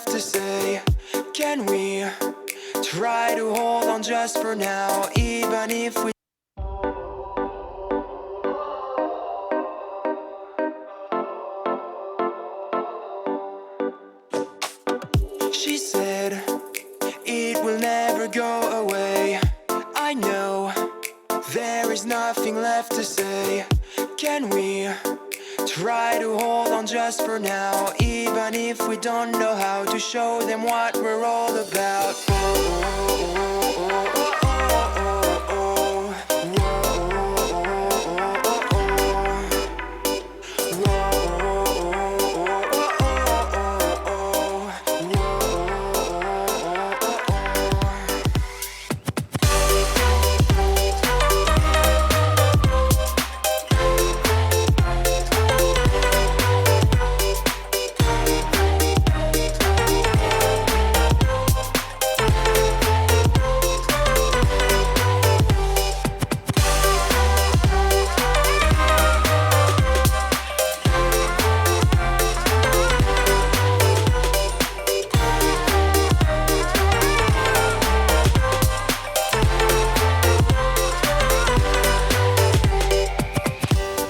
left to say. Can we try to hold on just for now, even if we She said it will never go away. I know there is nothing left to say. Can we try to hold on just for now, even if we don't know how to show them what we're all about?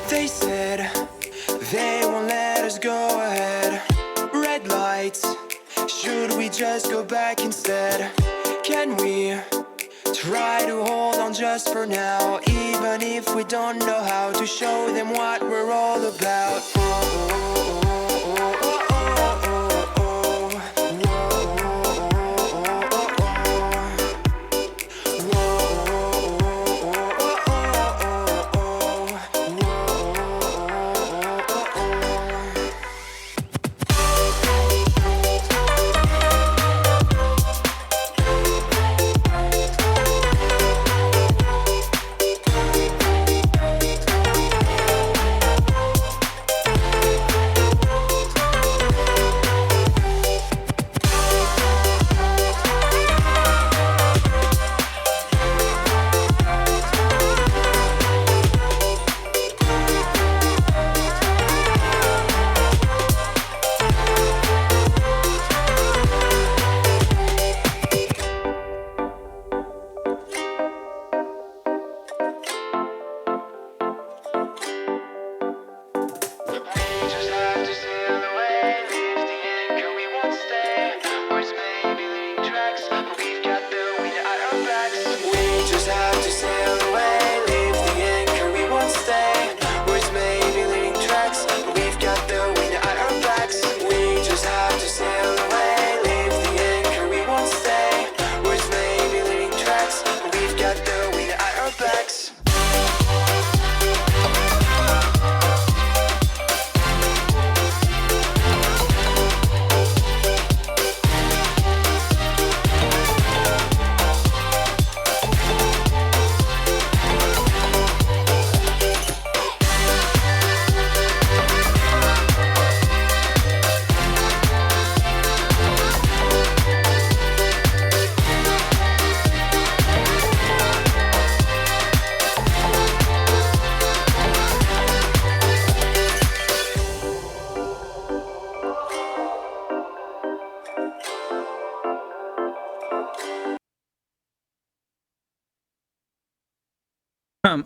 They said they won't let us go ahead. Red lights, should we just go back instead? Can we try to hold on just for now, even if we don't know how to show them what we're all about?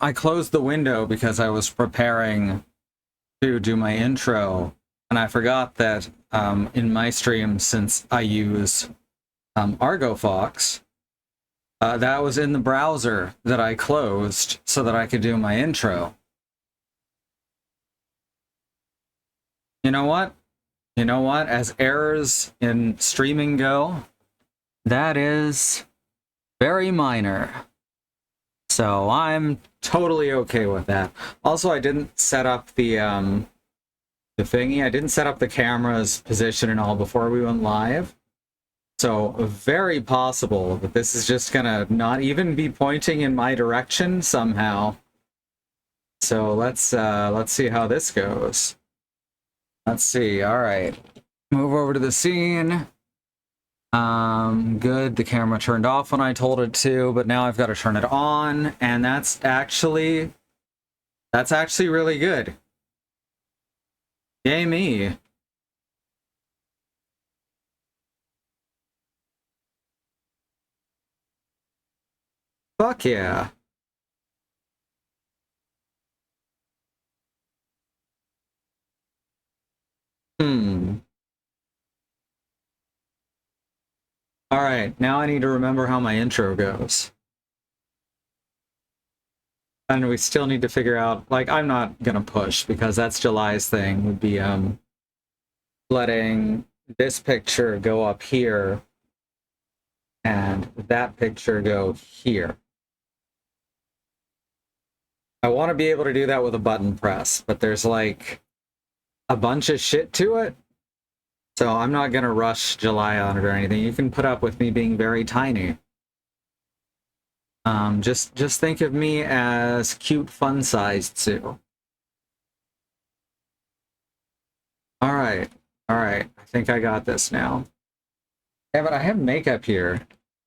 I closed the window because I was preparing to do my intro, and I forgot that in my stream, since I use Argo Fox, that was in the browser that I closed so that I could do my intro. You know what? You know what? As errors in streaming go, that is very minor. So I'm totally okay with that. Also, I didn't set up the thingy. I didn't set up the camera's position and all before we went live. So very possible that this is just gonna not even be pointing in my direction somehow. So let's see how this goes. Let's see. All right. Move over to the scene. Good. The camera turned off when I told it to, but now I've got to turn it on, and that's actually really good. Yay me. Fuck yeah. Alright, now I need to remember how my intro goes. And we still need to figure out, like, I'm not gonna push, because that's July's thing, would be, letting this picture go up here, and that picture go here. I want to be able to do that with a button press, but there's, like, a bunch of shit to it. So I'm not going to rush July on it or anything. You can put up with me being very tiny. Just think of me as cute, fun-sized Sue. All right. I think I got this now. Yeah, but I have makeup here.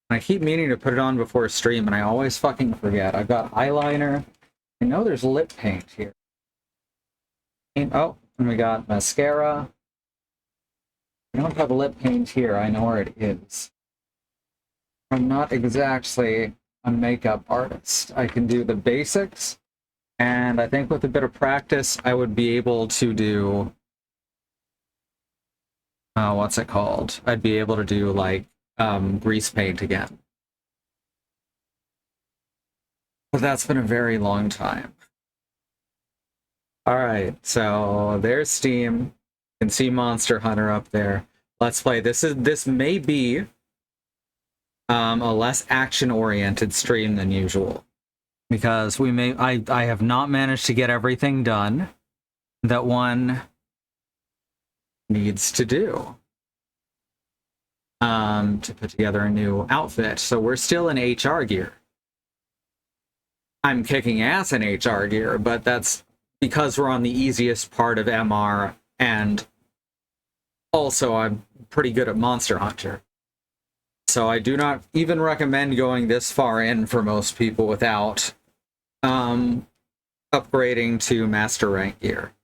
I keep meaning to put it on before stream, and I always fucking forget. I've got eyeliner. I know there's lip paint here. Oh, and we got mascara. I don't have lip paint here. I know where it is. I'm not exactly a makeup artist. I can do the basics, and I think with a bit of practice, I would be able to do... what's it called? I'd be able to do, like, grease paint again. But that's been a very long time. Alright, so there's Steam. You can see Monster Hunter up there. Let's play. This may be a less action-oriented stream than usual. Because I have not managed to get everything done that one needs to do. To put together a new outfit. So we're still in HR gear. I'm kicking ass in HR gear, but that's because we're on the easiest part of MR, and also I'm pretty good at Monster Hunter. So I do not even recommend going this far in for most people without upgrading to Master Rank gear.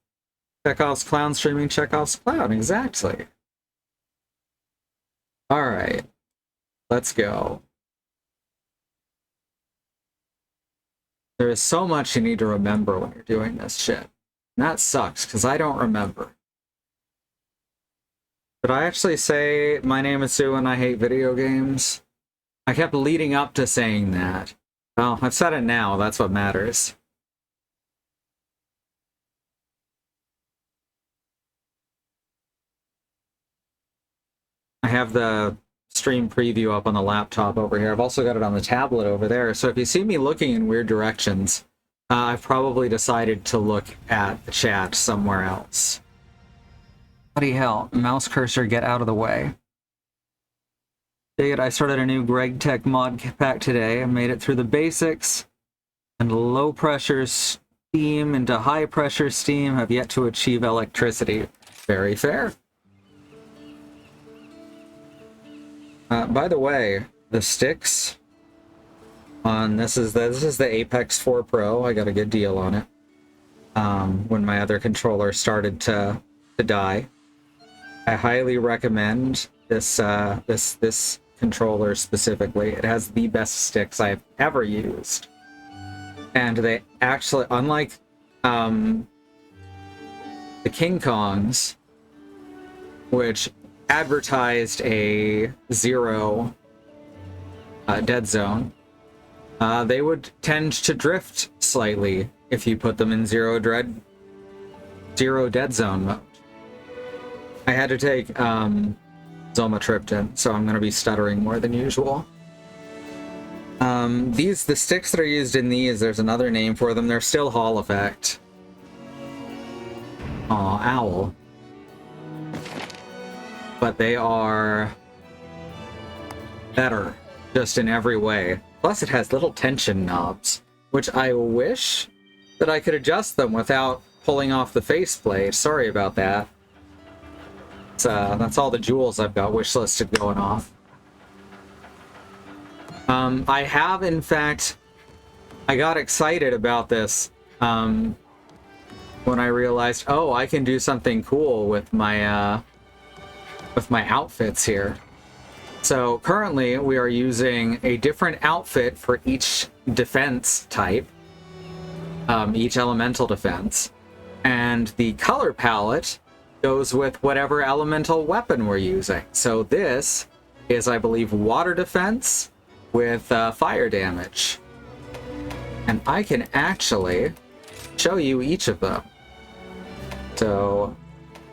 Chekhov's Clown streaming Chekhov's Clown, exactly. Alright, let's go. There is so much you need to remember when you're doing this shit. And that sucks, because I don't remember. Did I actually say, my name is Sue and I hate video games? I kept leading up to saying that. Well, I've said it now, that's what matters. I have the stream preview up on the laptop over here. I've also got it on the tablet over there. So if you see me looking in weird directions, I've probably decided to look at the chat somewhere else. Bloody hell, mouse cursor, get out of the way. Dig it, I started a new Greg Tech mod pack today. I made it through the basics, and low pressure steam into high pressure steam have yet to achieve electricity. Very fair. By the way, the sticks on this is the Apex 4 Pro. I got a good deal on it. When my other controller started to die, I highly recommend this this controller specifically. It has the best sticks I've ever used, and they actually, unlike the King Kongs, which advertised a 0 dead zone, they would tend to drift slightly if you put them in 0 dead zone mode. I had to take Zomatriptan, so I'm going to be stuttering more than usual. The sticks that are used in these, there's another name for them. They're still Hall Effect. Aw, owl. But they are better, just in every way. Plus it has little tension knobs, which I wish that I could adjust them without pulling off the faceplate. Sorry about that. That's all the jewels I've got wishlisted going off. I have, in fact, I got excited about this when I realized, oh, I can do something cool with my outfits here. So currently we are using a different outfit for each defense type, each elemental defense, and the color palette goes with whatever elemental weapon we're using. So this is, I believe, water defense with fire damage. And I can actually show you each of them. So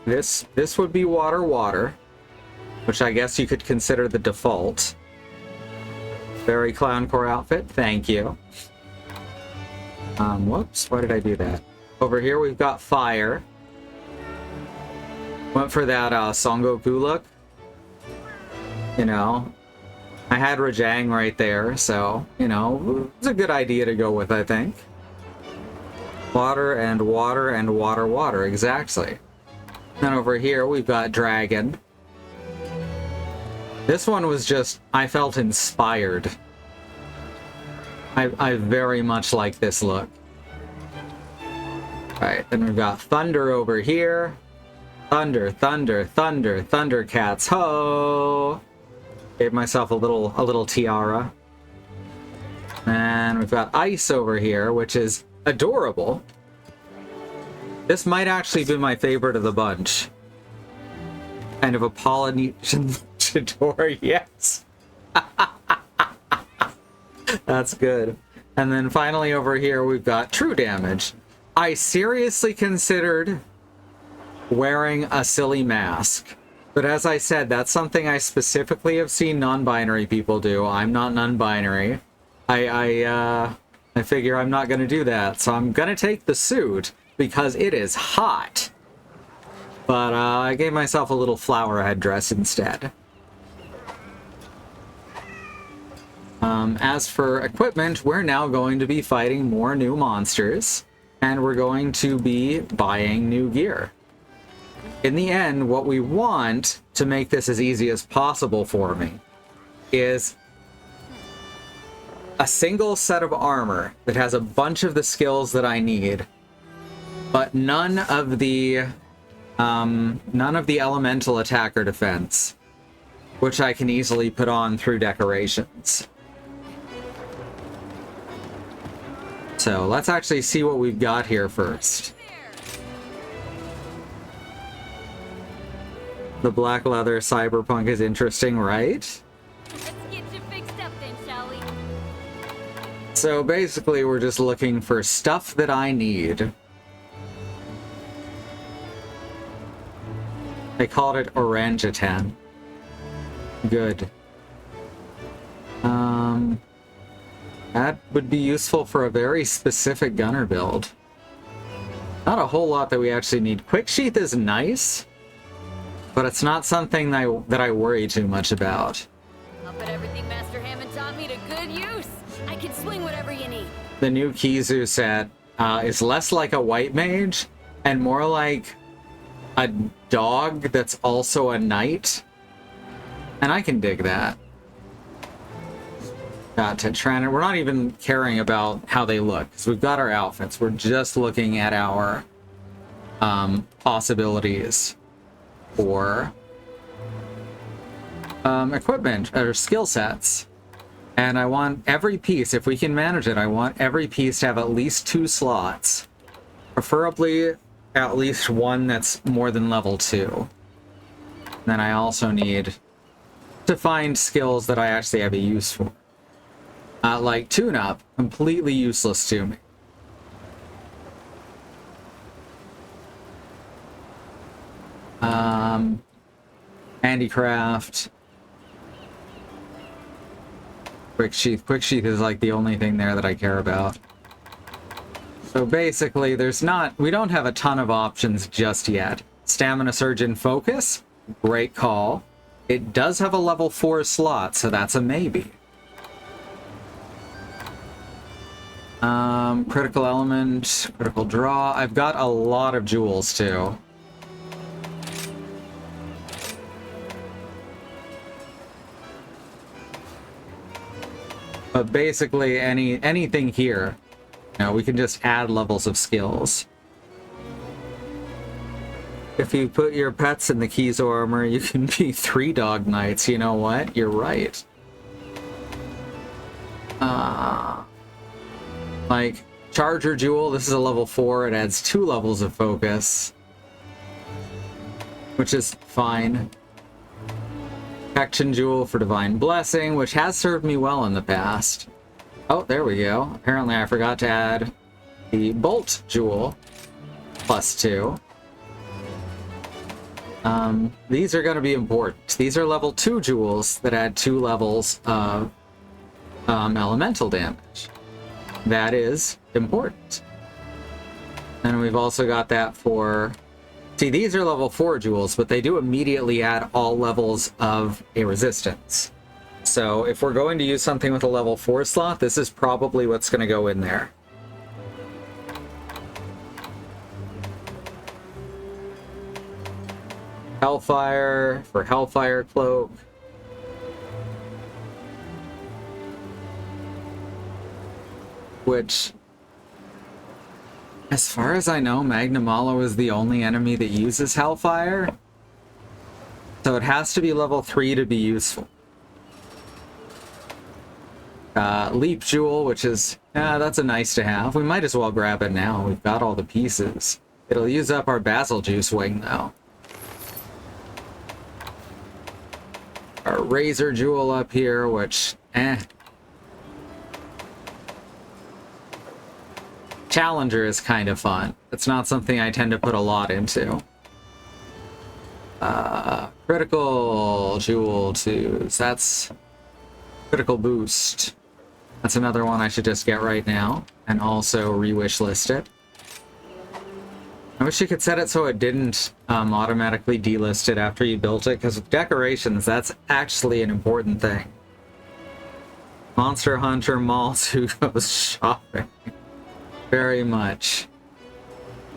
this would be water, which I guess you could consider the default. Very clowncore outfit, thank you. Whoops, why did I do that? Over here we've got fire. Went for that Son Goku look. You know, I had Rajang right there, so, you know, it's a good idea to go with, I think. Water and water and water, exactly. Then over here we've got dragon. This one was just, I felt inspired. I very much like this look. Alright, then we've got thunder over here. Thunder, thunder, thunder, Thundercats, ho! Gave myself a little tiara. And we've got ice over here, which is adorable. This might actually be my favorite of the bunch. Kind of a Polynesian Chador, yes. That's good. And then finally over here we've got true damage. I seriously considered wearing a silly mask. But as I said, that's something I specifically have seen non-binary people do. I'm not non-binary. I figure I'm not going to do that. So I'm going to take the suit because it is hot. But I gave myself a little flower headdress instead. As for equipment, we're now going to be fighting more new monsters. And we're going to be buying new gear. In the end, what we want to make this as easy as possible for me is a single set of armor that has a bunch of the skills that I need, but none of the elemental attacker defense, which I can easily put on through decorations. So let's actually see what we've got here first. The black leather cyberpunk is interesting, right? Let's get you fixed up then, shall we? So basically we're just looking for stuff that I need. They called it orangutan. Good. That would be useful for a very specific gunner build. Not a whole lot that we actually need. Quick sheath is nice, but it's not something that I worry too much about. I'll put everything Master Hammond taught me to good use. I can swing whatever you need. The new Kizu set is less like a white mage and more like a dog that's also a knight. And I can dig that. Got Tetrana. We're not even caring about how they look, because we've got our outfits. We're just looking at our possibilities for equipment or skill sets. And I want every piece, if we can manage it, I want every piece to have at least 2 slots. Preferably at least one that's more than level 2. Then I also need to find skills that I actually have a use for. Like tune-up, completely useless to me. Handicraft. Quick sheath. Quick sheath is like the only thing there that I care about. So basically, we don't have a ton of options just yet. Stamina Surge and Focus, great call. It does have a level 4 slot, so that's a maybe. Critical element, critical draw. I've got a lot of jewels too. But basically anything here, you know, we can just add levels of skills. If you put your pets in the Kizo armor, you can be 3 dog knights. You know what? You're right. Like, Charger Jewel, this is a level 4. It adds 2 levels of focus, which is fine. Protection Jewel for Divine Blessing, which has served me well in the past. Oh, there we go. Apparently I forgot to add the Bolt Jewel, +2. These are going to be important. These are level 2 jewels that add 2 levels of elemental damage. That is important. And we've also got that for... See, these are level 4 jewels, but they do immediately add all levels of a resistance. So if we're going to use something with a level 4 slot, this is probably what's going to go in there. Hellfire for Hellfire Cloak. Which, as far as I know, Magnamalo is the only enemy that uses Hellfire. So it has to be level 3 to be useful. Leap Jewel, which is, that's a nice to have. We might as well grab it now. We've got all the pieces. It'll use up our Basil Juice Wing, though. Our Razor Jewel up here, which, Challenger is kind of fun. It's not something I tend to put a lot into. Critical Jewel 2s. That's Critical Boost. That's another one I should just get right now. And also re-wish list it. I wish you could set it so it didn't automatically delist it after you built it, because with decorations, that's actually an important thing. Monster Hunter Malls who goes shopping. Very much.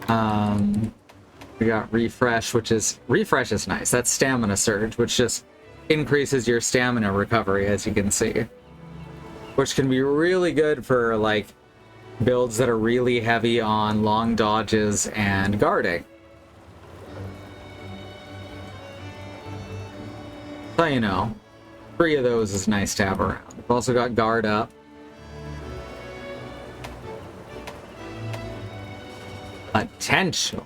We got Refresh, which is... Refresh is nice. That's Stamina Surge, which just increases your stamina recovery, as you can see. Which can be really good for, like, builds that are really heavy on long dodges and guarding. So, you know, 3 of those is nice to have around. We've also got Guard Up. Potential.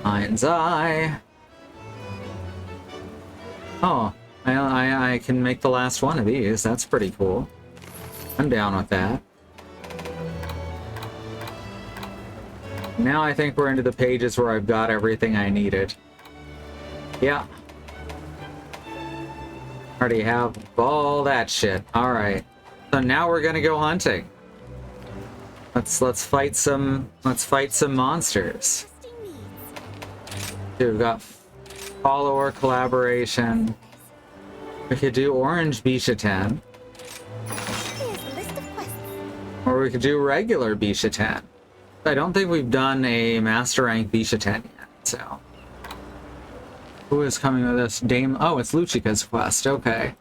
Mind's Eye. Oh, I can make the last one of these. That's pretty cool. I'm down with that. Now I think we're into the pages where I've got everything I needed. Yeah. Already have all that shit. Alright. So now we're gonna go hunting. Let's fight some monsters. We've got follower collaboration. We could do orange Bisha-10. Or we could do regular Bisha-10. I don't think we've done a master rank Bisha-10 yet, so. Who is coming with us? Dame. Oh, it's Luchika's quest. Okay.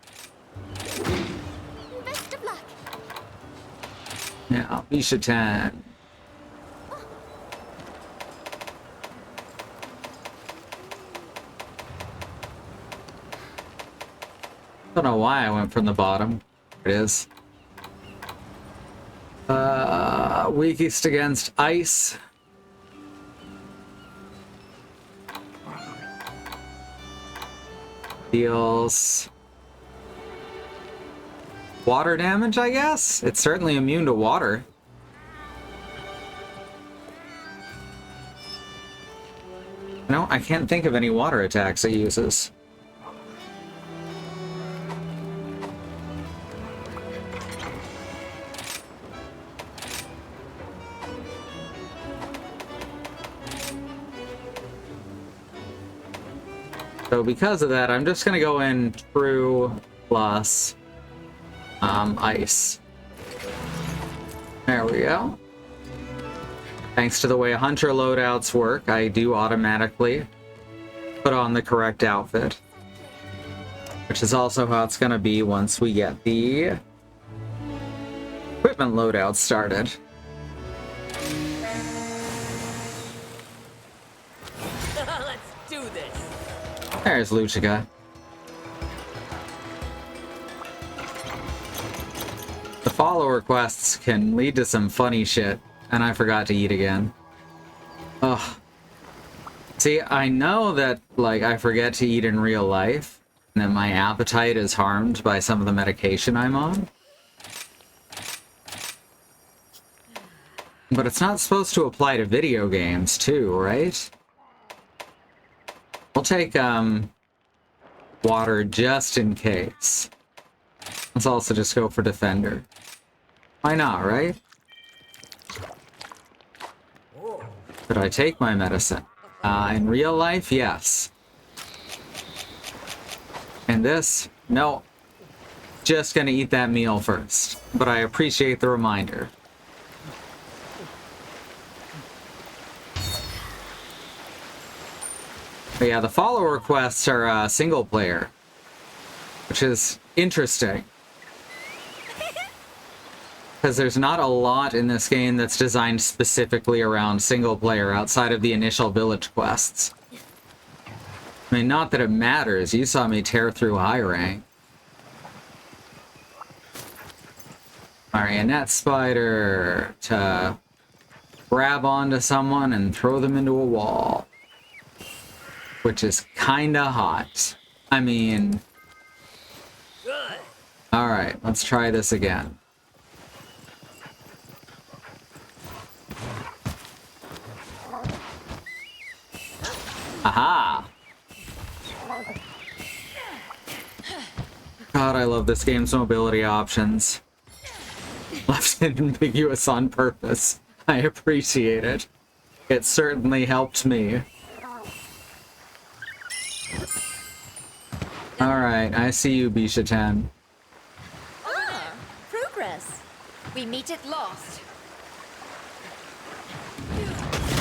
Best of luck. Yeah, Bisha-10. Don't know why I went from the bottom. There it is. Weakest against ice. Deals water damage, I guess? It's certainly immune to water. No, I can't think of any water attacks it uses. So because of that, I'm just gonna go in true plus ice. There we go. Thanks to the way Hunter loadouts work, I do automatically put on the correct outfit. Which is also how it's gonna be once we get the equipment loadout started. do this. There's Luchika. The follower quests can lead to some funny shit, and I forgot to eat again. Ugh. See, I know that, like, I forget to eat in real life, and that my appetite is harmed by some of the medication I'm on. But it's not supposed to apply to video games, too, right? We'll take, water just in case. Let's also just go for Defender. Why not, right? Could I take my medicine? In real life, yes. And this? No. Just gonna eat that meal first. But I appreciate the reminder. But yeah, the follower quests are single player, which is interesting. Because there's not a lot in this game that's designed specifically around single player outside of the initial village quests. I mean, not that it matters. You saw me tear through high rank. Marionette spider to grab onto someone and throw them into a wall. Which is kinda hot. I mean... Alright, let's try this again. Aha! God, I love this game's mobility options. Left it ambiguous on purpose. I appreciate it. It certainly helped me. Alright, I see you, Bisha-ten. Ah, progress. We meet at last.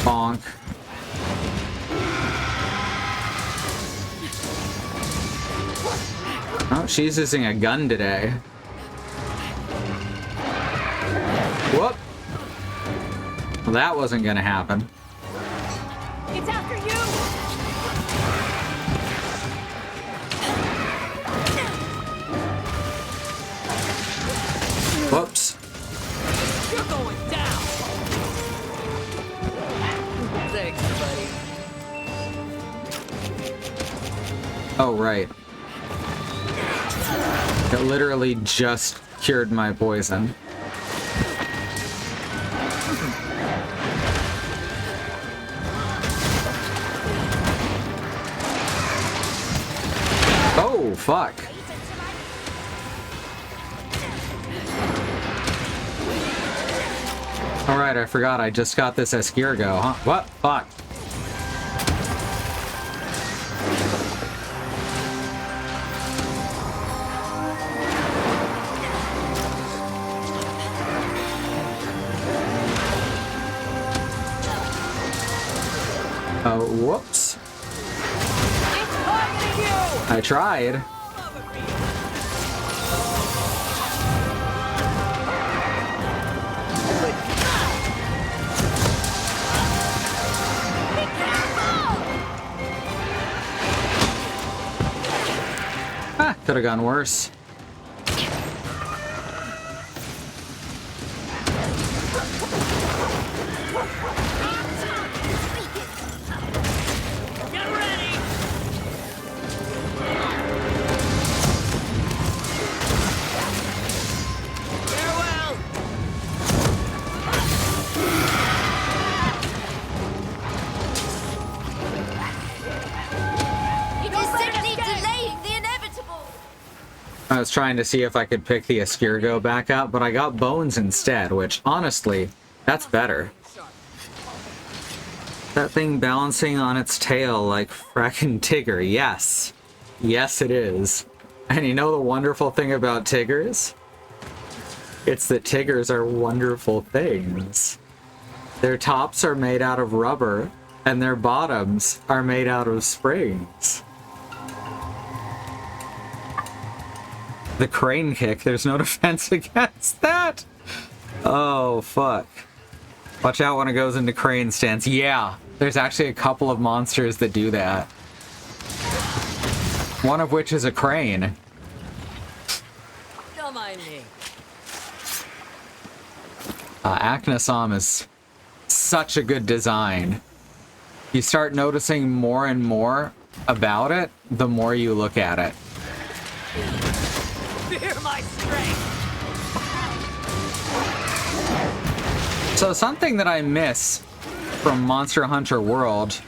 Bonk. Oh, she's using a gun today. Whoop! Well, that wasn't gonna happen. It's after you! Whoops. You're going down! Thanks, buddy. Oh, right. It literally just cured my poison. Oh, fuck. Alright, I forgot I just got this Escargo, huh? What? Fuck. Oh, whoops. It's targeting you! I tried. Ah, could have gone worse. Get ready! Farewell! It is simply delaying the inevitable. I was trying to see if I could pick the Escargo back up, but I got Bones instead, which, honestly, that's better. That thing balancing on its tail like frackin' Tigger, yes. Yes, it is. And you know the wonderful thing about Tiggers? It's that Tiggers are wonderful things. Their tops are made out of rubber, and their bottoms are made out of springs. The crane kick, there's no defense against that! Oh, fuck. Watch out when it goes into crane stance. Yeah, there's actually a couple of monsters that do that. One of which is a crane. Don't mind me. Aknosom is such a good design. You start noticing more and more about it the more you look at it. Fear my strength. So something that I miss from Monster Hunter World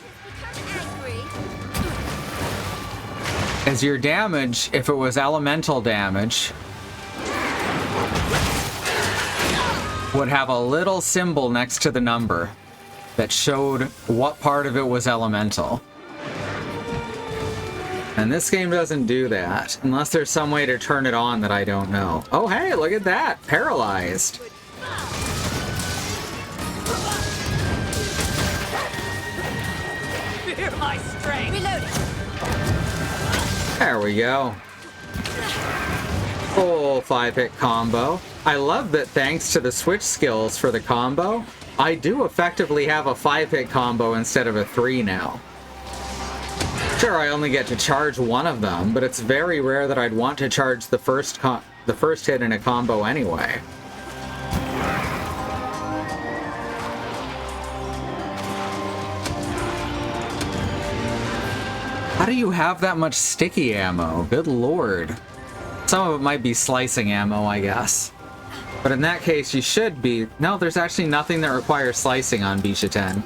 is your damage, if it was elemental damage, would have a little symbol next to the number that showed what part of it was elemental. And this game doesn't do that, unless there's some way to turn it on that I don't know. Oh hey, look at that! Paralyzed! Fear my strength. Reloading. There we go. Full 5-hit combo. I love that thanks to the switch skills for the combo, I do effectively have a 5-hit combo instead of a 3 now. Sure, I only get to charge one of them, but it's very rare that I'd want to charge the first hit in a combo anyway. How do you have that much sticky ammo? Good lord. Some of it might be slicing ammo, I guess. But in that case, you should be... No, there's actually nothing that requires slicing on Bisha 10.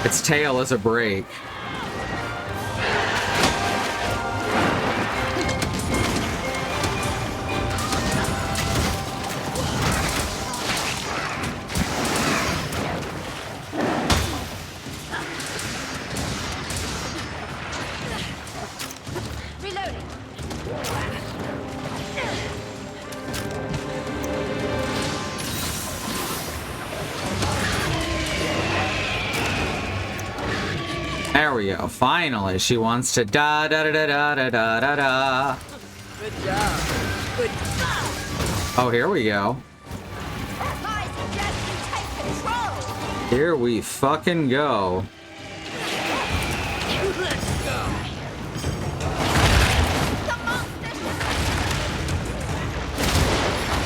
Its tail is a break. Reloading. There we go. Finally, she wants to da da da da da da da da. Good job. Good job. Oh, here we go. I suggest you take control. Here we fucking go. Let's go. The monster.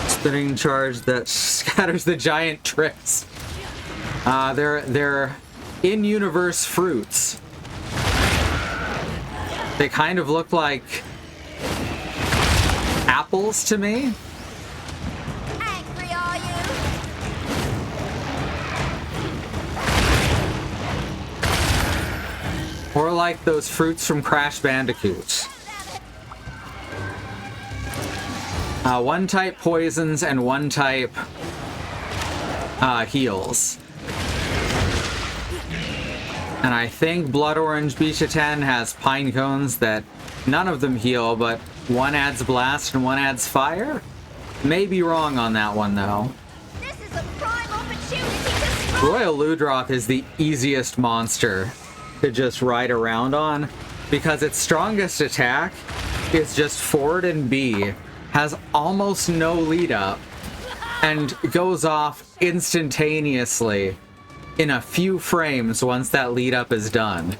Spinning charge that scatters the giant tricks. They're in-universe fruits. They kind of look like apples to me. Angry, are you? Or like those fruits from Crash Bandicoot. One type poisons and one type heals. And I think Blood Orange Bisha 10 has pine cones that none of them heal, but one adds blast and one adds fire? May be wrong on that one though. This is a prime opportunity to strike. Royal Ludroth is the easiest monster to just ride around on because its strongest attack is just forward and B, has almost no lead up, and goes off instantaneously in a few frames once that lead up is done.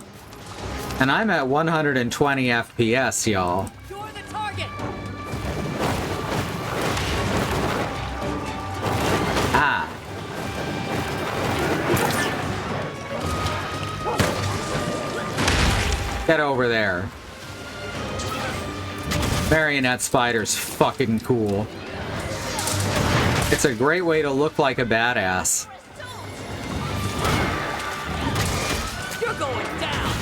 And I'm at 120 FPS, y'all. You're the target. Ah. Get over there. Marionette Spider's fucking cool. It's a great way to look like a badass. You're going down.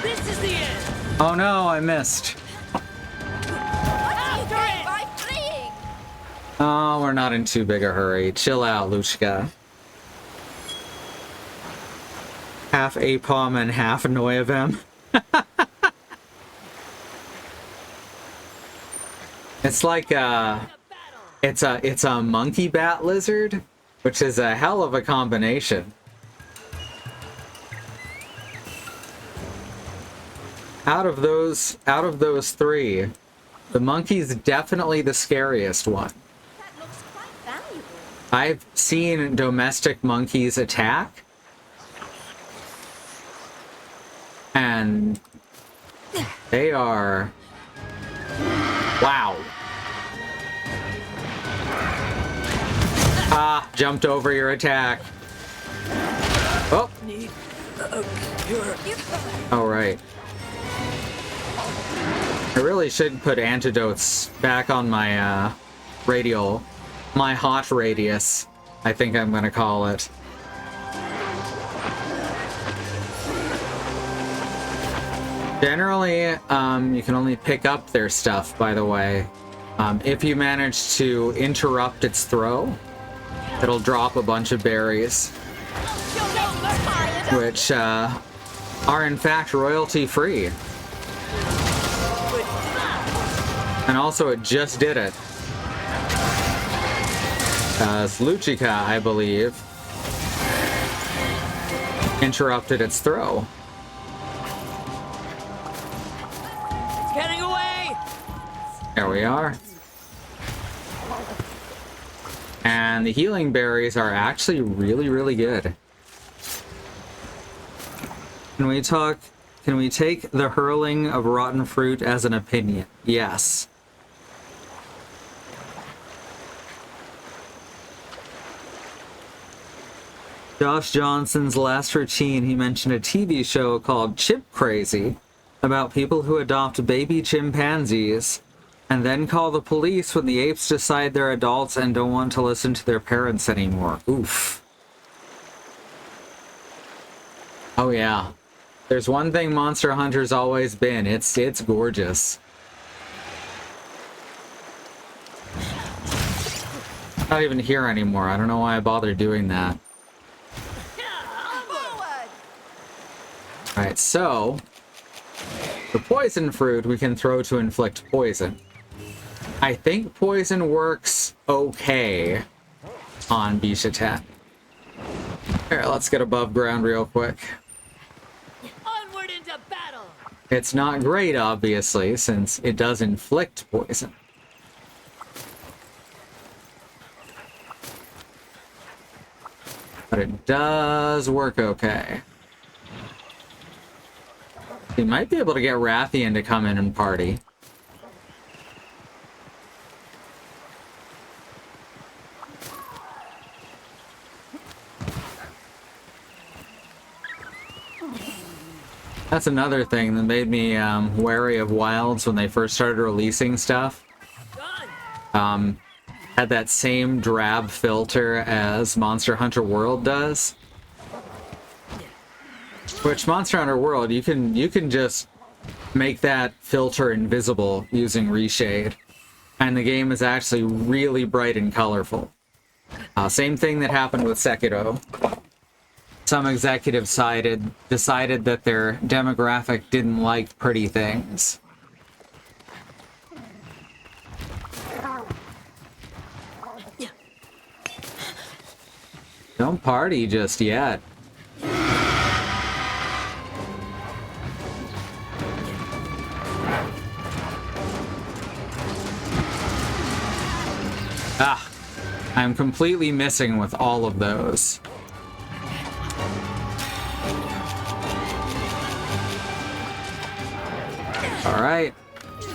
This is the end. Oh no, I missed. What do you gain by fleeing? Oh, we're not in too big a hurry. Chill out, Luchka. Half Apom and half Noyavem. It's like it's a monkey bat lizard, which is a hell of a combination. Out of those three, the monkey's definitely the scariest one. That looks quite valuable. I've seen domestic monkeys attack, And they are... Wow. Ah, jumped over your attack. Oh. Oh, right. I really should put antidotes back on my radial. My hot radius, I think I'm gonna call it. Generally, you can only pick up their stuff, by the way. If you manage to interrupt its throw, it'll drop a bunch of berries, which are in fact royalty-free. And also, it just did it. Lucica, I believe, interrupted its throw. It's getting away! There we are. And the healing berries are actually really, really good. Can we take the hurling of rotten fruit as an opinion? Yes. Josh Johnson's last routine, he mentioned a TV show called Chip Crazy about people who adopt baby chimpanzees and then call the police when the apes decide they're adults and don't want to listen to their parents anymore. Oof. Oh yeah. There's one thing Monster Hunter's always been. It's gorgeous. Not even here anymore. I don't know why I bothered doing that. Alright, so the poison fruit we can throw to inflict poison. I think poison works okay on Bishaten. Here, let's get above ground real quick. Onward into battle! It's not great, obviously, since it does inflict poison. But it does work okay. You might be able to get Rathian to come in and party. That's another thing that made me wary of Wilds when they first started releasing stuff. Had that same drab filter as Monster Hunter World does. Which Monster Hunter World, you can just make that filter invisible using reshade, and the game is actually really bright and colorful. Same thing that happened with Sekiro. Some executives decided that their demographic didn't like pretty things. Don't party just yet. Ah, I'm completely missing with all of those. All right. The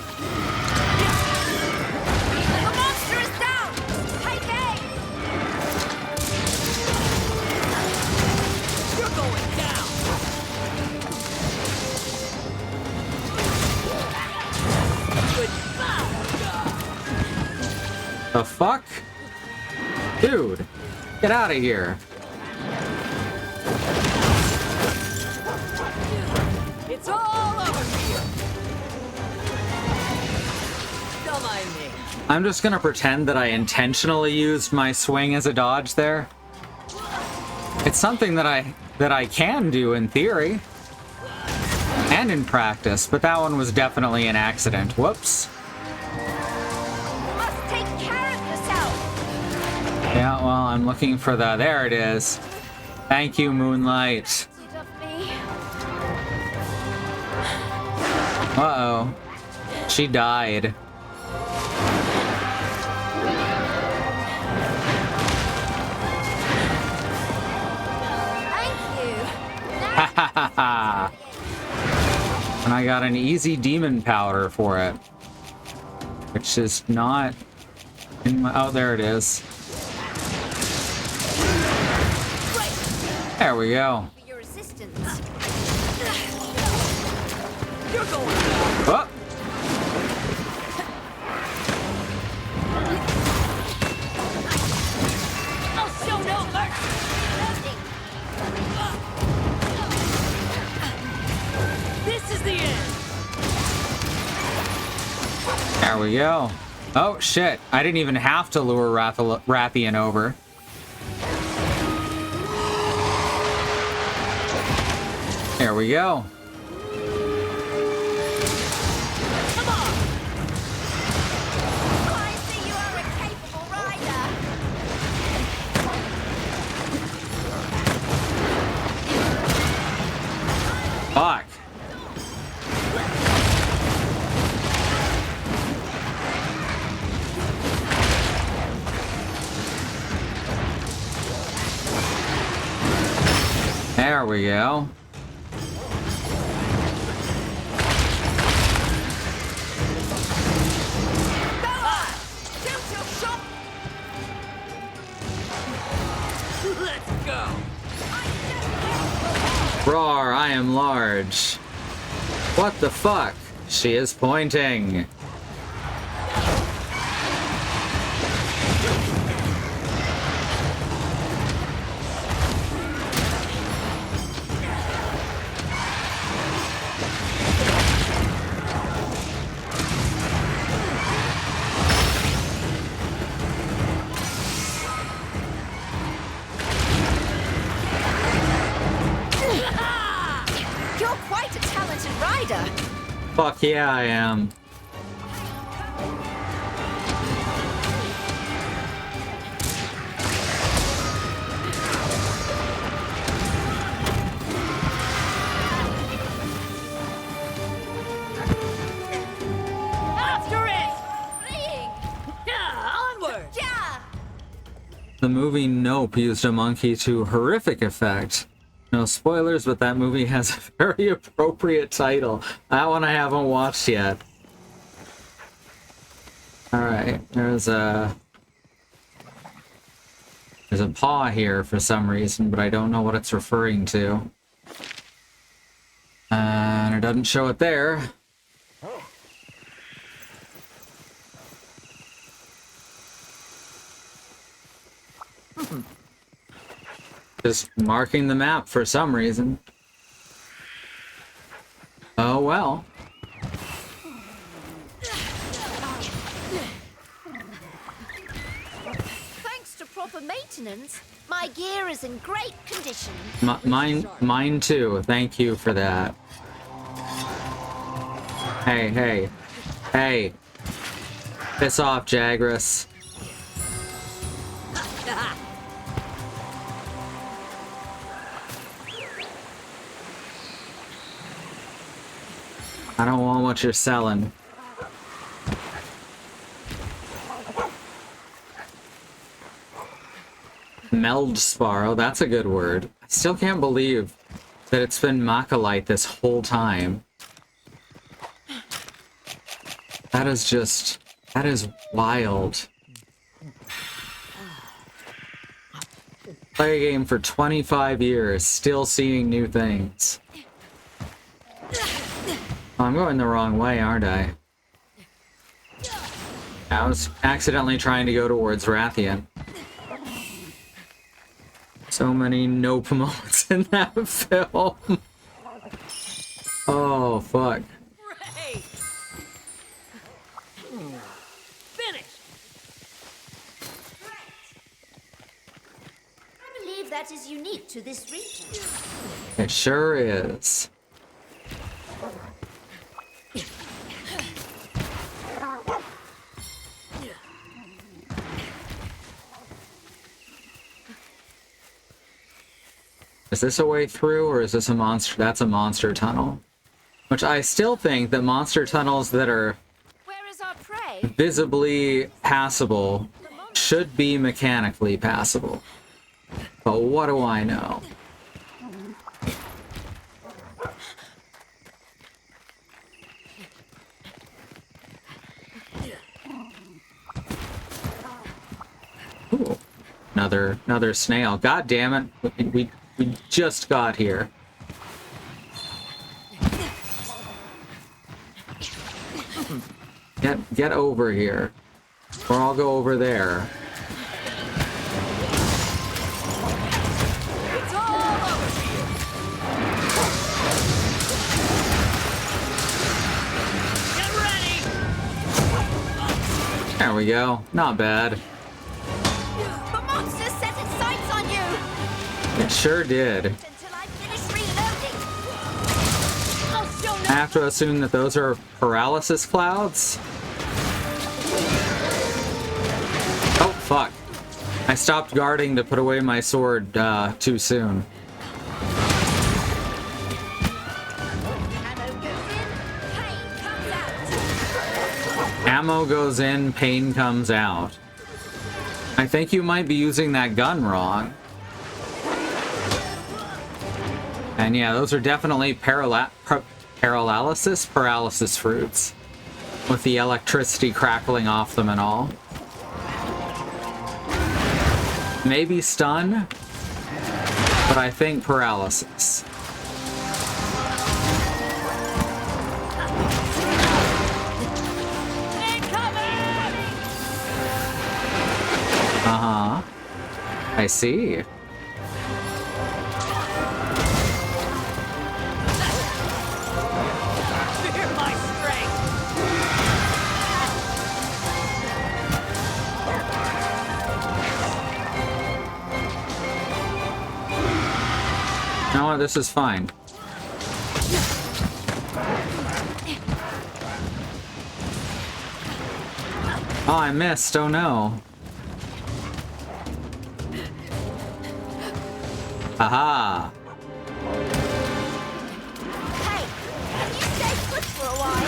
monster is down! Type A! You're going down! The fuck? Dude, get out of here. It's all over here! Don't mind me. I'm just gonna pretend that I intentionally used my swing as a dodge there. It's something that I can do in theory and in practice, but that one was definitely an accident. Whoops. Must take care of yourself! Yeah, well, I'm looking for the... There it is. Thank you, Moonlight. Of me. Uh-oh. She died. Thank you. Ha ha ha ha. I got an easy demon powder for it, which is not in my... Oh, there it is. There we go. For your assistance. You're going. Oh. I'll show no mercy. This is the end. There we go. Oh, shit. I didn't even have to lure Rathian over. There we go. Come on. I see you are a capable rider. Fuck. There we go. Go on! Shoot your shot! Let's go. Roar, I am large. What the fuck? She is pointing. You're quite a talented rider. Fuck yeah, I am. After it. Fleeing. Yeah, onward. Yeah. The movie Nope used a monkey to horrific effect. No spoilers, but that movie has a very appropriate title. That one I haven't watched yet. Alright, there's a paw here for some reason, but I don't know what it's referring to. And it doesn't show it there. Just marking the map for some reason. Oh well. Thanks to proper maintenance, my gear is in great condition. Mine too. Thank you for that. Hey, hey, hey! Piss off, Jagras. I don't want what you're selling. Meldspar, oh, that's a good word. I still can't believe that it's been Macalite this whole time. That is wild. Play a game for 25 years, still seeing new things. Oh, I'm going the wrong way, aren't I? I was accidentally trying to go towards Rathian. So many nope moments in that film. Oh, fuck. Great. Finished. I believe that is unique to this region. It sure is. Is this a way through, or is this a monster? That's a monster tunnel. Which I still think that monster tunnels that are Where is our prey? visibly passable should be mechanically passable. But what do I know? Ooh, another snail. God damn it! We just got here. Get over here, or I'll go over there. It's all over here. Get ready. There we go. Not bad. The monster set its sights on you! It sure did. Until I finish reloading! I'll show I no. have to assume that those are paralysis clouds. Oh, fuck. I stopped guarding to put away my sword too soon. Ammo goes in, pain comes out. Ammo goes in, pain comes out. I think you might be using that gun wrong. And yeah, those are definitely paralysis fruits. With the electricity crackling off them and all. Maybe stun, but I think paralysis. Uh-huh. I see. Fear my strength. You know what? This is fine. Oh, I missed. Oh no. Aha. Hey, can you stay put for a while?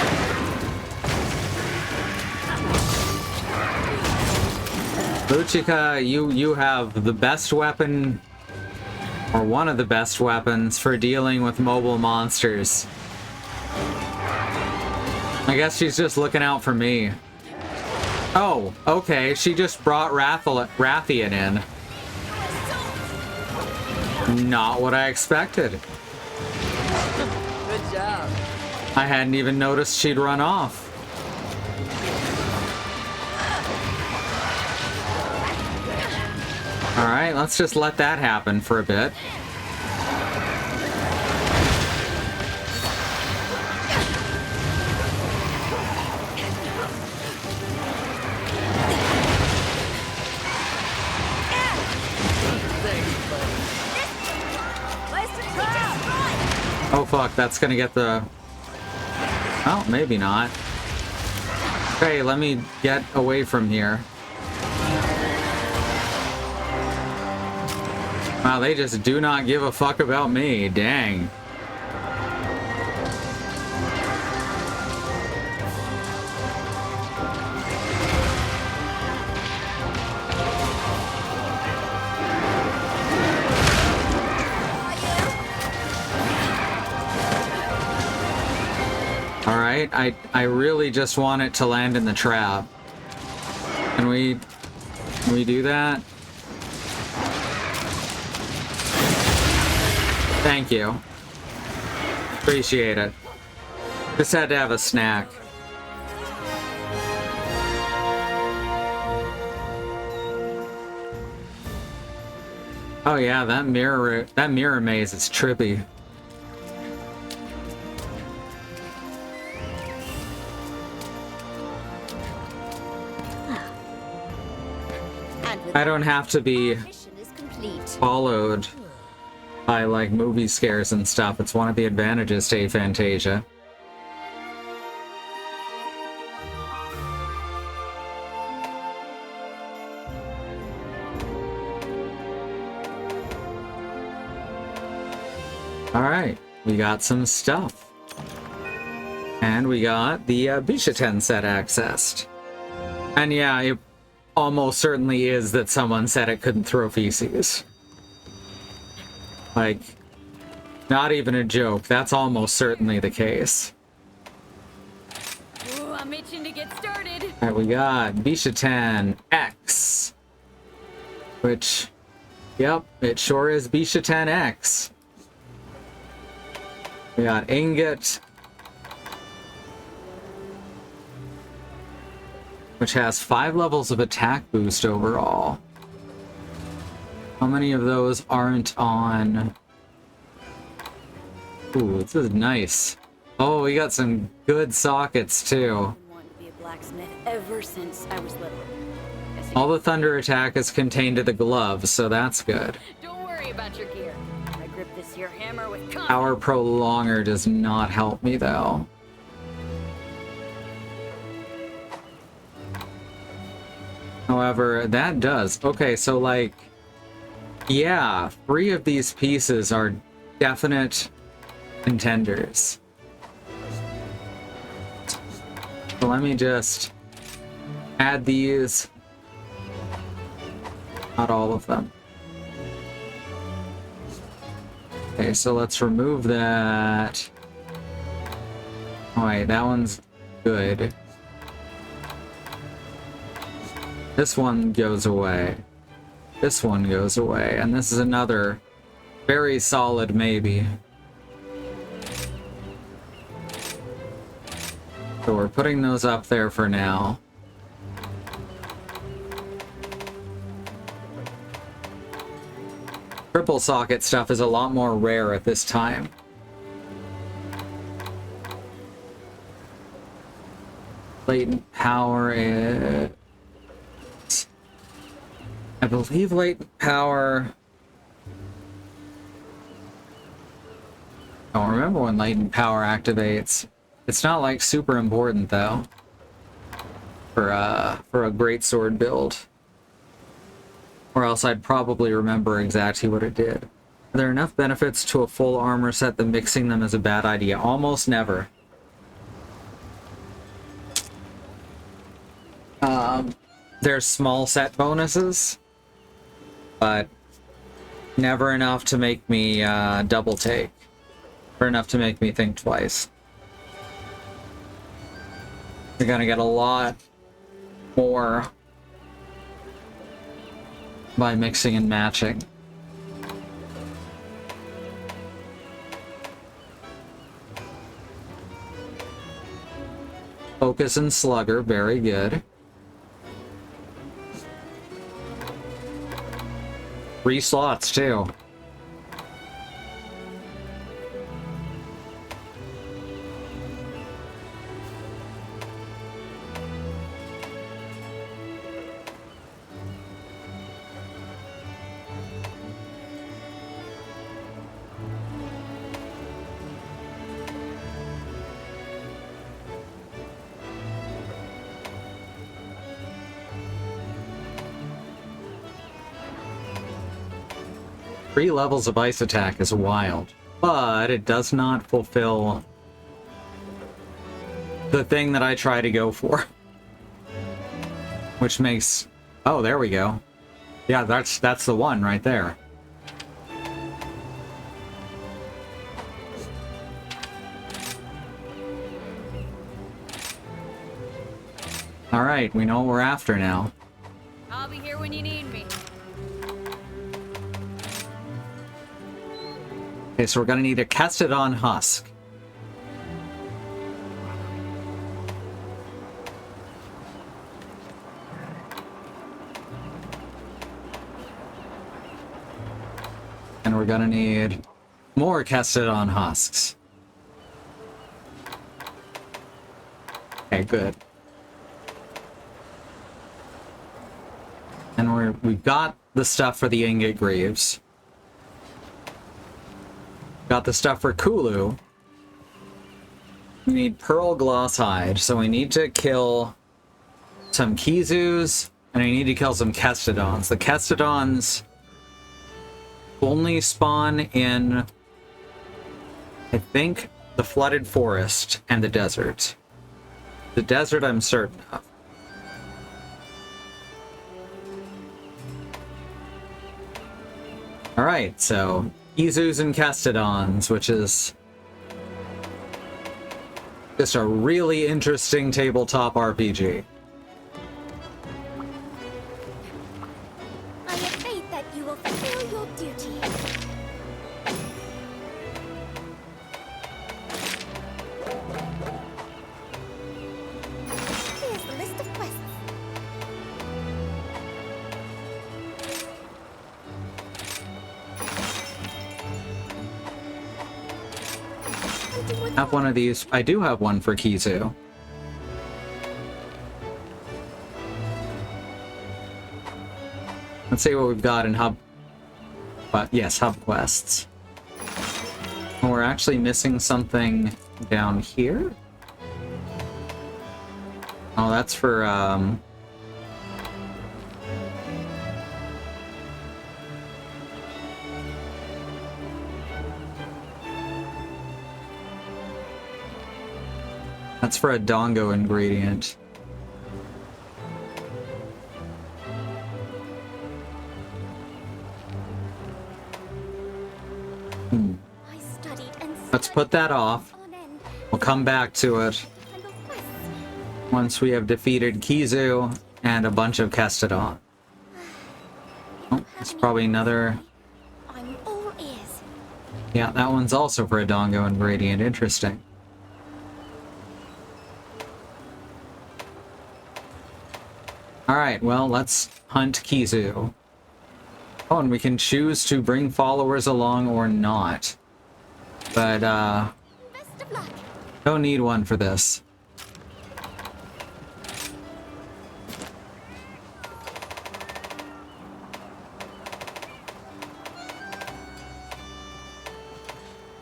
Luchika, you have the best weapon, or one of the best weapons, for dealing with mobile monsters. I guess she's just looking out for me. Oh, okay, she just brought Rathian in. Not what I expected. Good job. I hadn't even noticed she'd run off. Alright, let's just let that happen for a bit. Where's the trap? Oh fuck, that's gonna get the... Oh, maybe not. Okay, let me get away from here. Wow, they just do not give a fuck about me. Dang. Alright, I really just want it to land in the trap. Can we do that? Thank you. Appreciate it. Just had to have a snack. Oh yeah, that mirror maze is trippy. And with I don't have to be that, mission is complete. followed by like movie scares and stuff. It's one of the advantages to Aphantasia. Alright, we got some stuff. And we got the Bishiten set accessed. And yeah, it almost certainly is that someone said it couldn't throw feces. Like, not even a joke. That's almost certainly the case. Ooh, I'm itching to get started. Alright, we got Bishiten X. Which, yep, it sure is Bisha 10X. We got Ingot, which has 5 levels of attack boost overall. How many of those aren't on? Ooh, this is nice. Oh, we got some good sockets too. I wanted to be a blacksmith ever since I was little. All the thunder attack is contained to the glove, so that's good. Don't worry about your gear. I grip this here hammer with confidence. Power Prolonger does not help me though. However, that does. Okay, so like, yeah, 3 of these pieces are definite contenders. So let me just add these. Not all of them. Okay, so let's remove that. Oh wait, that one's good. This one goes away. This one goes away. And this is another very solid maybe. So we're putting those up there for now. Triple socket stuff is a lot more rare at this time. Latent power is... I believe latent power... I don't remember when latent power activates. It's not like super important though. For a greatsword build. Or else I'd probably remember exactly what it did. Are there enough benefits to a full armor set that mixing them is a bad idea? Almost never. There's small set bonuses, but never enough to make me double take. Or enough to make me think twice. You're gonna get a lot more by mixing and matching. Focus and Slugger, very good. 3 slots too. Three levels of ice attack is wild, but it does not fulfill the thing that I try to go for. Which makes... Oh, there we go. Yeah, that's the one right there. Alright, we know what we're after now. I'll be here when you need me. Okay, so we're gonna need a Kestodon husk. And we're gonna need more Kestodon husks. Okay, good. And we've got the stuff for the Ingot Greaves. Got the stuff for Kulu. We need Pearl Gloss Hide, so we need to kill some Kizus, and we need to kill some Kestodons. The Kestodons only spawn in, I think, the Flooded Forest and the desert. The desert I'm certain of. Alright, so Kizus and Kestodons, which is just a really interesting tabletop RPG. I am Fulfill your duty. Here's the list of quests. Have one of these. I do have one for Kizu. Let's see what we've got in hub. But yes, hub quests. Oh, we're actually missing something down here. Oh, that's for that's for a dongo ingredient. I studied and Let's put that off. on end. We'll come back to it And the quests. once we have defeated Kizu and a bunch of Kestodon. Oh, it's probably another... I'm all ears. Yeah, that one's also for a dongo ingredient. Interesting. Alright, well, let's hunt Kizu. Oh, and we can choose to bring followers along or not. But, Best of luck. don't need one for this.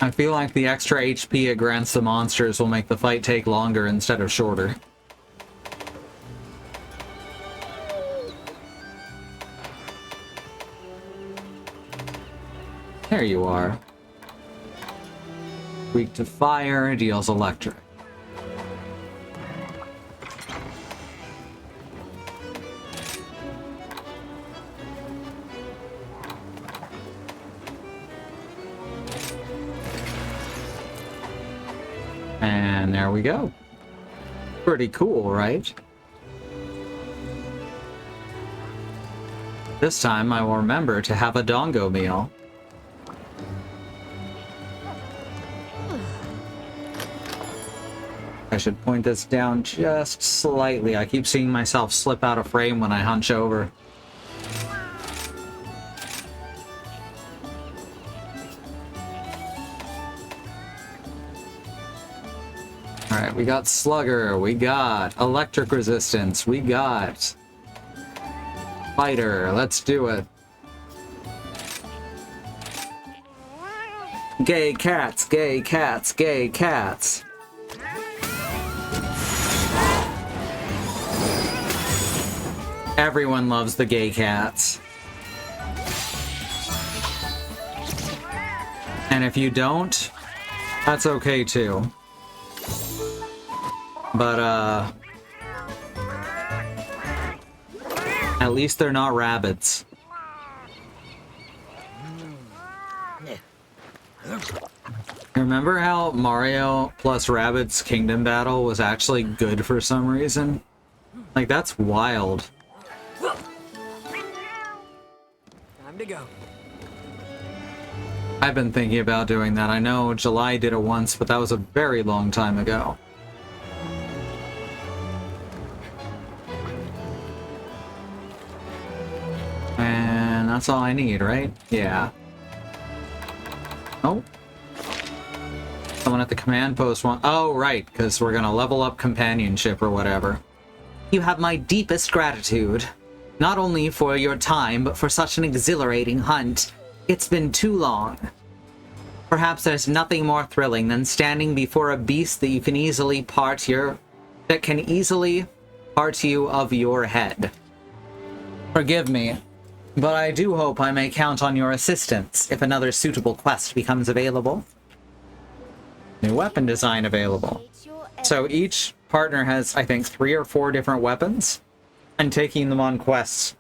I feel like the extra HP it grants the monsters will make the fight take longer instead of shorter. There you are. Weak to fire, deals electric. And there we go. Pretty cool, right? This time I will remember to have a dongo meal. I should point this down just slightly. I keep seeing myself slip out of frame when I hunch over. Alright, we got Slugger, we got Electric Resistance, we got Fighter, let's do it. Gay cats, gay cats, gay cats. Everyone loves the gay cats. And if you don't, that's okay too. But, at least they're not rabbits. Remember how Mario plus Rabbids Kingdom Battle was actually good for some reason? Like, that's wild. Time to go. I've been thinking about doing that. I know July did it once, but that was a very long time ago. And that's all I need, right? Yeah. Oh. Someone at the command post want... Oh, right, because we're gonna level up companionship or whatever. You have my deepest gratitude. Not only for your time, but for such an exhilarating hunt. It's been too long. Perhaps there's nothing more thrilling than standing before a beast that you can easily part your... that can easily part you of your head. Forgive me, but I do hope I may count on your assistance if another suitable quest becomes available. New weapon design available. So each partner has, I think, 3 or 4 different weapons, and taking them on quests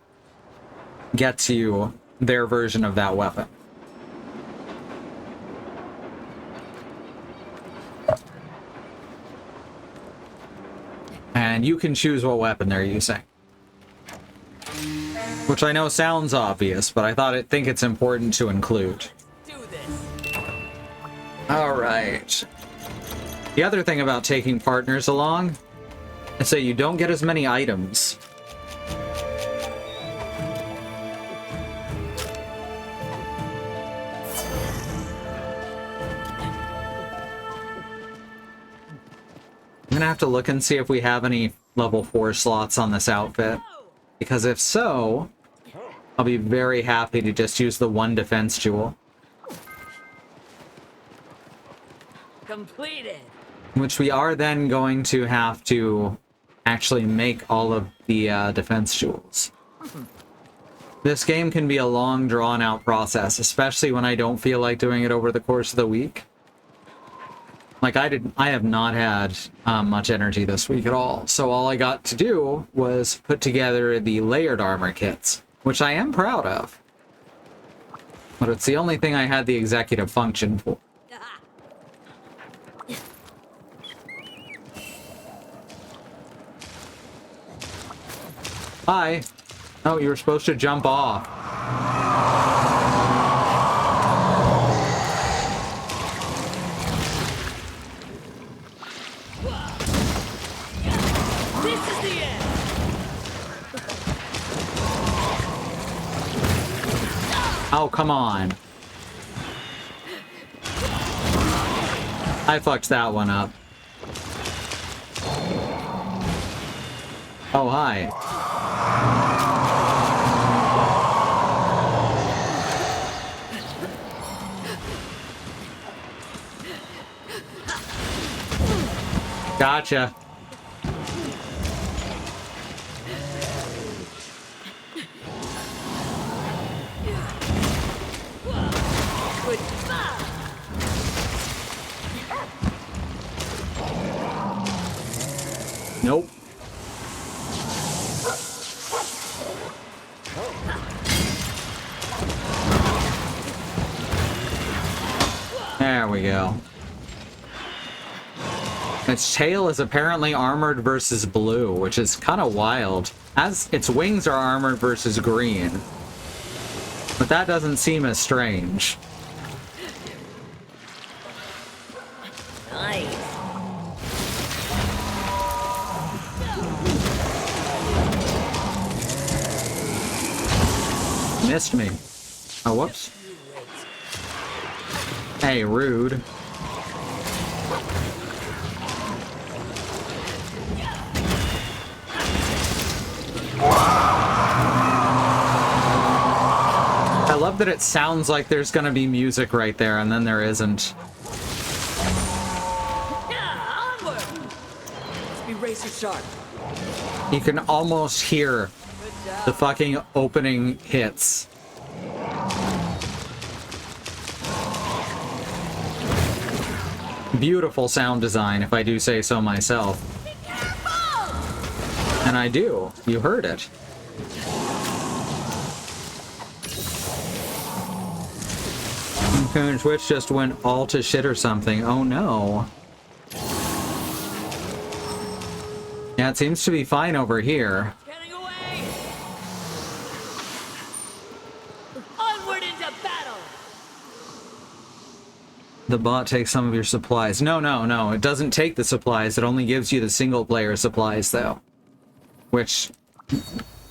gets you their version of that weapon. And you can choose what weapon they're using. Which I know sounds obvious, but I think it's important to include. Do this. Alright. The other thing about taking partners along is that you don't get as many items. I'm gonna have to look and see if we have any level 4 slots on this outfit. Because if so, I'll be very happy to just use the one defense jewel. Completed. Which we are then going to have to actually make all of the defense jewels. This game can be a long, drawn-out process, especially when I don't feel like doing it over the course of the week. Like, I have not had much energy this week at all, so all I got to do was put together the layered armor kits, which I am proud of. But it's the only thing I had the executive function for. Hi. Oh, you were supposed to jump off. This is the end. Oh, come on. I fucked that one up. Oh, hi. Gotcha. Nope. There we go. Its tail is apparently armored versus blue, which is kind of wild. As its wings are armored versus green. But that doesn't seem as strange. Nice. Missed me. Oh, whoops. Hey, rude. I love that it sounds like there's gonna be music right there, and then there isn't. Yeah, onward. Let's be razor sharp. You can almost hear the fucking opening hits. Beautiful sound design, if I do say so myself. And I do. You heard it. Okay, Twitch just went all to shit or something. Oh no. Yeah, it seems to be fine over here. Getting away. Onward into battle. The bot takes some of your supplies. No. It doesn't take the supplies. It only gives you the single player supplies, though. Which,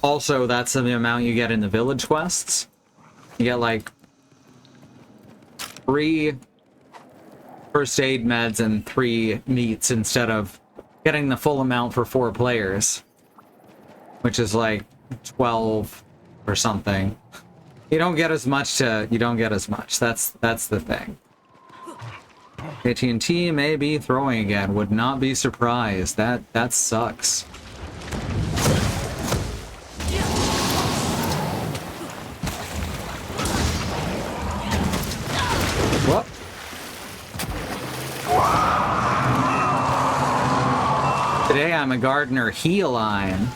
also, that's the amount you get in the village quests. You get, like, 3 first aid meds and 3 meats instead of getting the full amount for 4 players. Which is, like, 12 or something. You don't get as much. That's the thing. AT&T may be throwing again. Would not be surprised. That sucks. Whoop. Today I'm a gardener Healine.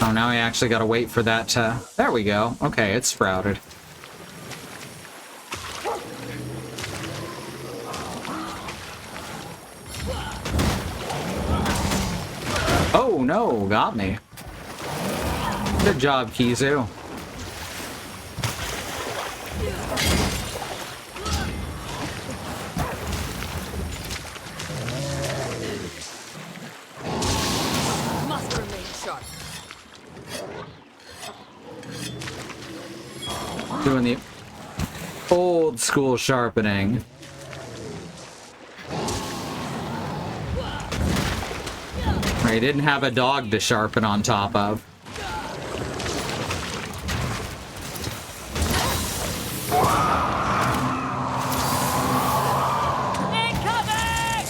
Oh, now I actually gotta wait for that to... There we go. Okay, it's sprouted. no, got me. Good job, Kizu. Must remain sharp. Doing the old school sharpening. He didn't have a dog to sharpen on top of. Incoming!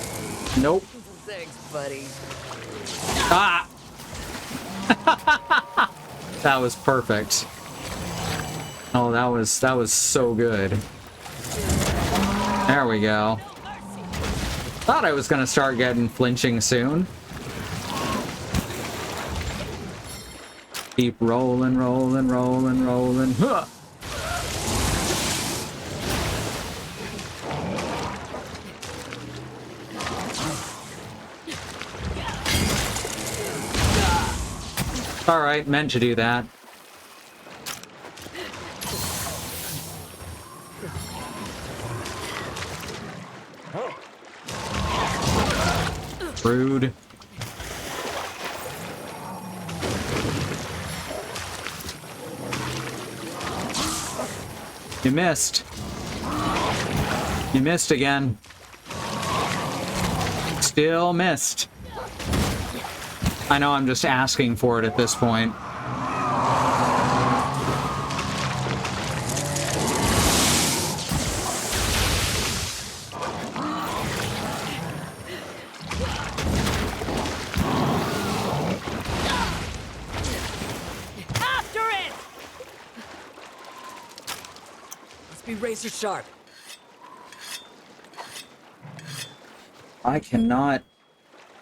Nope. Thanks, buddy. Ah! That was perfect. Oh, that was so good. There we go. Thought I was gonna start getting flinching soon. Keep rolling, rolling, rolling, rolling. Huh. All right, meant to do that. Rude. You missed. You missed again. Still missed. I know I'm just asking for it at this point. After it! Must be razor sharp. I cannot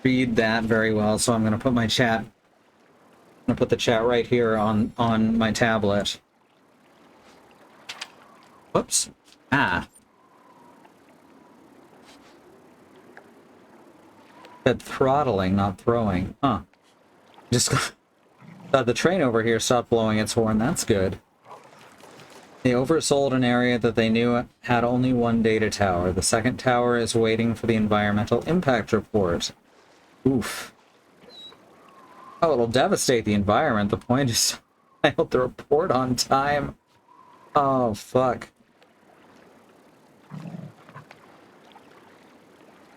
read that very well, so I'm going to put my chat. I'm going to put the chat right here on my tablet. Whoops. Ah. Said throttling, not throwing. Huh. Just the train over here stopped blowing its horn. That's good. They oversold an area that they knew had only one data tower. The second tower is waiting for the environmental impact report. Oof. Oh, it'll devastate the environment. The point is, I hope the report on time. Oh, fuck.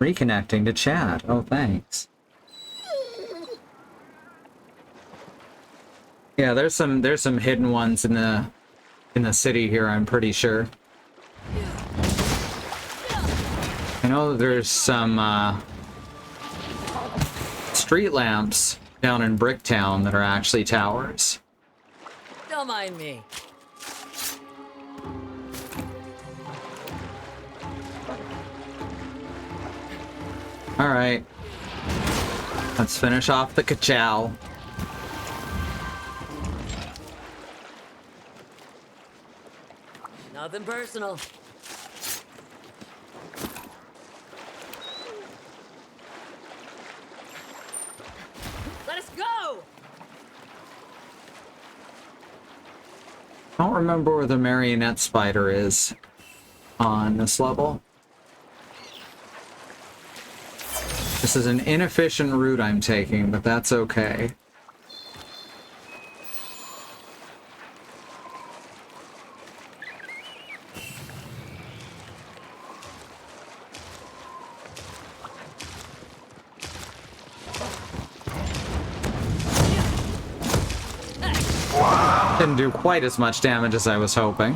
Reconnecting to chat. Oh, thanks. Yeah, there's some hidden ones in the city here, I'm pretty sure. I know there's some street lamps down in Bricktown that are actually towers. Don't mind me. All right. Let's finish off the ka-chow. Nothing personal. Let us go! I don't remember where the marionette spider is on this level. This is an inefficient route I'm taking, but that's okay. Didn't do quite as much damage as I was hoping.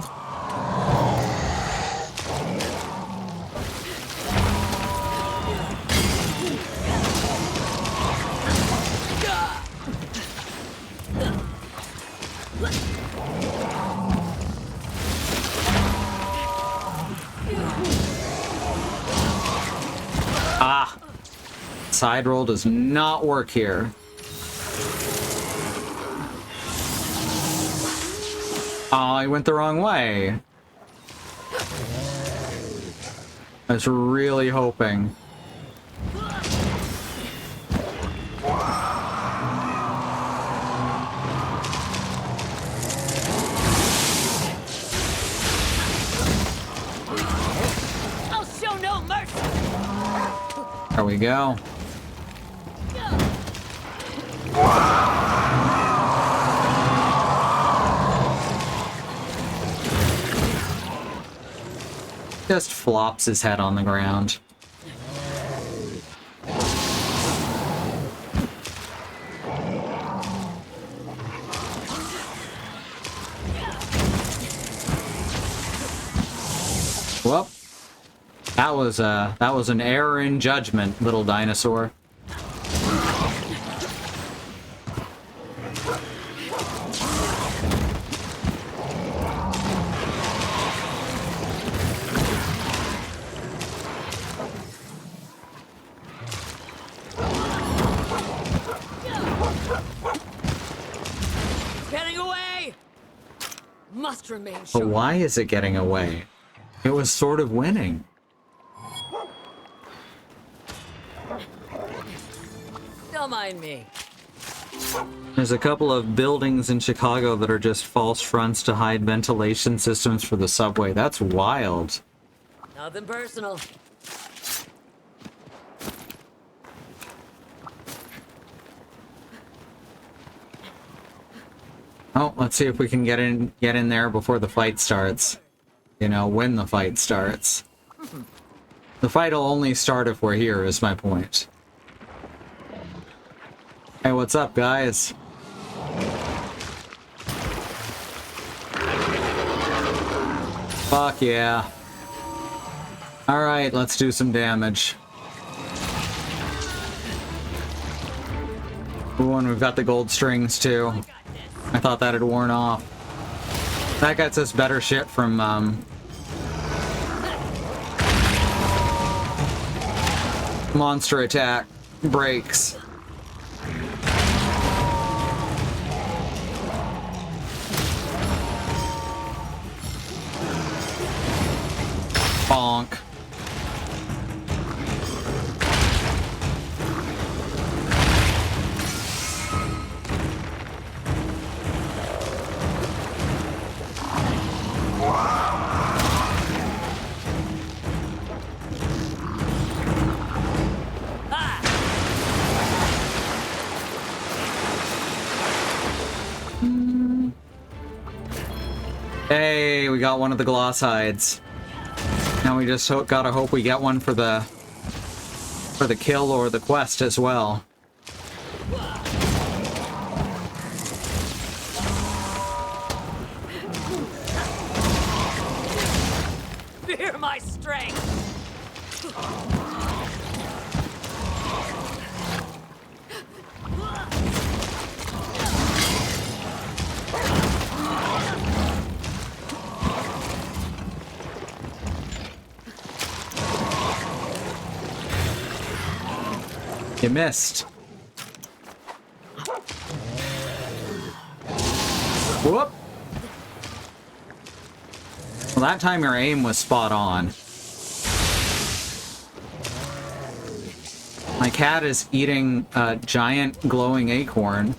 Ah! Side roll does not work here. Oh, I went the wrong way. I was really hoping. we go. Just flops his head on the ground. Well, that was an error in judgment, little dinosaur. Getting away! Must remain But sharp. why is it getting away? It was sort of winning. Don't mind me. There's a couple of buildings in Chicago that are just false fronts to hide ventilation systems for the subway. That's wild. Nothing personal. Oh, let's see if we can get in there before the fight starts. You know, when the fight starts. The fight will only start if we're here, is my point. Hey, what's up, guys? Fuck yeah. Alright, let's do some damage. Ooh, and we've got the gold strings, too. I thought that had worn off. That gets us better shit from, monster attack breaks. Bonk. Hey, we got one of the gloss hides. Now we just gotta hope we get one for the kill or the quest as well. Fear my strength. You missed. Whoop! Well, that time your aim was spot on. My cat is eating a giant glowing acorn.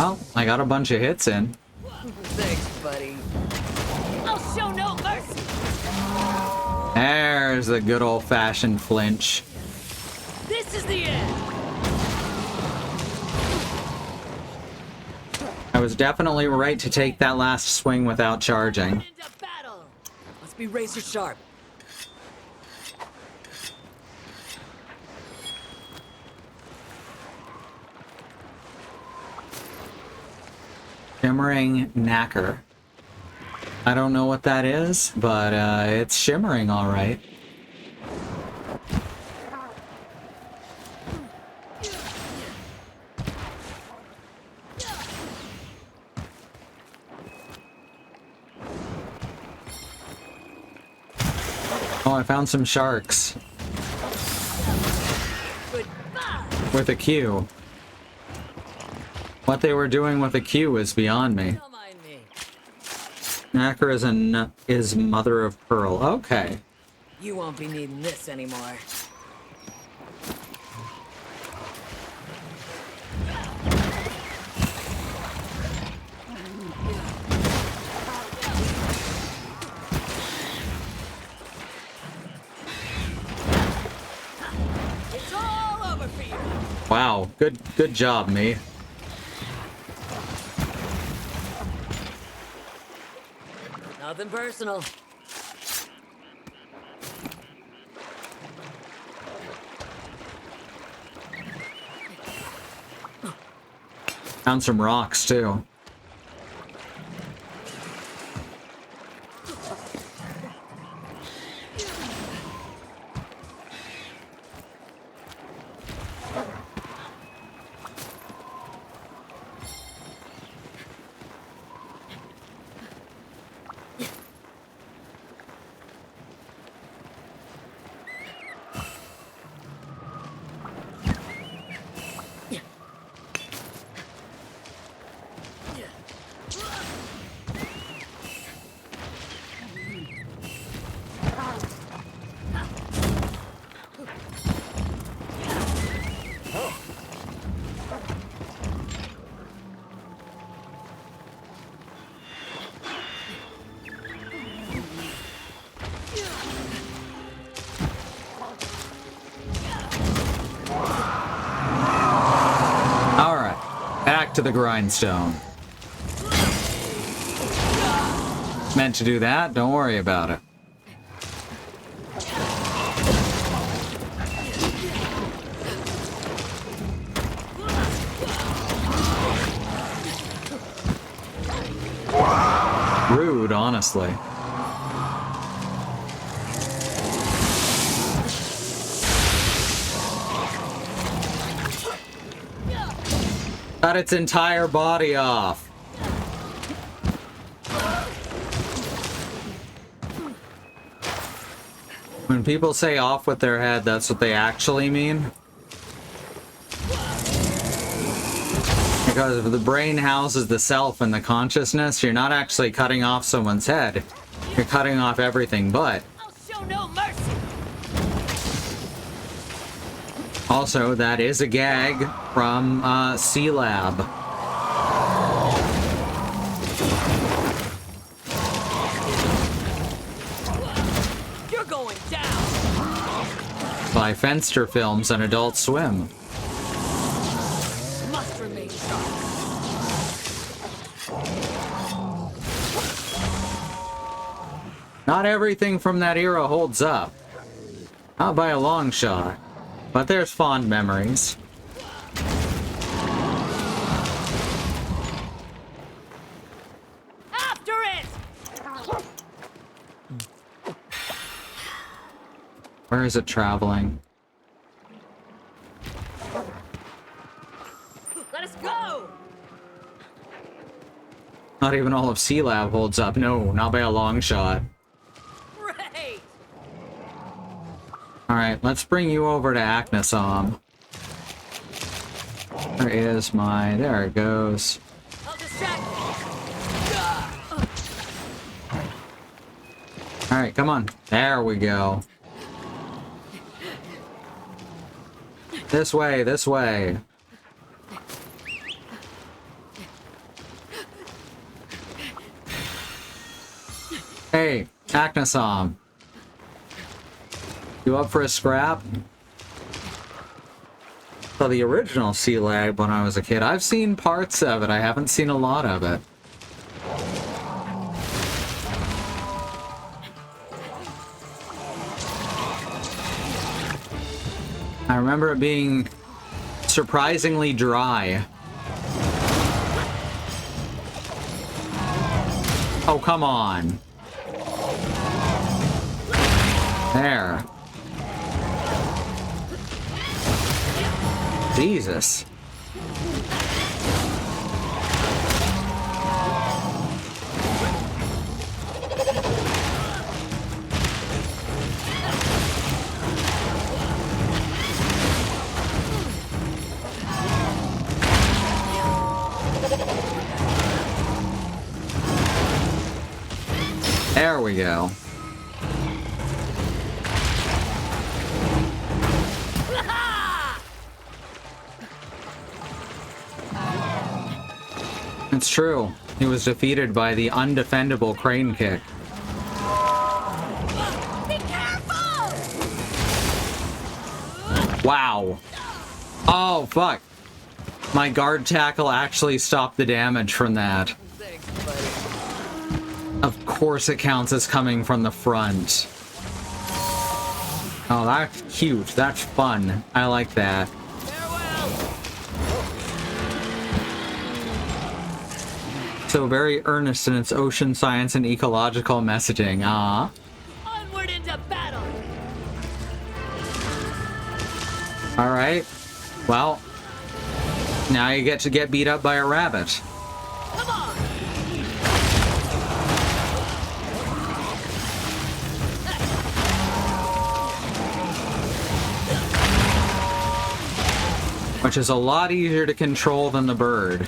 Oh, I got a bunch of hits in. Thanks, buddy. I'll show no mercy. There's the good old-fashioned flinch. This is the end. I was definitely right to take that last swing without charging. Into battle. Must be razor sharp. Shimmering knacker. I don't know what that is, but it's shimmering all right. Oh, I found some sharks. Goodbye. With a Q. What they were doing with a Q is beyond me. Don't mind me. Knacker is mother of pearl. Okay. You won't be needing this anymore. It's all over for you. Wow, good job, me. Nothing personal. Found some rocks too. Back to the grindstone. Meant to do that, don't worry about it. Rude, honestly. Cut its entire body off. When people say off with their head, that's what they actually mean. Because if the brain houses the self and the consciousness, you're not actually cutting off someone's head. You're cutting off everything but. I'll show no mercy. Also, that is a gag from C-Lab. You're going down. By Fenster Films and Adult Swim. Must remain sharp. Not everything from that era holds up. Not by a long shot. But there's fond memories. After it. Where is it traveling? Let us go. Not even all of C-Lab holds up. No, not by a long shot. Great. Alright, let's bring you over to Acnasom. Where is my... There it goes. I'll distract you. Alright, come on. There we go. This way, this way. Hey, Acnasom. You up for a scrap? So the original C-Lab when I was a kid, I've seen parts of it. I haven't seen a lot of it. I remember it being surprisingly dry. Oh, come on. There. Jesus. we go. It's true. He was defeated by the undefendable crane kick. Be careful! Wow. Oh, fuck. My guard tackle actually stopped the damage from that. Thanks, buddy. Of course it counts as coming from the front. Oh, that's cute. That's fun. I like that. Farewell! So very earnest in its ocean science and ecological messaging. Ah. Onward into battle! Alright. Well, now you get to get beat up by a rabbit. Come on! Which is a lot easier to control than the bird.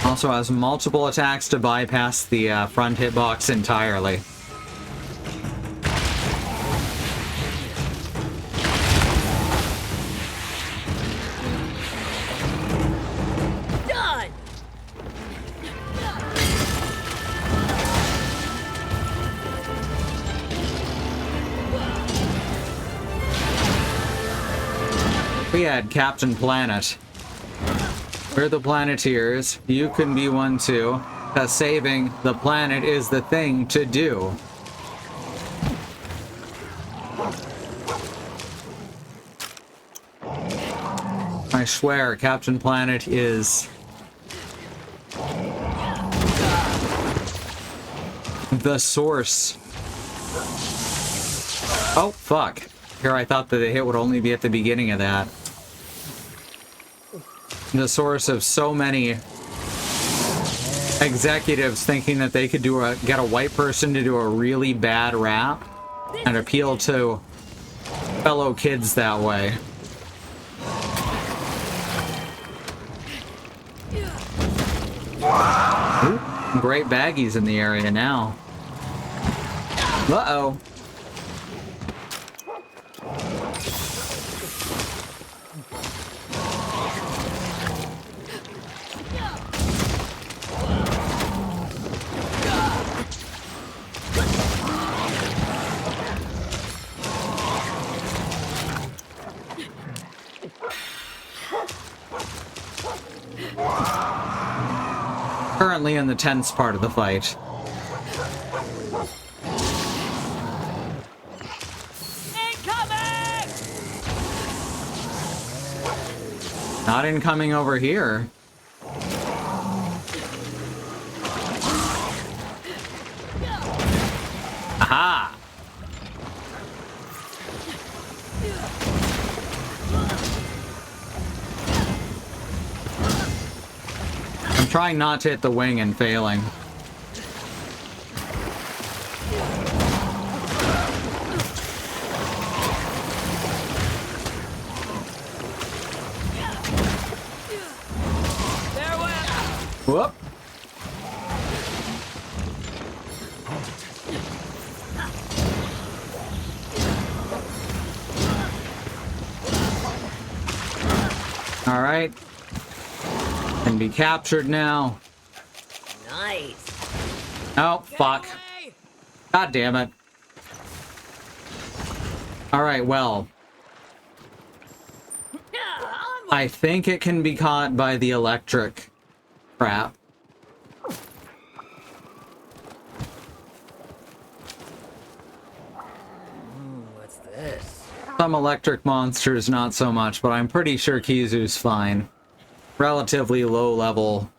Also has multiple attacks to bypass the front hitbox entirely. Done! We had Captain Planet. We're the Planeteers. You can be one too. 'Cause saving the planet is the thing to do. I swear, Captain Planet is the source. Oh, fuck. Here I thought that the hit would only be at the beginning of that. The source of so many executives thinking that they could get a white person to do a really bad rap and appeal to fellow kids that way. Ooh, great baggies in the area now. Uh-oh. Currently in the tense part of the fight. Incoming! Not incoming over here. Aha! I'm trying not to hit the wing and failing. Whoop. All right. Can be captured now. Nice. Oh, fuck. God damn it. All right, well. I think it can be caught by the electric crap. What's this? Some electric monsters, not so much, but I'm pretty sure Kizu's fine. Relatively low level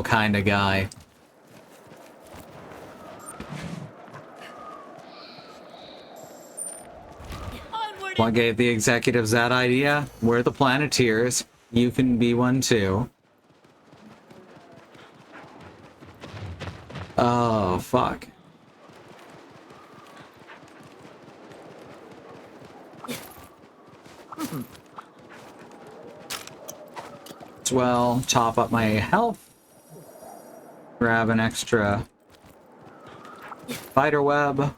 kind of guy. Onward! What gave the executives that idea? We're the Planeteers. You can be one too. Oh, fuck. As well, top up my health. Grab an extra spider web.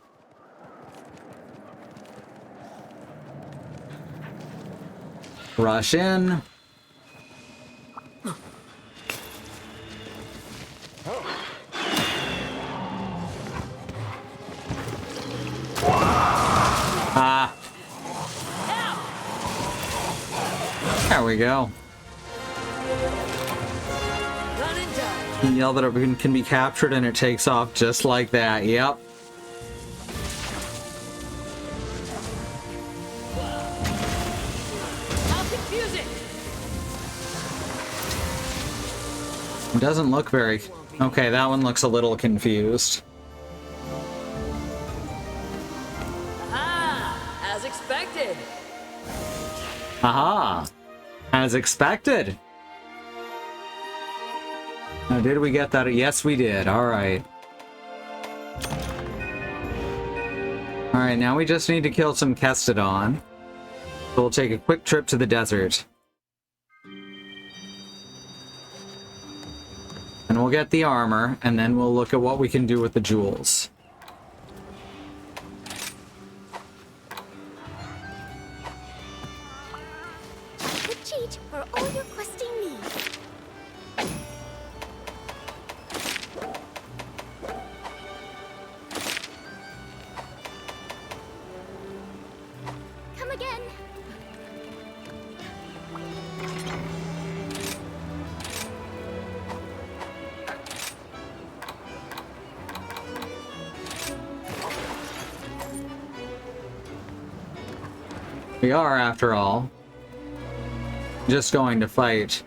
Rush in. Ah. There we go. Done and done. Yell that it can be captured and it takes off just like that. Yep. How confusing! It doesn't look very... Okay, that one looks a little confused. Aha! As expected. Aha! As expected! Now, did we get that? Yes, we did. Alright. Alright, now we just need to kill some Kestodon. So we'll take a quick trip to the desert. And we'll get the armor, and then we'll look at what we can do with the jewels. The cheat for all your questing needs. Come again. We are, after all, just going to fight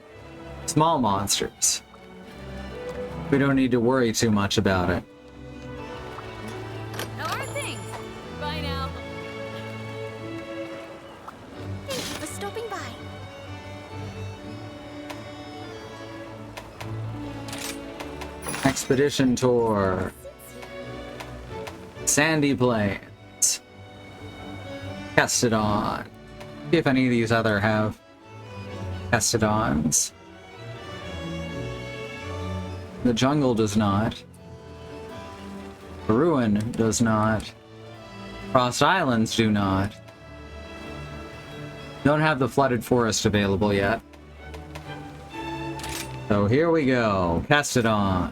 small monsters. We don't need to worry too much about it. How are things? Bye now. Thank you for stopping by. Expedition tour. Sandy Plains. Kestodon. See if any of these other have Kestodons. The jungle does not. The ruin does not. Frost Islands do not. Don't have the flooded forest available yet. So here we go. Kestodons.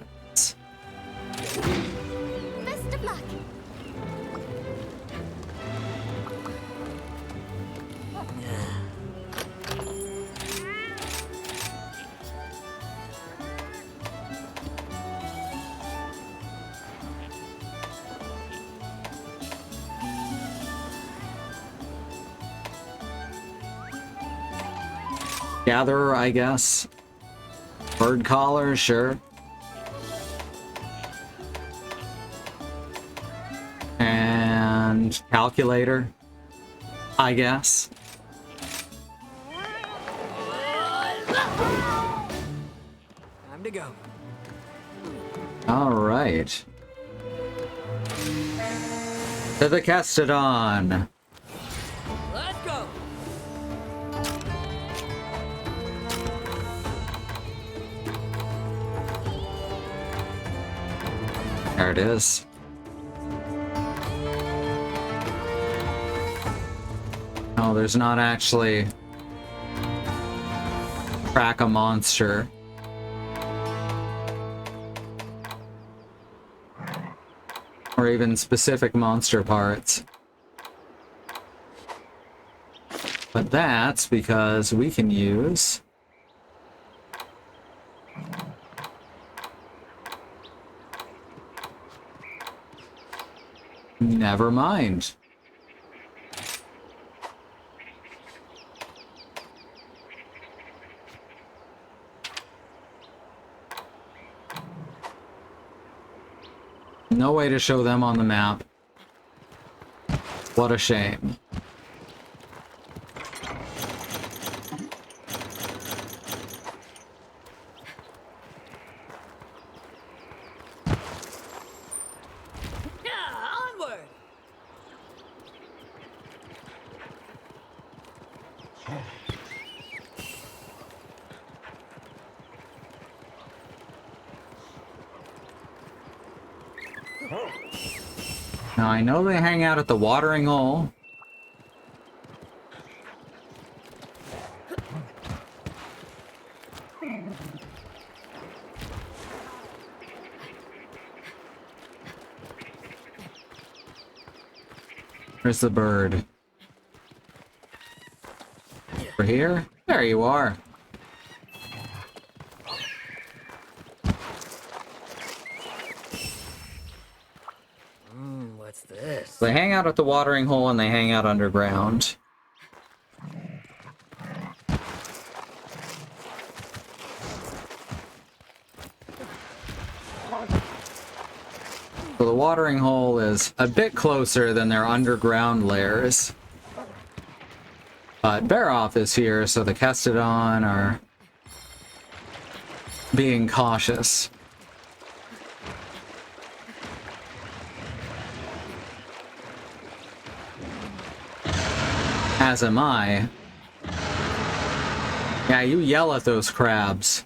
Best of luck. Gatherer, I guess. Bird collar, sure. And calculator, I guess. Time to go. All right. To the Kestodon. Let's go. There it is. Oh, there's not actually track a monster. Or even specific monster parts. But that's because we can use never mind. No way to show them on the map. What a shame. Yeah, onward. Now I know they hang out at the watering hole. Where's the bird? Over here? There you are. What's this? They hang out at the watering hole and they hang out underground. So the watering hole is a bit closer than their underground lairs. But Baroth is here, so the Kestodon are being cautious. As am I. Yeah, you yell at those crabs.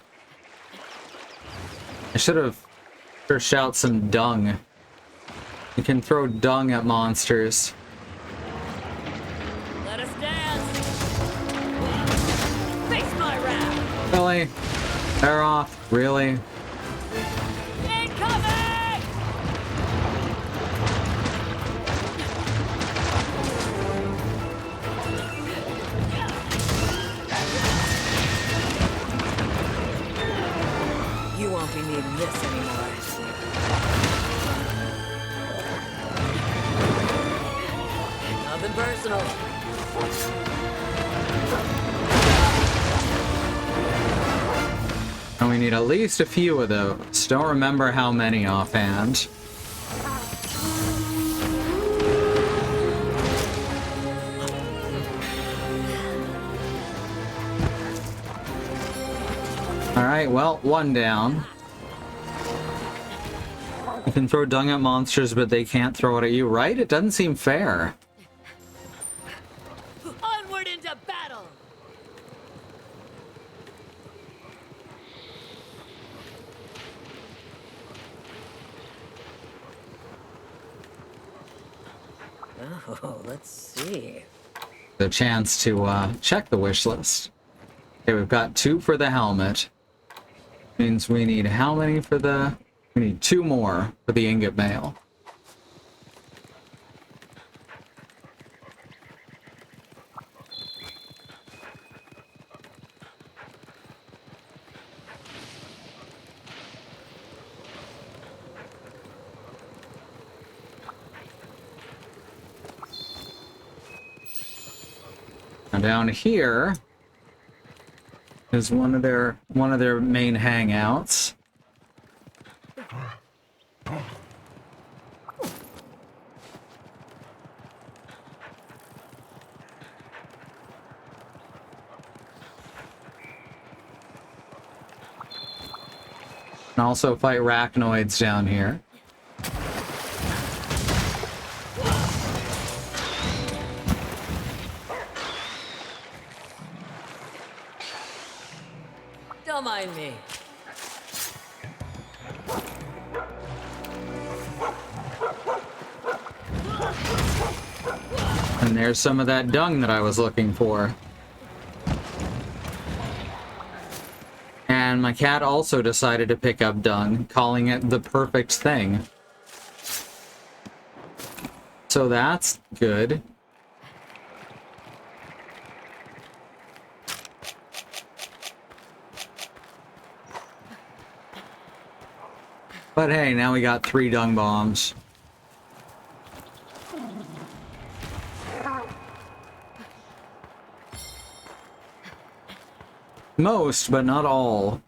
I should have shout some dung. You can throw dung at monsters. Let us dance. Face my wrath. Really? Baroth? Really? Incoming! You won't be needing this anymore. Nothing personal. And we need at least a few of those. Don't remember how many offhand. Alright, well, one down. You can throw dung at monsters, but they can't throw it at you, right? It doesn't seem fair. Onward into battle! Oh, let's see. The chance to check the wish list. Okay, we've got 2 for the helmet. Means we need how many for the... We need 2 more for the ingot mail. Now down here is one of their main hangouts. And also fight arachnoids down here. Don't mind me. And there's some of that dung that I was looking for. And my cat also decided to pick up dung, calling it the perfect thing. So that's good. But hey, now we got 3 dung bombs. Most, but not all,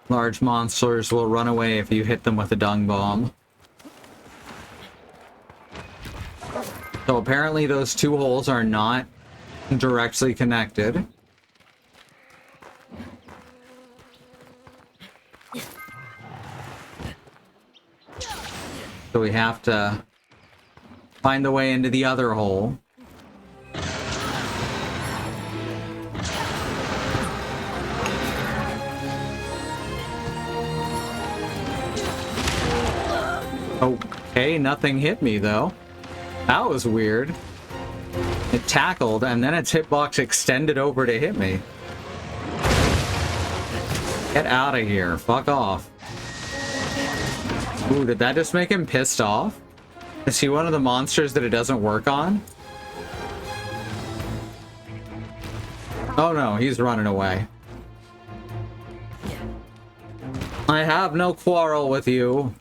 large monsters will run away if you hit them with a dung bomb. So apparently those 2 holes are not directly connected. So we have to find the way into the other hole. Okay, nothing hit me though. That was weird. It tackled, and then its hitbox extended over to hit me. Get out of here. Fuck off. Ooh, did that just make him pissed off? Is he one of the monsters that it doesn't work on? Oh no, he's running away. I have no quarrel with you.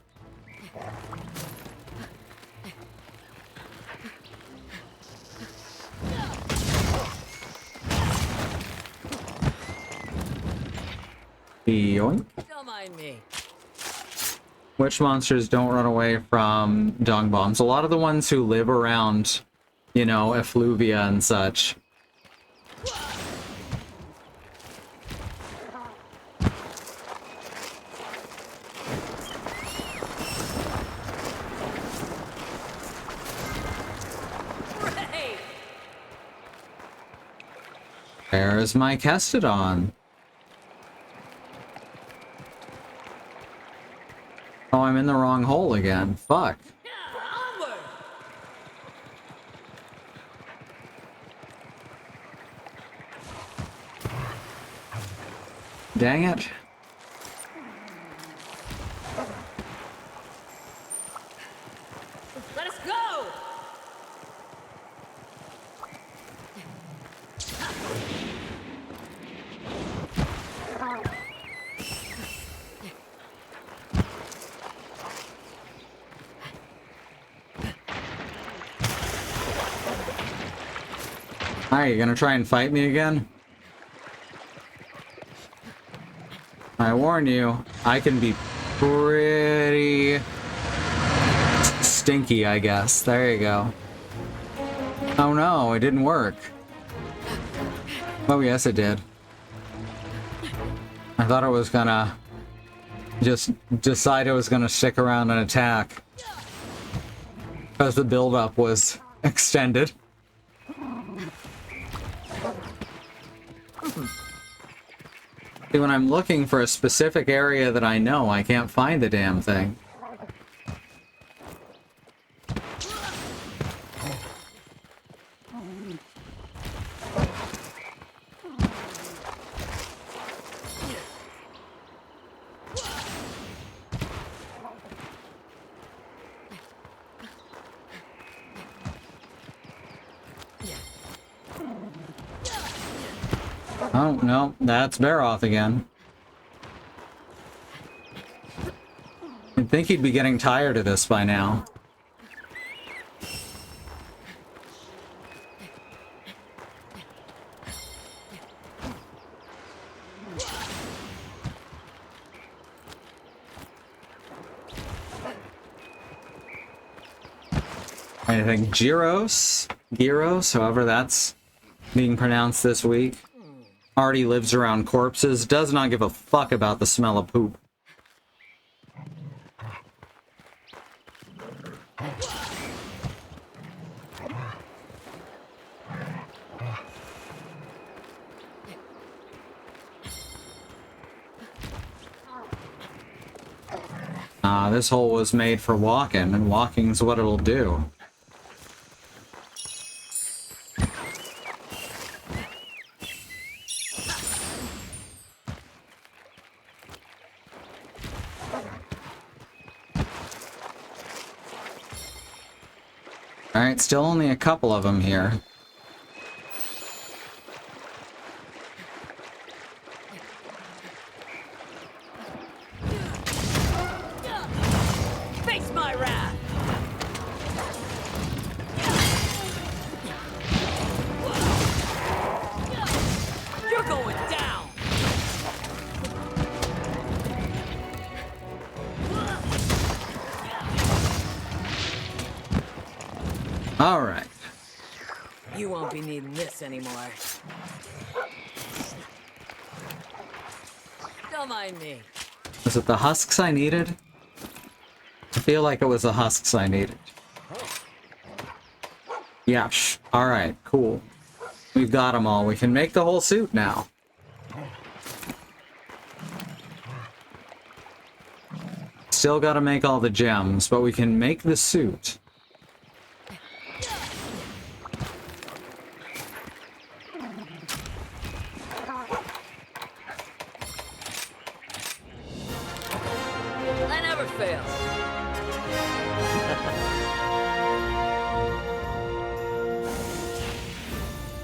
Yoink. Don't mind me. Which monsters don't run away from dung bombs? A lot of the ones who live around, you know, effluvia and such. Hey! There's my Kestodon. Oh, I'm in the wrong hole again. Fuck. Onward! Dang it. Let us go! Hi, you gonna try and fight me again? I warn you, I can be pretty stinky, I guess. There you go. Oh no, it didn't work. Oh yes, it did. I thought it was gonna just decide it was gonna stick around and attack because the build-up was extended. See, when I'm looking for a specific area that I know, I can't find the damn thing. Oh, no, that's Baroth again. You'd think he'd be getting tired of this by now. I think Gyros, however that's being pronounced this week, already lives around corpses, does not give a fuck about the smell of poop. This hole was made for walking, and walking's what it'll do. Alright, still only a couple of them here. Face my wrath! You're going down! Alright. You won't be needing this anymore. Don't mind me. Was it the husks I needed? I feel like it was the husks I needed. Yeah, alright, cool. We've got them all. We can make the whole suit now. Still gotta make all the gems, but we can make the suit.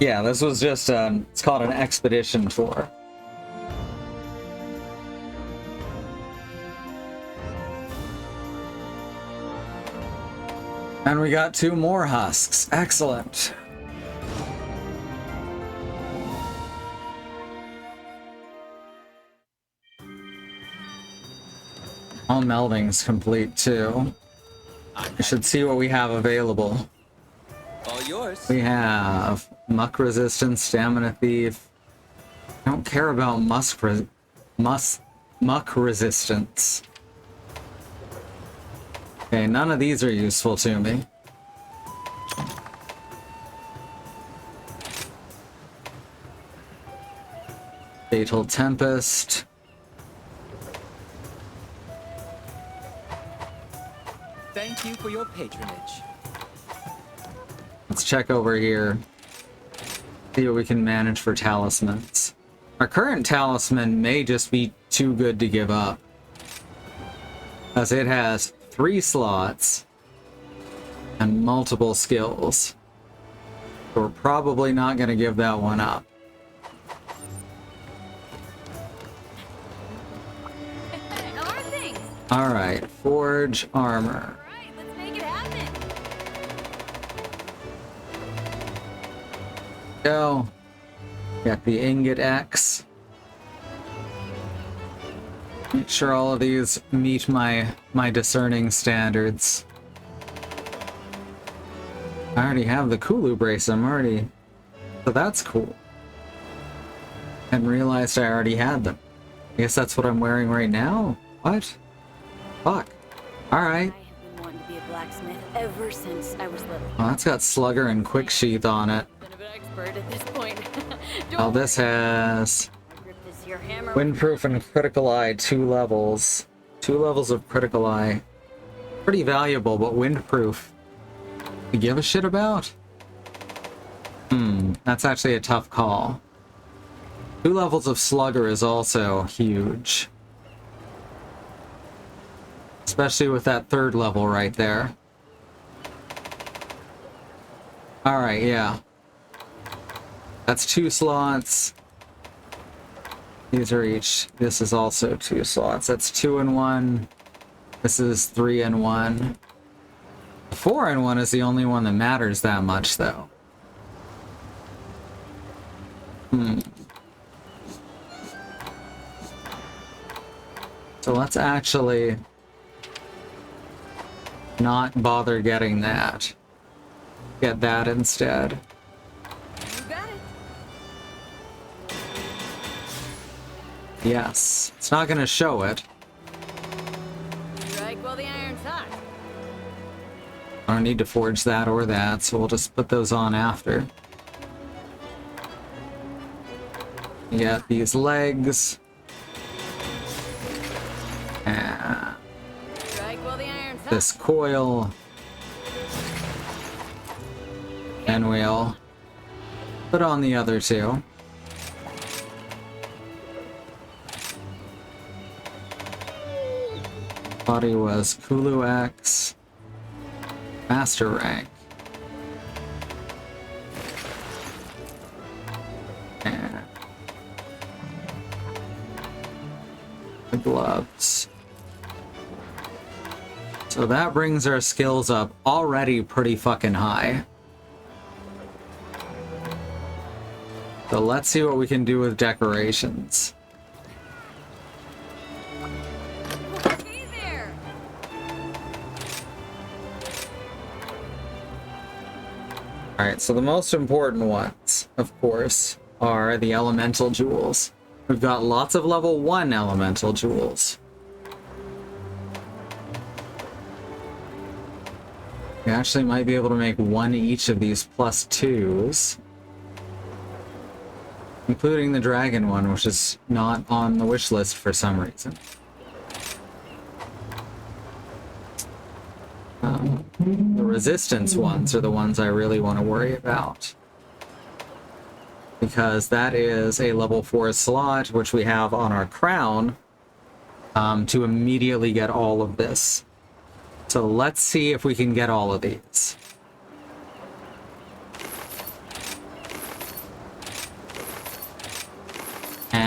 Yeah, this was just, it's called an expedition tour. And we got 2 more husks. Excellent. All melding's complete too. I should see what we have available. All yours. We have muck resistance, stamina thief. I don't care about muck resistance. Okay, none of these are useful to me. Fatal Tempest. Thank you for your patronage. Let's check over here. See what we can manage for talismans. Our current talisman may just be too good to give up, as it has 3 slots and multiple skills. So we're probably not going to give that one up. How are things? Alright, forge armor. Alright, let's make it happen. Go. Got the ingot X. Make sure all of these meet my discerning standards. I already have the Kulu brace. So that's cool. And realized I already had them. I guess that's what I'm wearing right now? What? Fuck. Alright. I have been wanting to be a blacksmith ever since I was little. Well, that's got Slugger and Quick Sheath on it. Been an expert at this point. Oh, this has I grip this here hammer. Windproof and Critical Eye, 2 levels. 2 levels of Critical Eye. Pretty valuable, but Windproof. You give a shit about? That's actually a tough call. 2 levels of Slugger is also huge. Especially with that 3rd level right there. Alright, yeah. That's 2 slots. These are each. This is also 2 slots. That's 2 in 1. This is 3 in 1. 4 in 1 is the only one that matters that much, though. So let's actually not bother getting that. Get that instead. You got it. Yes. It's not gonna show it. Strike while the iron's hot. I don't need to forge that or that, so we'll just put those on after. You got these legs. And Strike while the iron's hot. this coil. And we'll put on the other 2. Body was Kulu X. Master rank. And the gloves. So that brings our skills up already pretty fucking high. So let's see what we can do with decorations. Hey there. Alright, so the most important ones, of course, are the elemental jewels. We've got lots of level 1 elemental jewels. We actually might be able to make 1 each of these +2s. Including the dragon one, which is not on the wish list for some reason. The resistance ones are the ones I really want to worry about. Because that is a level 4 slot, which we have on our crown, to immediately get all of this. So let's see if we can get all of these.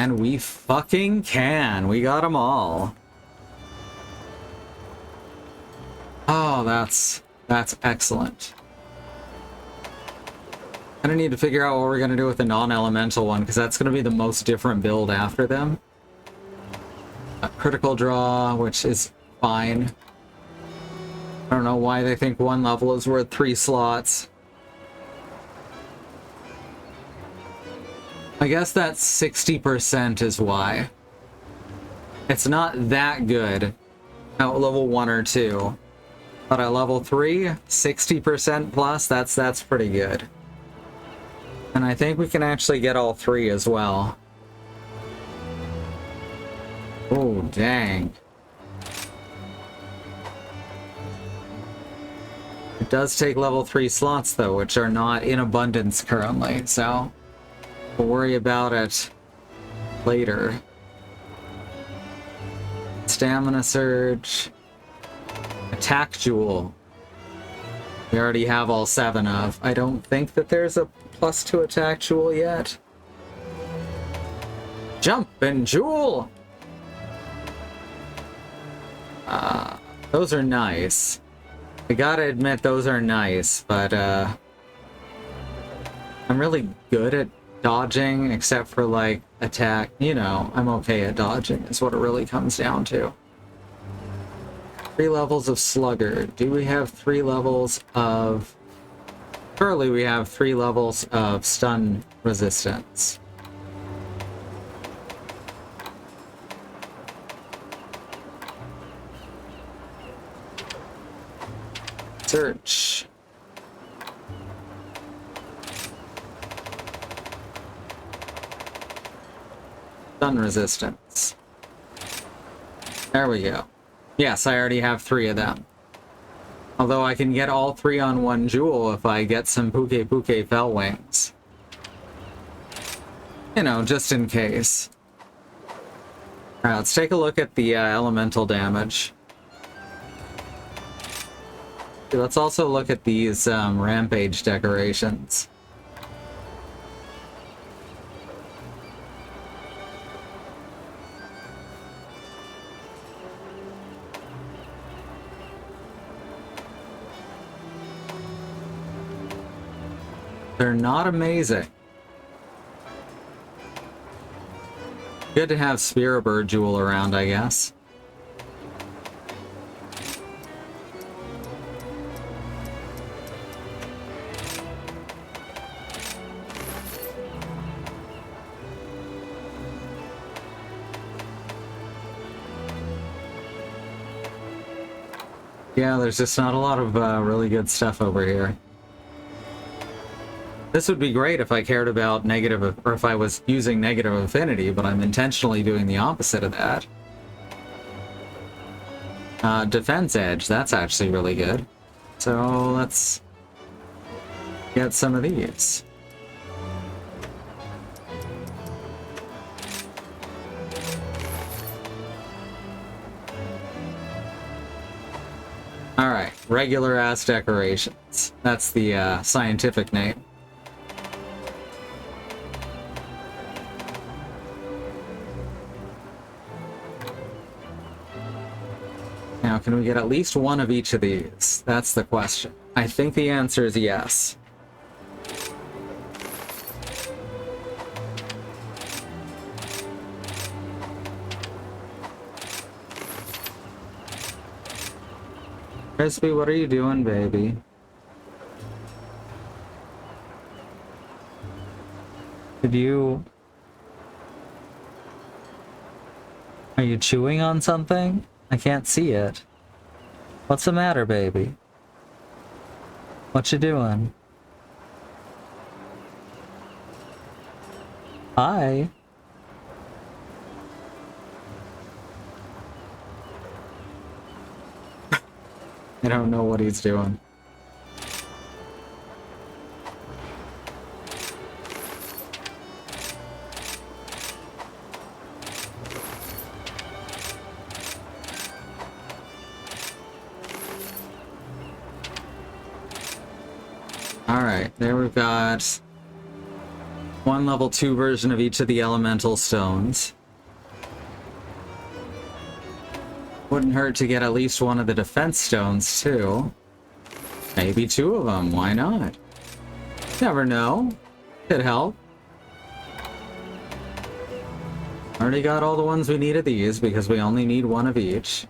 And we fucking can. We got them all. Oh, that's excellent. I need to figure out what we're going to do with the non-elemental one, because that's going to be the most different build after them. A critical draw, which is fine. I don't know why they think one level is worth 3 slots. I guess that 60% is why. It's not that good at level 1 or 2. But at level 3, 60% plus, that's pretty good. And I think we can actually get all 3 as well. Oh, dang. It does take level 3 slots, though, which are not in abundance currently, so we'll worry about it later. Stamina Surge. Attack Jewel. We already have all 7 of. I don't think that there's a +2 Attack Jewel yet. Jump and Jewel! Those are nice. I gotta admit, those are nice, but I'm really good at dodging, except for, like, attack. You know, I'm okay at dodging, is what it really comes down to. 3 levels of Slugger. Do we have 3 levels of... Surely we have 3 levels of stun resistance. Search. Stun resistance. There we go. Yes, I already have 3 of them. Although I can get all 3 on 1 jewel if I get some Puke Puke Fell Wings. You know, just in case. Alright, let's take a look at the elemental damage. Let's also look at these rampage decorations. They're not amazing. Good to have Spiribird Jewel around, I guess. Yeah, there's just not a lot of really good stuff over here. This would be great if I cared about negative, or if I was using negative affinity, but I'm intentionally doing the opposite of that. Defense Edge, that's actually really good. So let's get some of these. Alright, regular ass decorations. That's the scientific name. Now, can we get at least one of each of these? That's the question. I think the answer is yes. Crispy, what are you doing, baby? Did you... Are you chewing on something? I can't see it. What's the matter, baby? What you doing? Hi. I don't know what he's doing. Alright, there we've got One level 2 version of each of the elemental stones. Wouldn't hurt to get at least one of the defense stones, too. Maybe 2 of them, why not? Never know. Could help. Already got all the ones we need of these, because we only need 1 of each.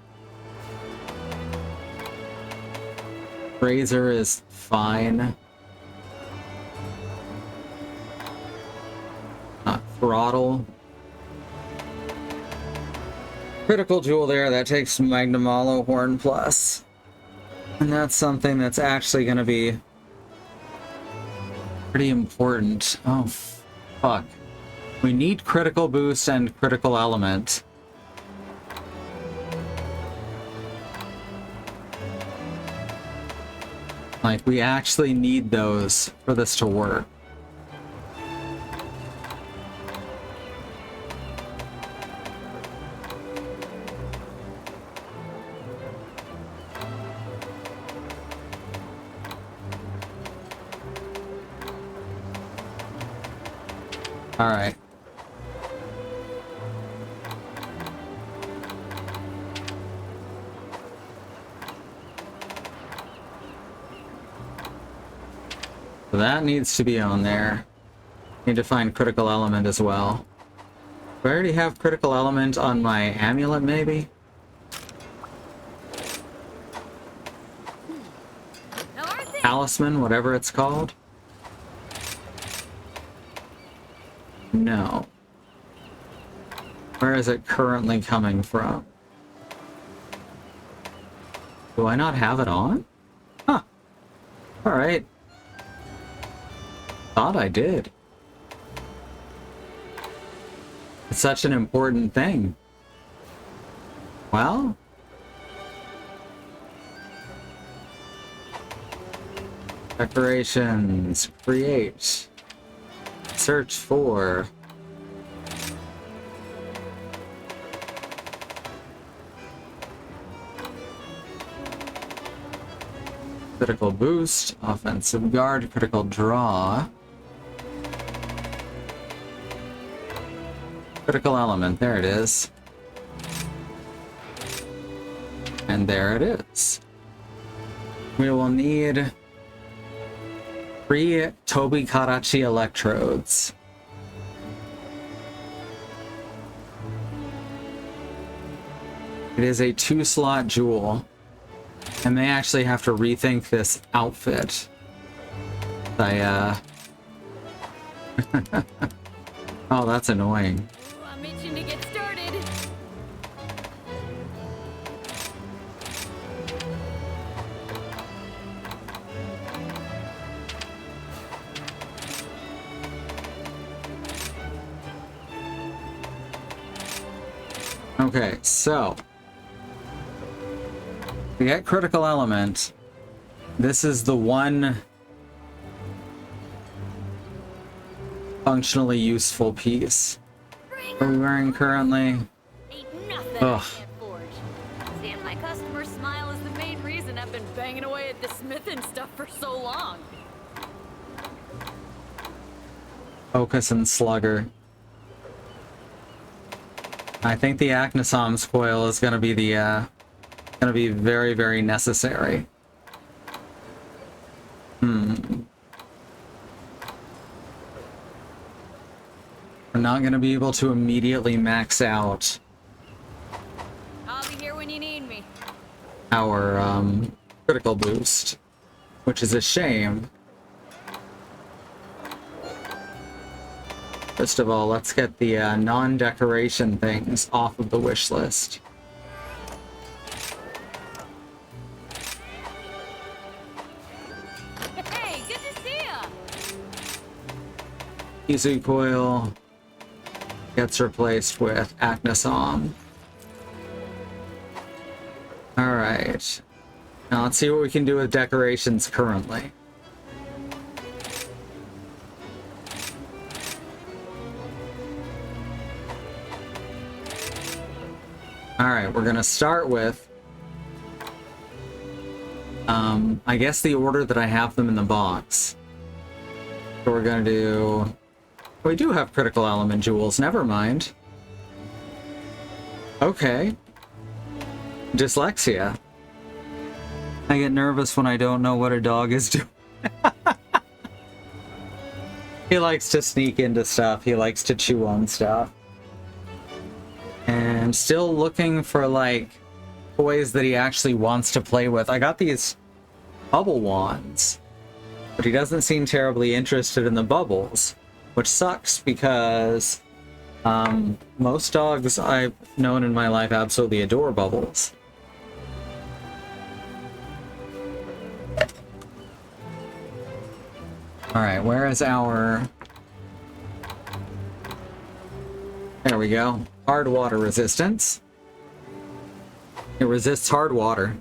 Razor is fine. Throttle. Critical jewel there, that takes Magnum Hollow Horn Plus. And that's something that's actually going to be pretty important. Oh, fuck. We need critical boost and critical element. Like, we actually need those for this to work. All right. So that needs to be on there. Need to find critical element as well. Do I already have critical element on my amulet, maybe? Talisman, whatever it's called. No. Where is it currently coming from? Do I not have it on? Huh. Alright. Thought I did. It's such an important thing. Well... Decorations. Create. Search for... Critical boost, offensive guard, critical draw. Critical element, there it is. And there it is. We will need 3 Tobi Karachi electrodes. It is a 2-slot jewel. I may actually have to rethink this outfit. Oh, that's annoying. I'm itching to get started. Okay, so to get critical element, this is the one functionally useful piece. What are we wearing currently? Ain't nothing Ugh. I can't forge. Seeing my customers smile is the main reason I've been banging away at the smithing stuff for so long. Focus and slugger. I think the Acnosom's coil is going to be the very, very necessary. We're not going to be able to immediately max out I'll be here when you need me. our critical boost, which is a shame. First of all, let's get the non-decoration things off of the wish list. Hey, good to see ya! Izu coil gets replaced with Acnosom. Alright. Now let's see what we can do with decorations currently. Alright, we're gonna start with I guess the order that I have them in the box. So we're gonna do We do have critical element jewels, never mind. Okay. Dyslexia. I get nervous when I don't know what a dog is doing. He likes to sneak into stuff. He likes to chew on stuff. And still looking for, like, toys that he actually wants to play with. I got these bubble wands, but he doesn't seem terribly interested in the bubbles, which sucks because most dogs I've known in my life absolutely adore bubbles. Alright, where is our... There we go. Hard water resistance. It resists hard water.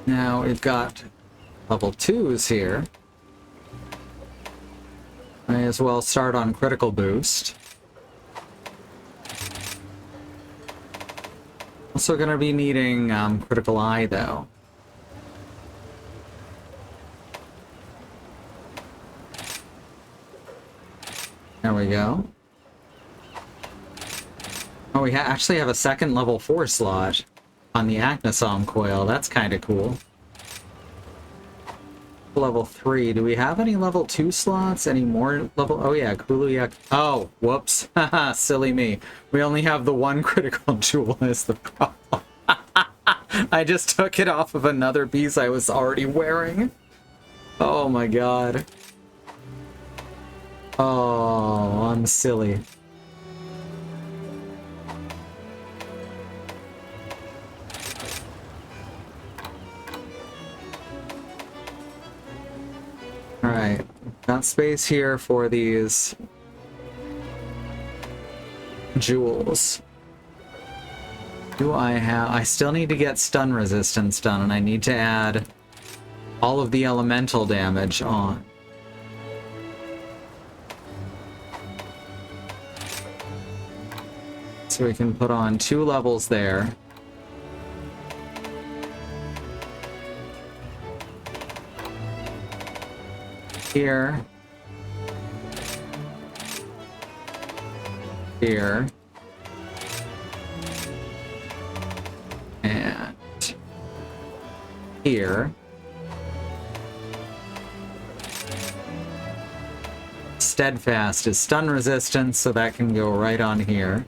Now we've got level 2s here. May as well start on critical boost. Also gonna be needing critical eye though. There we go. Oh, we actually have a second level 4 slot on the Acnosom coil. That's kind of cool. Level 3. Do we have any level 2 slots? Any more level... Oh yeah, Kuluyak. Oh, whoops. Haha, silly me. We only have the one critical jewel is the problem. I just took it off of another piece I was already wearing. Oh my god. Oh, I'm silly. Alright, got space here for these jewels. Do I have... I still need to get stun resistance done, and I need to add all of the elemental damage on. So we can put on 2 levels there. Here. Here. And here. Steadfast is stun resistance, so that can go right on here.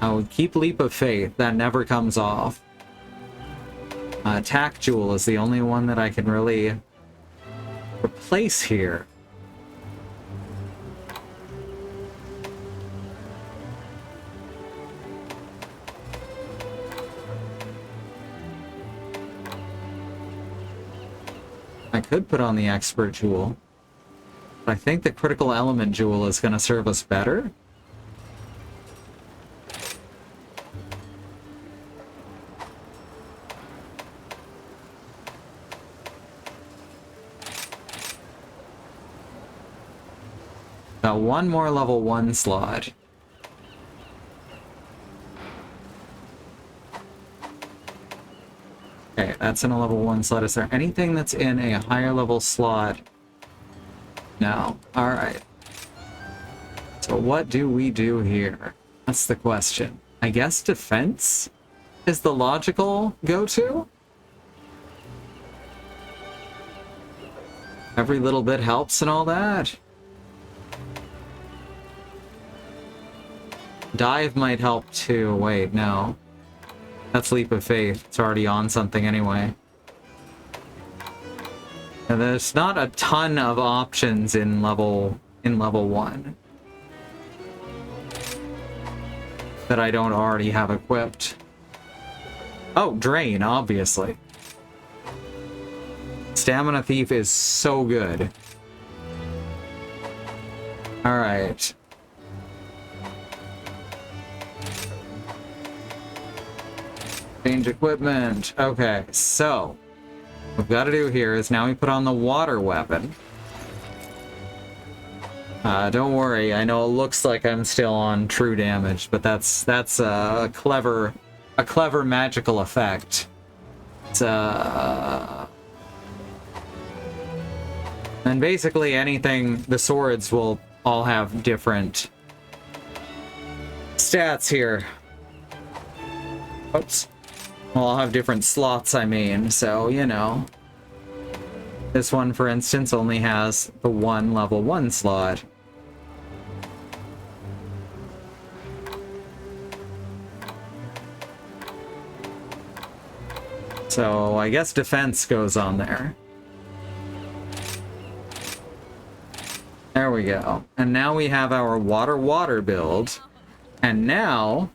I would keep Leap of Faith, that never comes off. Attack Jewel is the only one that I can really replace here. I could put on the Expert Jewel, but I think the Critical Element Jewel is going to serve us better. Got one more level 1 slot. Okay, that's in a level 1 slot. Is there anything that's in a higher level slot? No. Alright. So what do we do here? That's the question. I guess defense is the logical go-to? Every little bit helps and all that. Dive might help too. Wait, no. That's Leap of Faith. It's already on something anyway. And there's not a ton of options in level 1 that I don't already have equipped. Oh, Drain, obviously. Stamina Thief is so good. Alright. Change equipment. Okay, so what we've got to do here is now we put on the water weapon. Don't worry, I know it looks like I'm still on true damage, but that's a clever magical effect. It's And basically anything, the swords will all have different stats here. Oops. Well, I'll have different slots, I mean, so, you know. This one, for instance, only has the one level 1 slot. So, I guess defense goes on there. There we go. And now we have our water build. And now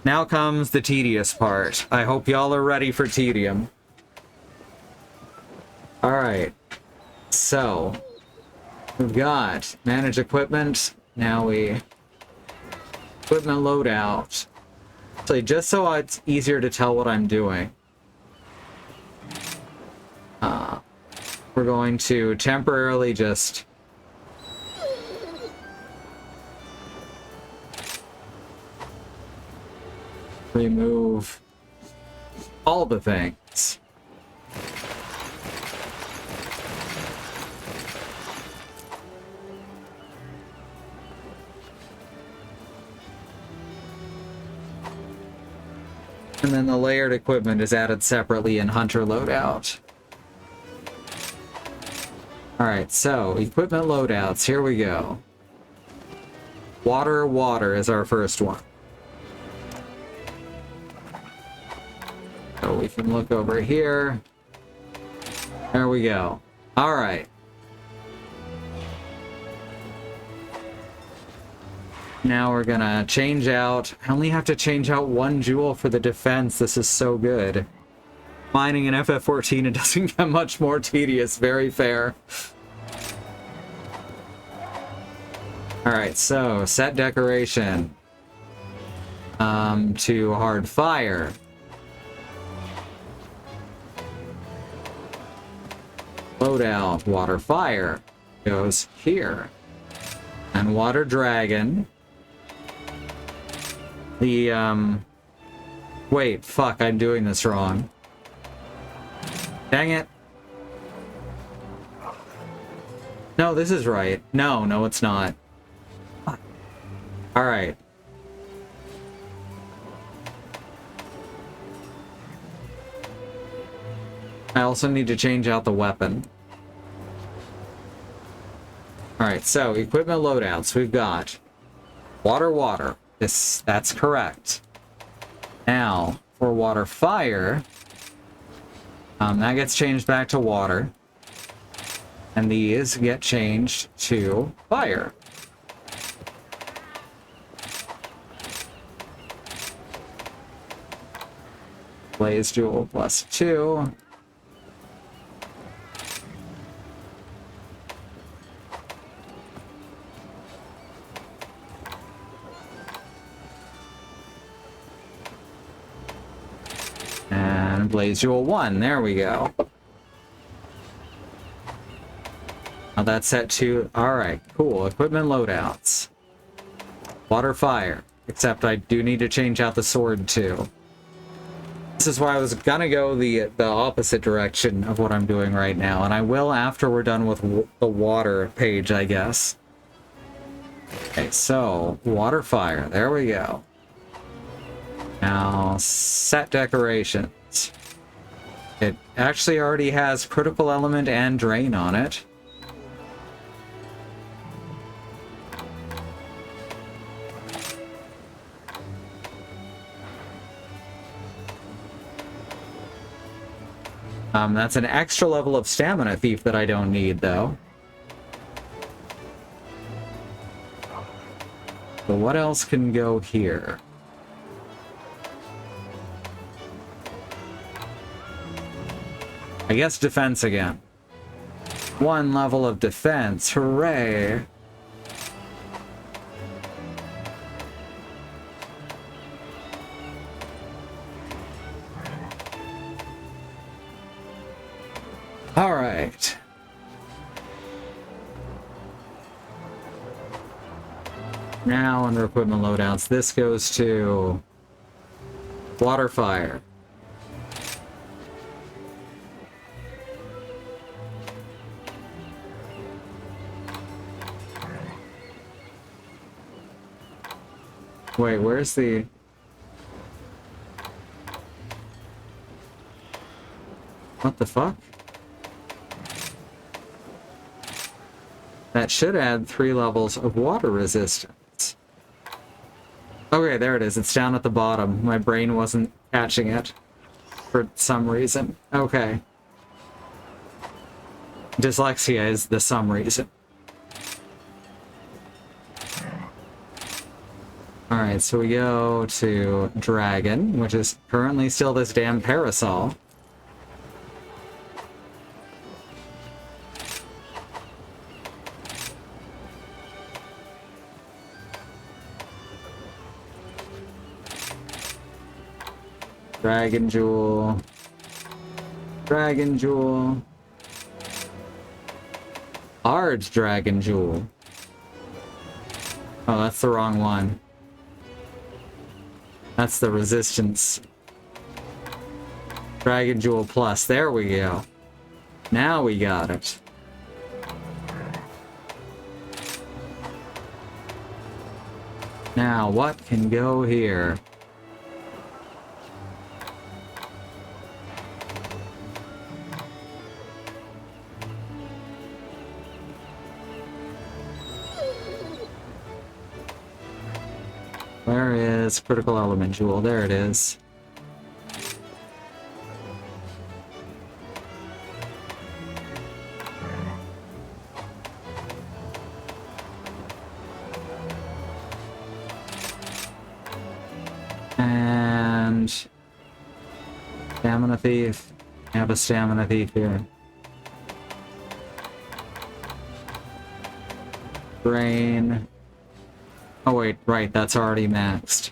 comes the tedious part. I hope y'all are ready for tedium. Alright. So, we've got manage equipment. Now equipment loadout. Actually, just so it's easier to tell what I'm doing. We're going to temporarily just remove all the things. And then the layered equipment is added separately in Hunter loadout. Alright, so equipment loadouts, here we go. Water is our first one. So we can look over here. There we go. Alright. Now we're gonna change out... I only have to change out 1 jewel for the defense. This is so good. Mining in FF14, it doesn't get much more tedious. Very fair. Alright, so set decoration to hard fire. Loadout, water fire goes here. And water dragon. The wait, fuck, I'm doing this wrong. Dang it. No, this is right. No, it's not. Alright. I also need to change out the weapon. Alright, so equipment loadouts. We've got water. That's correct. Now, for water fire, that gets changed back to water. And these get changed to fire. Blaze Jewel +2. And Blaze Jewel 1, there we go. Now that's set to... Alright, cool. Equipment loadouts. Water fire. Except I do need to change out the sword too. This is why I was gonna go the opposite direction of what I'm doing right now, and I will after we're done with the water page, I guess. Okay, so water fire, there we go. Now set decorations. It actually already has critical element and drain on it. That's an extra level of stamina thief that I don't need, though. So what else can go here? I guess defense again. 1 level of defense, hooray! Alright. Now under equipment loadouts, this goes to water fire. Wait, where's the... What the fuck? That should add 3 levels of water resistance. Okay, there it is. It's down at the bottom. My brain wasn't catching it for some reason. Okay. Dyslexia is the some reason. Alright, so we go to Dragon, which is currently still this damn parasol. Dragon Jewel. Dragon Jewel. Hard Dragon Jewel. Oh, that's the wrong one. That's the resistance. Dragon Jewel Plus. There we go. Now we got it. Now, what can go here? Where is Critical Element Jewel? There it is. And... Stamina Thief. I have a Stamina Thief here. Brain... Oh wait, right, that's already maxed.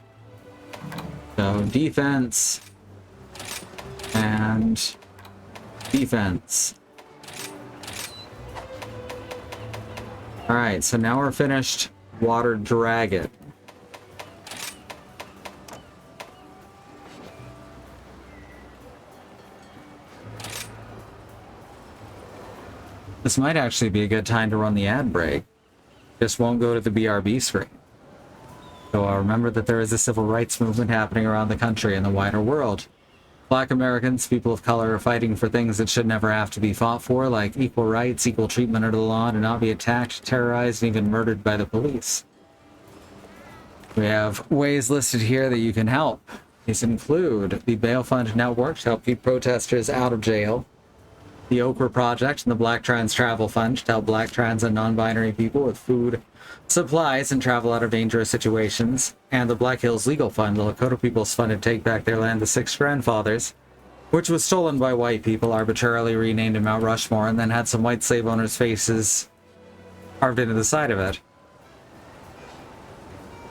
So, defense... And... Defense. Alright, so now we're finished Water Dragon. This might actually be a good time to run the ad break. Just won't go to the BRB screen. So remember that there is a civil rights movement happening around the country and the wider world. Black Americans, people of color, are fighting for things that should never have to be fought for, like equal rights, equal treatment under the law, to not be attacked, terrorized, and even murdered by the police. We have ways listed here that you can help. These include the Bail Fund Network to help keep protesters out of jail, the Okra Project and the Black Trans Travel Fund to help black, trans, and non-binary people with food, supplies, and travel out of dangerous situations, and the Black Hills Legal Fund, the Lakota People's Fund to take back their land to 6 grandfathers, which was stolen by white people, arbitrarily renamed in Mount Rushmore, and then had some white slave owners' faces carved into the side of it.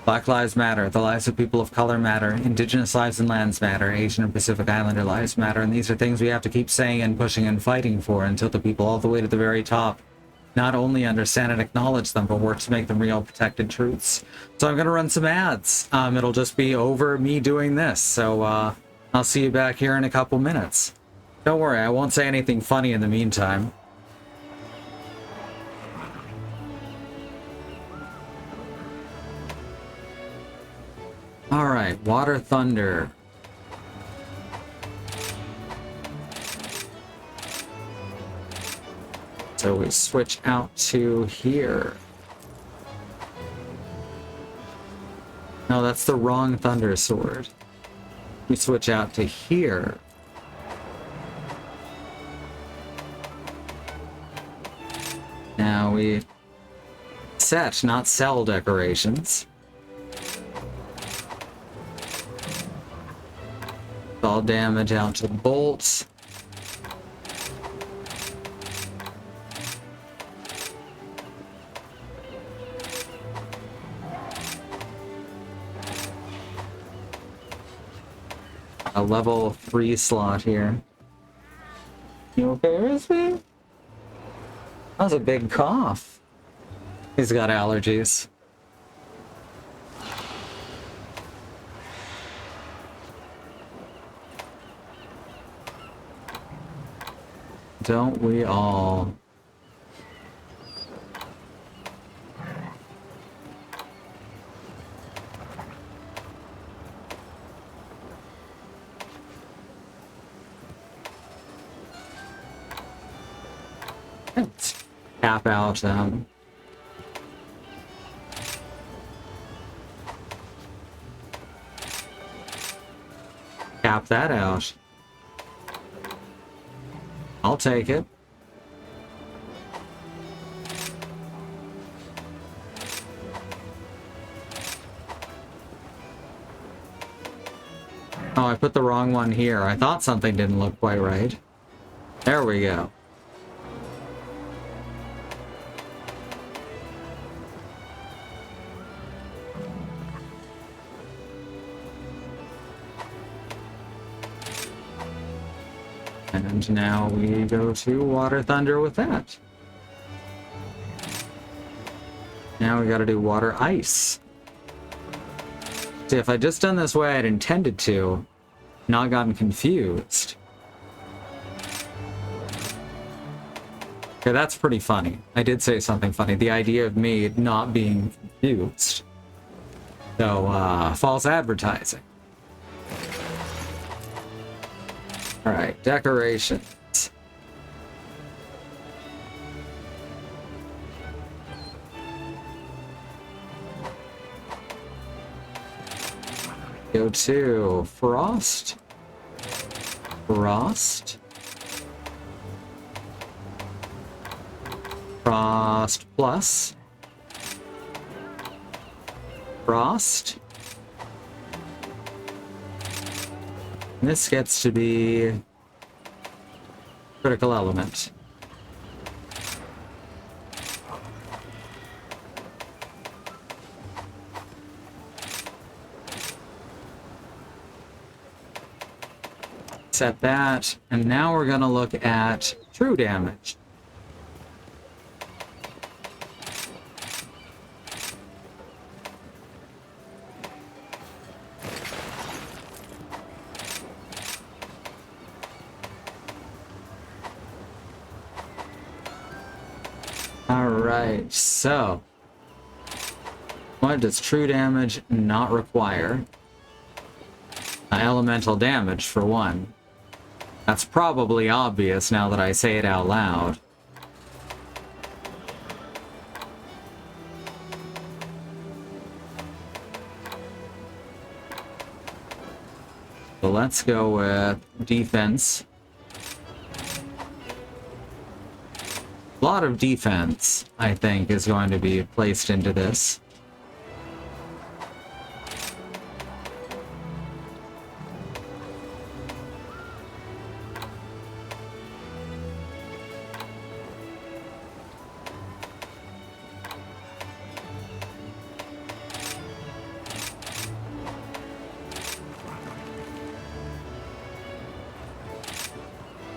Black Lives Matter, the lives of people of color matter, Indigenous lives and lands matter, Asian and Pacific Islander lives matter, and these are things we have to keep saying and pushing and fighting for until the people all the way to the very top not only understand and acknowledge them, but work to make them real protected truths. So I'm going to run some ads. It'll just be over me doing this, so I'll see you back here in a couple minutes. Don't worry, I won't say anything funny in the meantime. Alright, Water Thunder. So we switch out to here. No, that's the wrong Thunder Sword. We switch out to here. Now we set, not sell decorations. All damage out to the bolts. A level 3 slot here. You okay, Risby? That was a big cough. He's got allergies. Don't we all? Let's tap out cap that out. I'll take it. Oh, I put the wrong one here. I thought something didn't look quite right. There we go. And now we go to Water Thunder with that. Now we gotta do Water Ice. See, if I'd just done this way I'd intended to, not gotten confused. Okay, that's pretty funny. I did say something funny. The idea of me not being confused. So, false advertising. Alright, decorations. Go to Frost. Frost. Frost Plus. Frost. And this gets to be critical element. Set that, and now we're gonna look at true damage. Alright, so what does true damage not require? Elemental damage, for one. That's probably obvious now that I say it out loud. So let's go with defense. A lot of defense, I think, is going to be placed into this.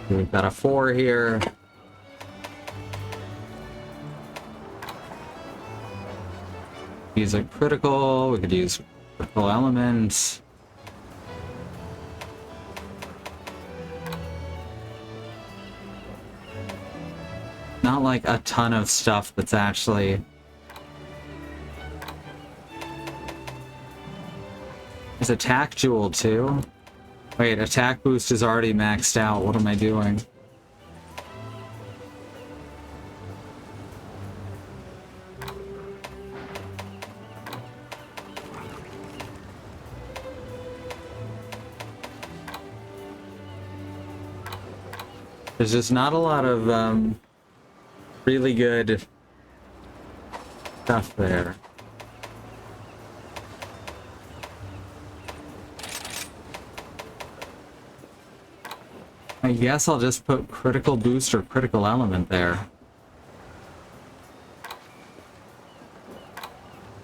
We've got a 4 here. Use a critical. We could use critical elements. Not like a ton of stuff that's actually... Is attack jewel too? Wait, attack boost is already maxed out. What am I doing? There's just not a lot of really good stuff there. I guess I'll just put critical boost or critical element there.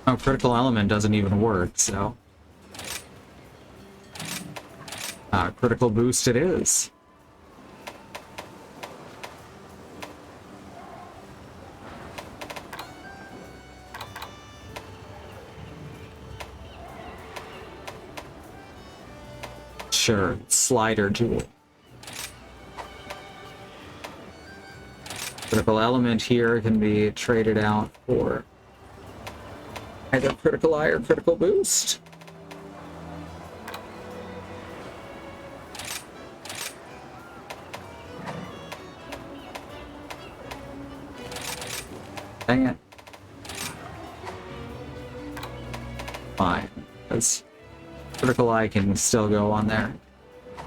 Oh, critical element doesn't even work, so... critical boost it is. Sure, slider tool. Critical element here can be traded out for either critical eye or critical boost. Dang it. Fine. Because critical eye can still go on there.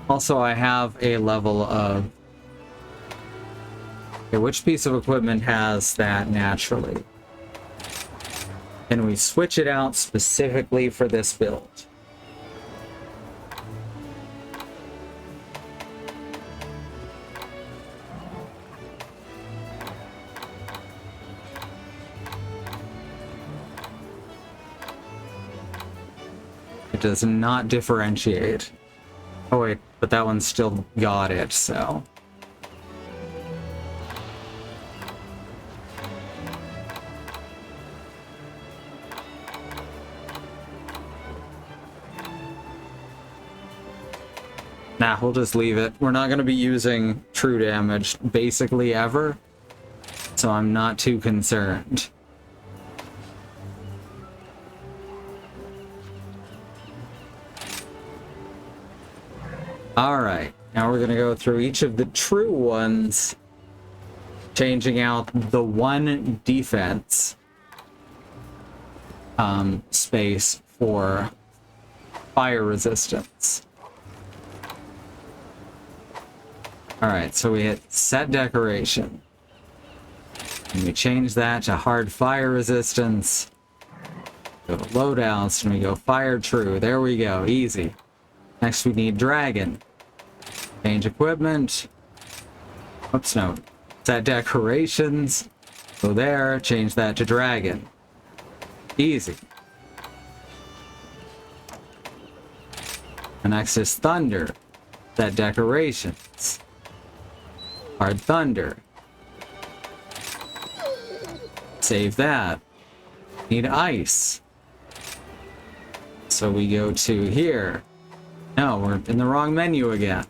Also, I have a level of... Okay, which piece of equipment has that naturally? Can we switch it out specifically for this build? It does not differentiate. Oh wait, but that one still got it, so... Nah, we'll just leave it. We're not going to be using true damage basically ever, so I'm not too concerned. Alright, now we're going to go through each of the true ones, changing out the one defense space for fire resistance. Alright, so we hit set decoration. And we change that to hard fire resistance. Go to loadouts and we go fire true. There we go, easy. Next we need dragon. Change equipment. Oops, no. Set decorations. Go there, change that to dragon. Easy. And next is thunder. Set decorations. Hard thunder. Save that. Need ice. So we go to here. No, we're in the wrong menu again.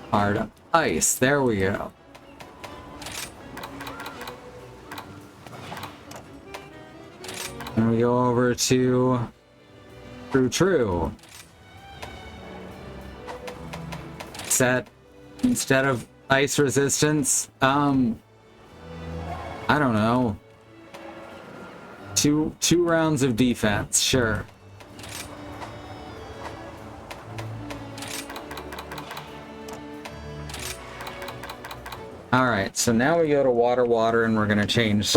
Hard ice. There we go. And we go over to true. Set instead of ice resistance, I don't know. Two rounds of defense, sure. Alright, so now we go to water, and we're gonna change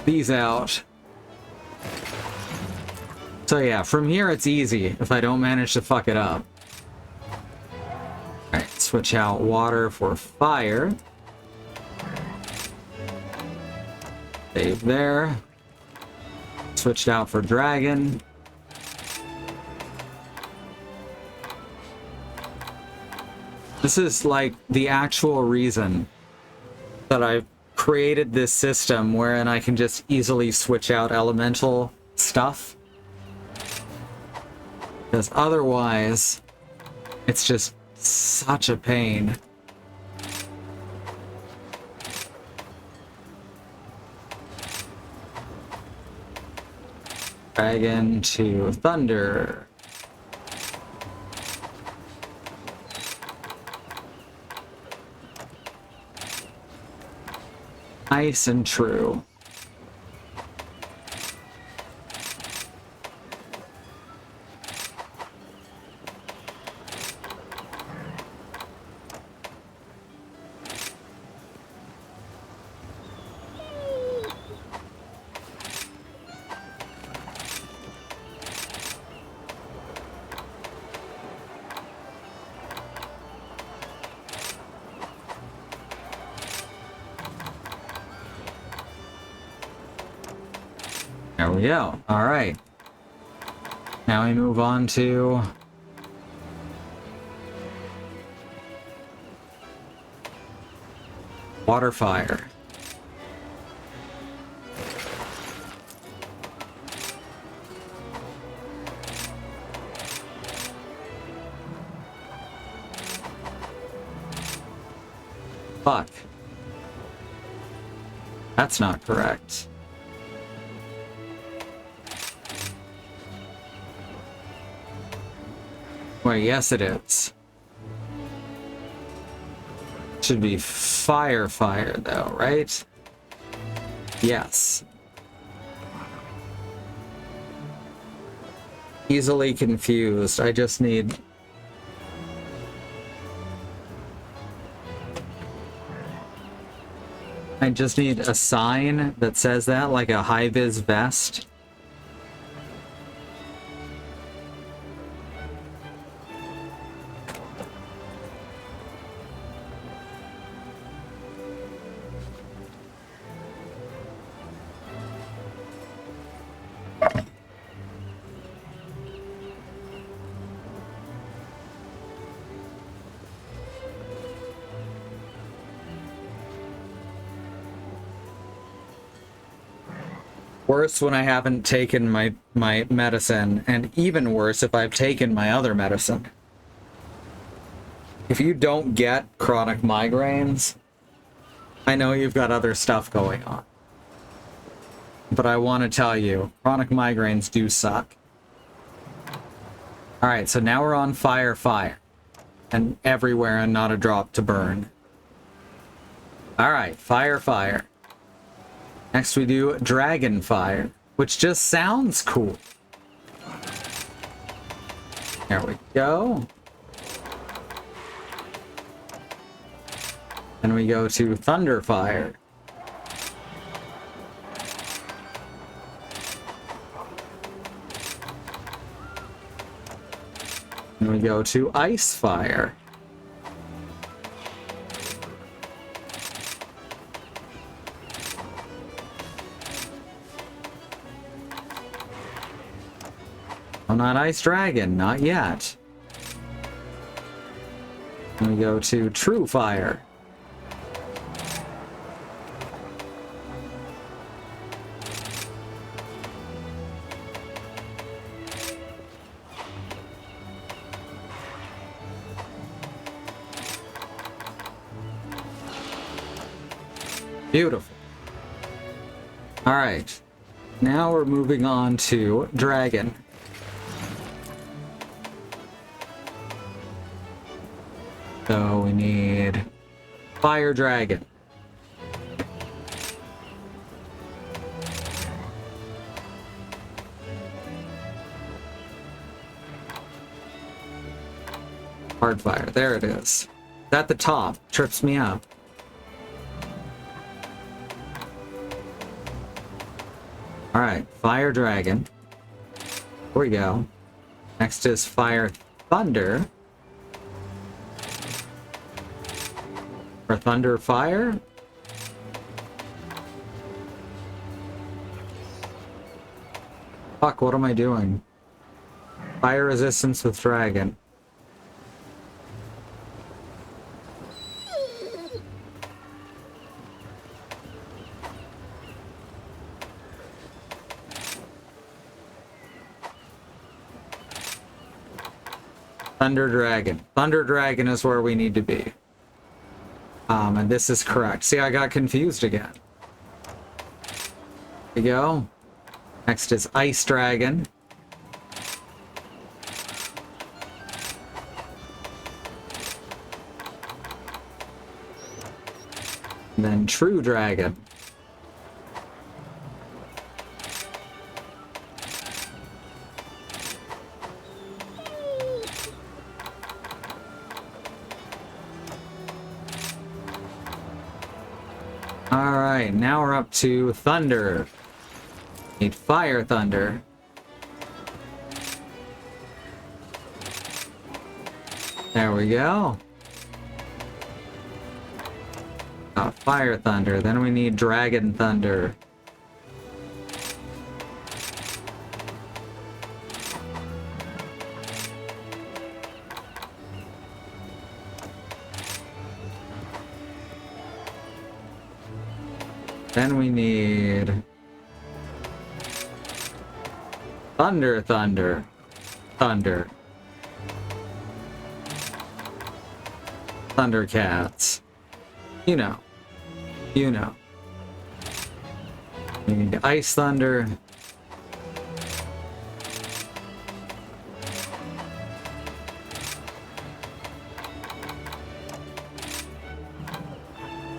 these out. So yeah, from here it's easy if I don't manage to fuck it up. Alright, switch out water for fire. Save there. Switched out for dragon. This is like the actual reason that I've created this system wherein I can just easily switch out elemental stuff. Because otherwise, it's just such a pain. Dragon to thunder. Ice and true. There we go. All right. Now we move on to water fire. Fuck. That's not correct. Wait, yes it is. It's should be fire though, right? Yes. Easily confused. I just need... a sign that says that, like a high-vis vest. Worse when I haven't taken my medicine, and even worse if I've taken my other medicine. If you don't get chronic migraines, I know you've got other stuff going on. But I want to tell you, chronic migraines do suck. Alright, so now we're on fire. And everywhere and not a drop to burn. Alright, fire. Next we do dragon fire, which just sounds cool. There we go. Then we go to thunder fire. Then we go to ice fire. Oh, not Ice Dragon, not yet. Then we go to True Fire. Beautiful. All right. Now we're moving on to Dragon. So we need Fire Dragon. Hard Fire, there it is. It's at the top, trips me up. Alright, Fire Dragon. Here we go. Next is Fire Thunder. Or Thunder Fire? Fuck, what am I doing? Fire resistance with Dragon. Thunder Dragon. Thunder Dragon is where we need to be. And this is correct. See, I got confused again. There we go. Next is Ice Dragon. And then True Dragon. Alright, now we're up to Thunder. Need Fire Thunder. There we go. Fire Thunder. Then we need Dragon Thunder. Then we need Thunder, Thunder, Thunder. Thundercats. You know. You know. We need Ice Thunder.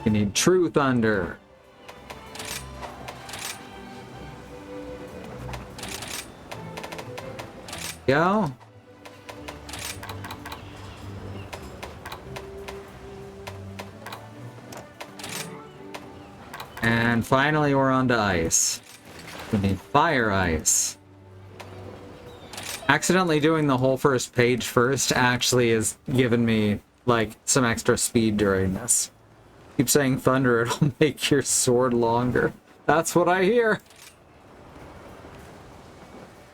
You need true thunder. Go. And finally we're on to ice. We need fire ice. Accidentally doing the whole first page first actually has given me like some extra speed during this. Keep saying thunder, it'll make your sword longer. That's what I hear.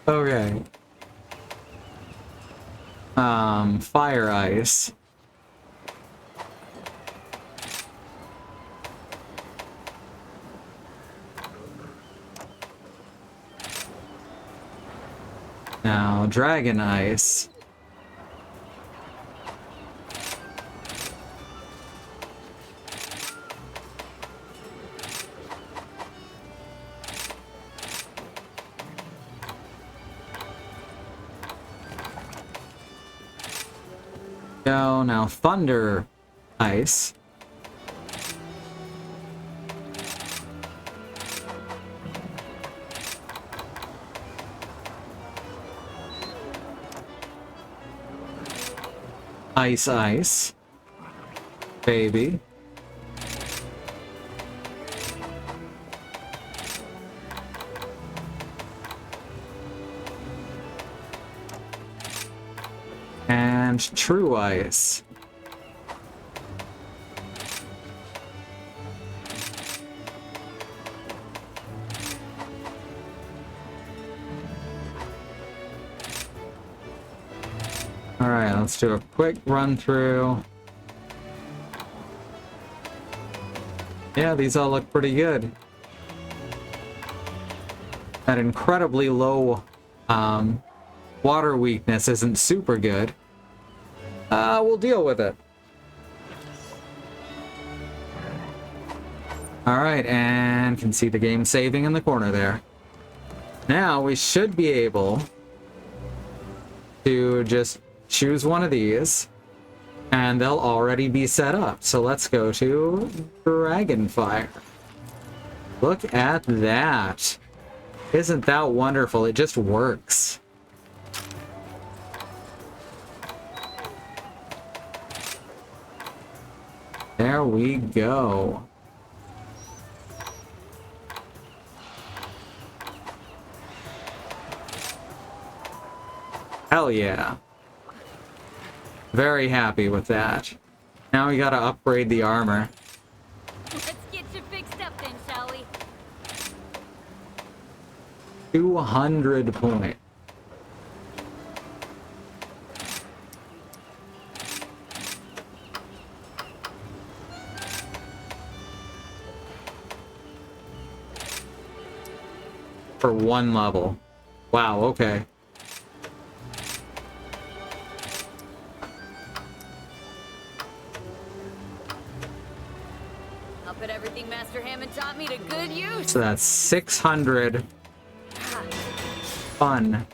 Okay. Fire ice. Now, dragon ice. Go, now thunder ice. Ice ice. Baby. And true ice. Alright, let's do a quick run through. Yeah, these all look pretty good. That incredibly low water weakness isn't super good. We'll deal with it. Alright, and can see the game saving in the corner there. Now we should be able to just choose one of these, and they'll already be set up. So let's go to Dragonfire. Look at that. Isn't that wonderful? It just works. There we go. Hell yeah. Very happy with that. Now we gotta upgrade the armor. Let's get you fixed up then, shall we? 200 point. For one level. Wow, okay. I'll put everything Master Hammond taught me to good use. So that's 600 fun.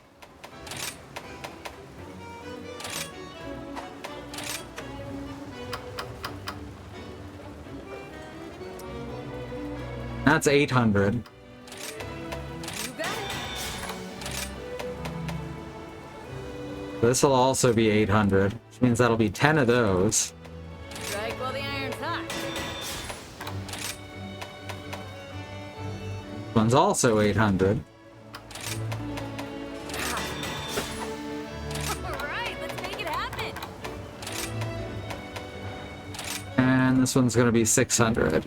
That's 800. You got it. This'll also be 800, which means that'll be 10 of those. Strike while the iron's hot. This one's also 800. Alright, let's make it happen. And this one's gonna be 600.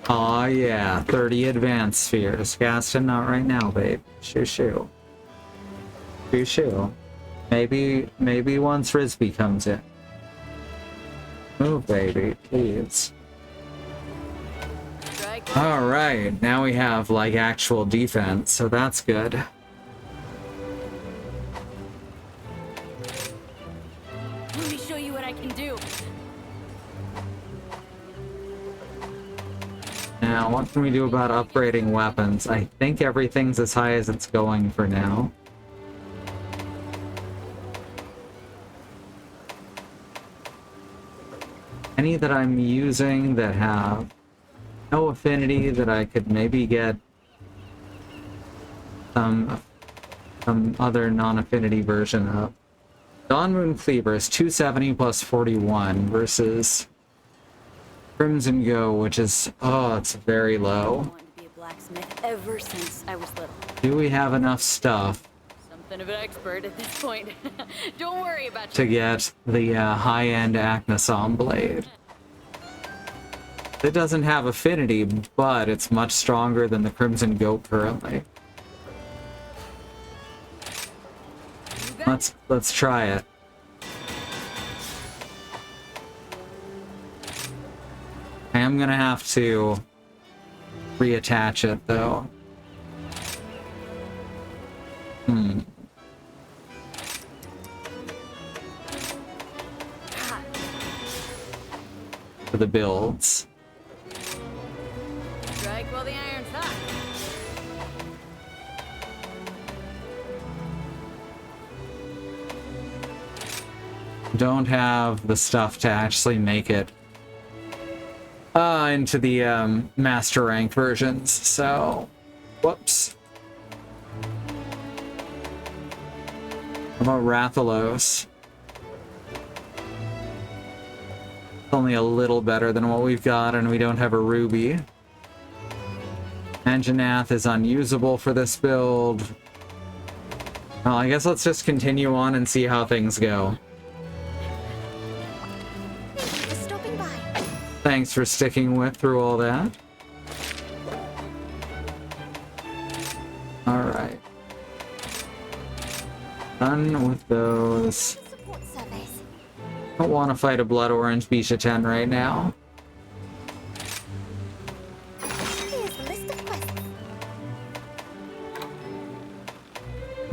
Aw, yeah, 30 advanced spheres. Gaston, not right now, babe. Shoo shoo. Shoo shoo. Maybe once Frisbee comes in. Move, baby, please. Strike while Alright, now we have, like, actual defense, so that's good. let me show you what I can do. Now, what can we do about upgrading weapons? I think everything's as high as it's going for now. any that I'm using that have no affinity that I could maybe get some other non-affinity version of. Dawn Moon Cleaver is 270 plus 41 versus Crimson Go, which is, oh, it's very I low. wanted to be a blacksmith ever since I was little. Do we have enough stuff Something of an expert at this point. Don't worry about to get the high-end Acnasom blade? It doesn't have affinity, but it's much stronger than the Crimson Goat currently. Let's try it. I am gonna have to reattach it though. For the builds. Strike while the iron's hot. Don't have the stuff to actually make it into the master rank versions, so whoops. How about Rathalos? It's only a little better than what we've got, and we don't have a ruby. Anjanath is unusable for this build. Well, I guess let's just continue on and see how things go. Thank you for stopping by. Thanks for sticking through all that. Alright. Done with those. Support service. Don't want to fight a Blood Orange Bisha 10 right now. Here's the list of quests.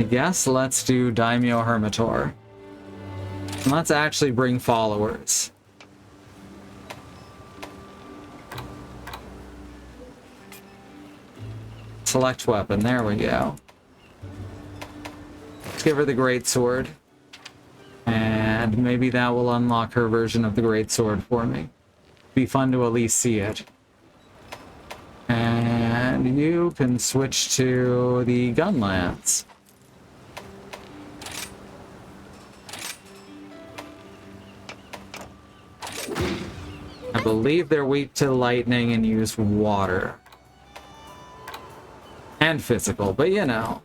I guess let's do Daimyo Hermitor. And let's actually bring followers. Select weapon, there we go. Let's give her the Great Sword. And maybe that will unlock her version of the Great Sword for me. Be fun to at least see it. And you can switch to the Gun Lance. I believe they're weak to lightning and use water. And physical, but you know.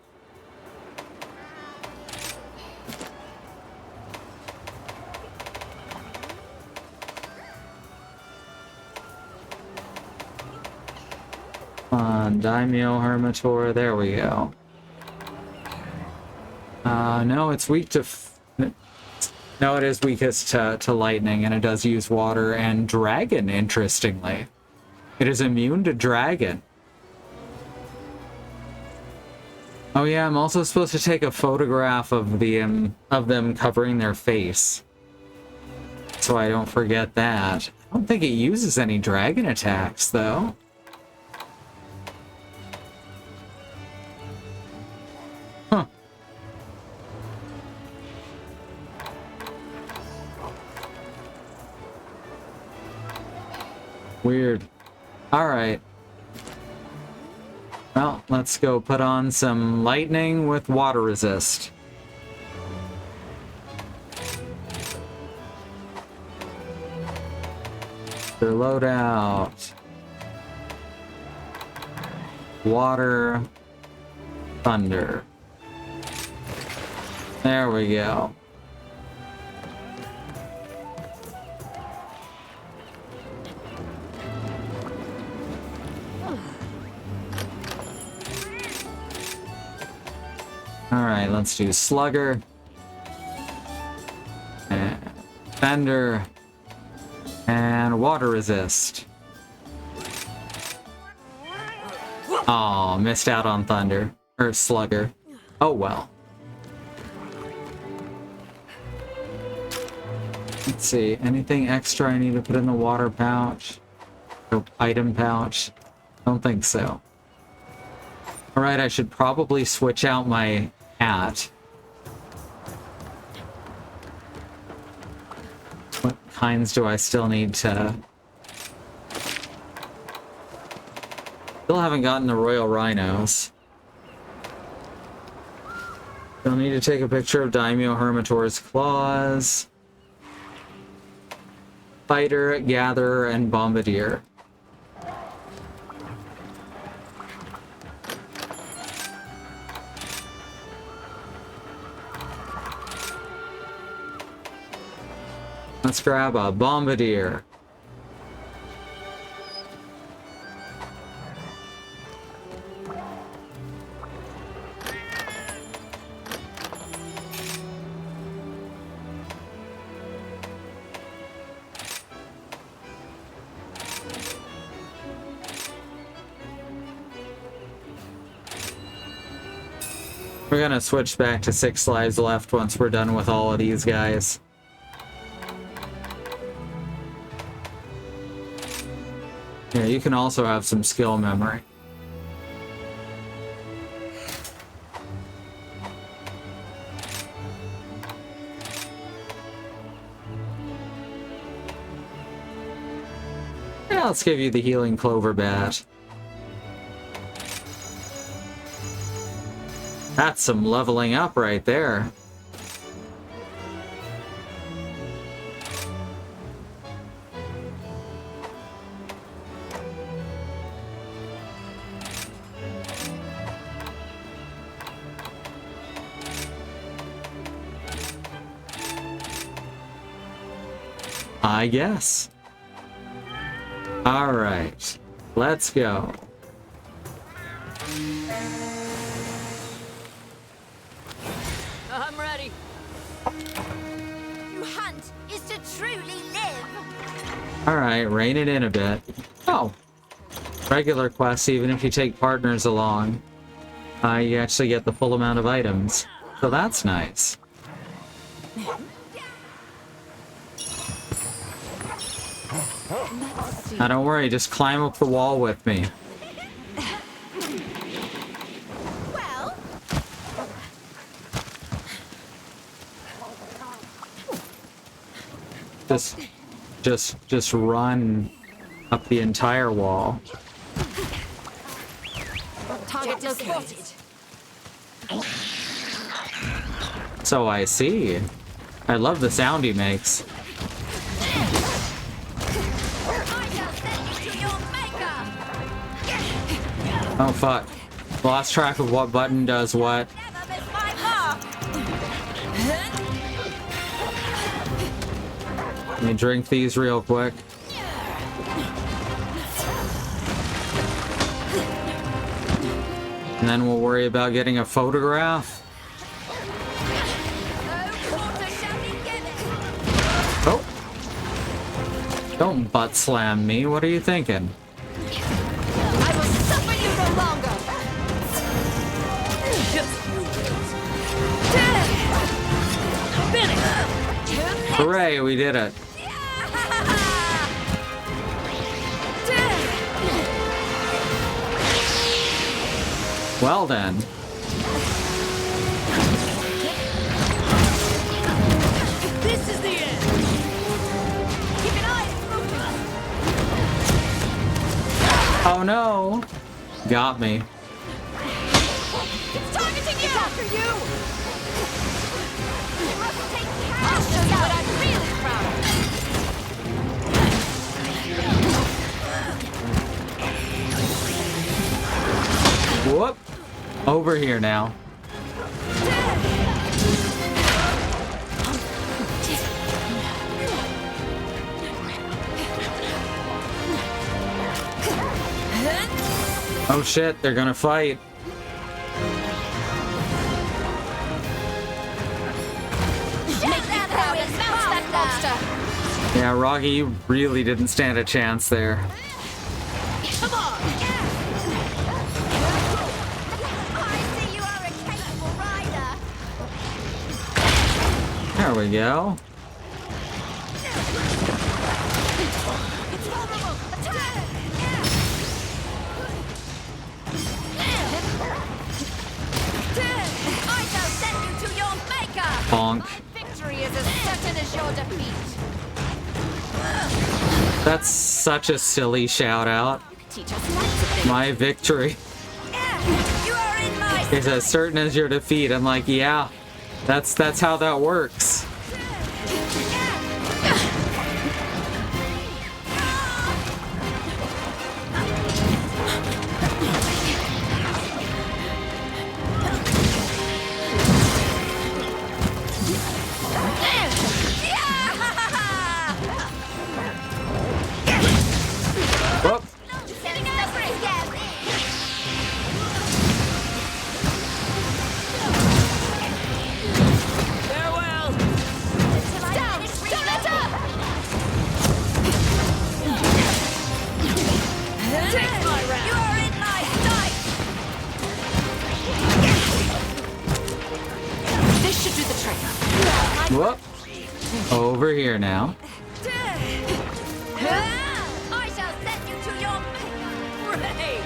On Daimyo Hermitor, there we go. No, it's weak to... No, it is weakest to lightning, and it does use water and dragon, interestingly. It is immune to dragon. Oh yeah, I'm also supposed to take a photograph of them covering their face. So I don't forget that. I don't think it uses any dragon attacks, though. Huh. Weird. Alright. Well, let's go put on some lightning with water resist. Their loadout. Water. Thunder. There we go. Alright, let's do Slugger. And Fender. And Water Resist. Oh, missed out on Thunder. Or Slugger. Oh well. Let's see, anything extra I need to put in the water pouch? Or item pouch? Don't think so. Alright, I should probably switch out my hat. What kinds do I still need to... Still haven't gotten the Royal Rhinos. Still need to take a picture of Daimyo Hermitor's claws. Fighter, Gatherer, and Bombardier. Let's grab a Bombardier. We're gonna switch back to 6 lives left once we're done with all of these guys. Yeah, you can also have some skill memory. Yeah, let's give you the healing clover bat. That's some leveling up right there. I guess. All right, let's go. I'm ready. To hunt is to truly live. All right, rein it in a bit. Oh, regular quests, even if you take partners along, you actually get the full amount of items. So that's nice. Now don't worry, just climb up the wall with me. Well, Just run up the entire wall. target located. So I see. I love the sound he makes. I shall send you to your maker. Oh fuck. Lost track of what button does what. Never miss my mark. Let me drink these real quick. And then we'll worry about getting a photograph. Oh. Don't butt slam me. What are you thinking? I will suffer you no longer. Hooray, we did it. Well then. This is the end. Keep an eye moving. Oh no. Got me. It's targeting you. After you. You must take care. I'll show you what I'm really proud of. Whoop. Over here now. Oh shit, they're gonna fight. Yeah, Roggy, you really didn't stand a chance there. Come on. I see you are a capable rider. There we go. It's vulnerable. Attack! I shall send you to your maker. Bonk. Victory is as certain as your defeat. That's such a silly shout out. Teach us lots of things. My victory You are in my is as certain as your defeat. I'm like, yeah, that's how that works. Whoop. Farewell. Take my round. You are in my sight. This should do the trick. Whoop. Over here now. I shall send you to your grave.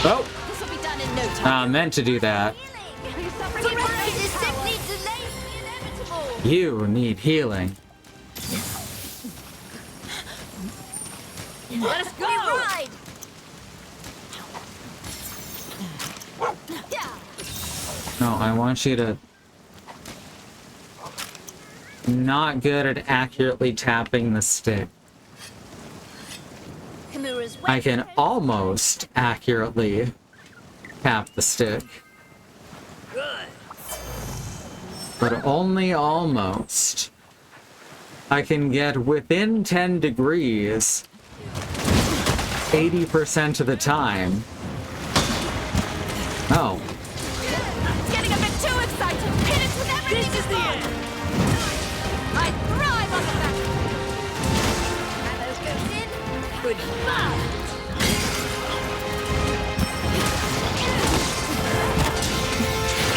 Oh, This will be done in no time. meant to do that. ReRise is simply delaying the inevitable. You need healing. Let us go. ReRide. No, I want you to... Not good at accurately tapping the stick. Kimura's I can almost accurately tap the stick. But only almost. I can get within 10 degrees 80% of the time. Oh. It's getting a bit too exciting. Hit it with everything. This is the end. I thrive on the back. Arrows goes in. Goodbye.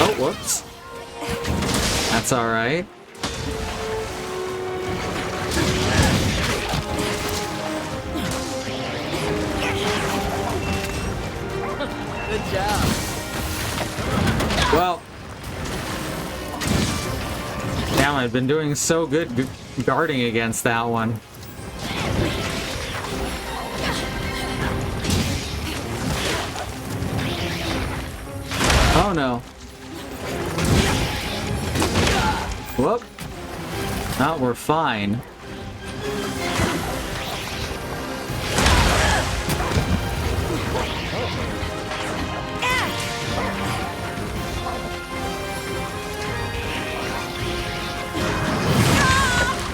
Oh, whoops. That's alright. Good job. Well. Damn, I've been doing so good guarding against that one. Oh no. Whoop. Oh, we're fine.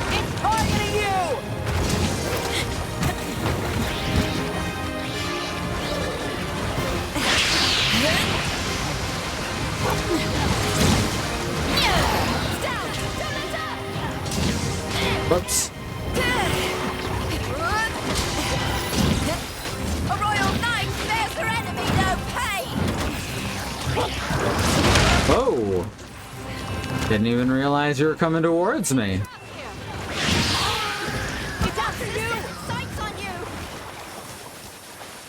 It's targeting you. Whoops. A royal knight spares her enemy no pain. Whoa. Didn't even realize you were coming towards me. It's after you. Sights on you.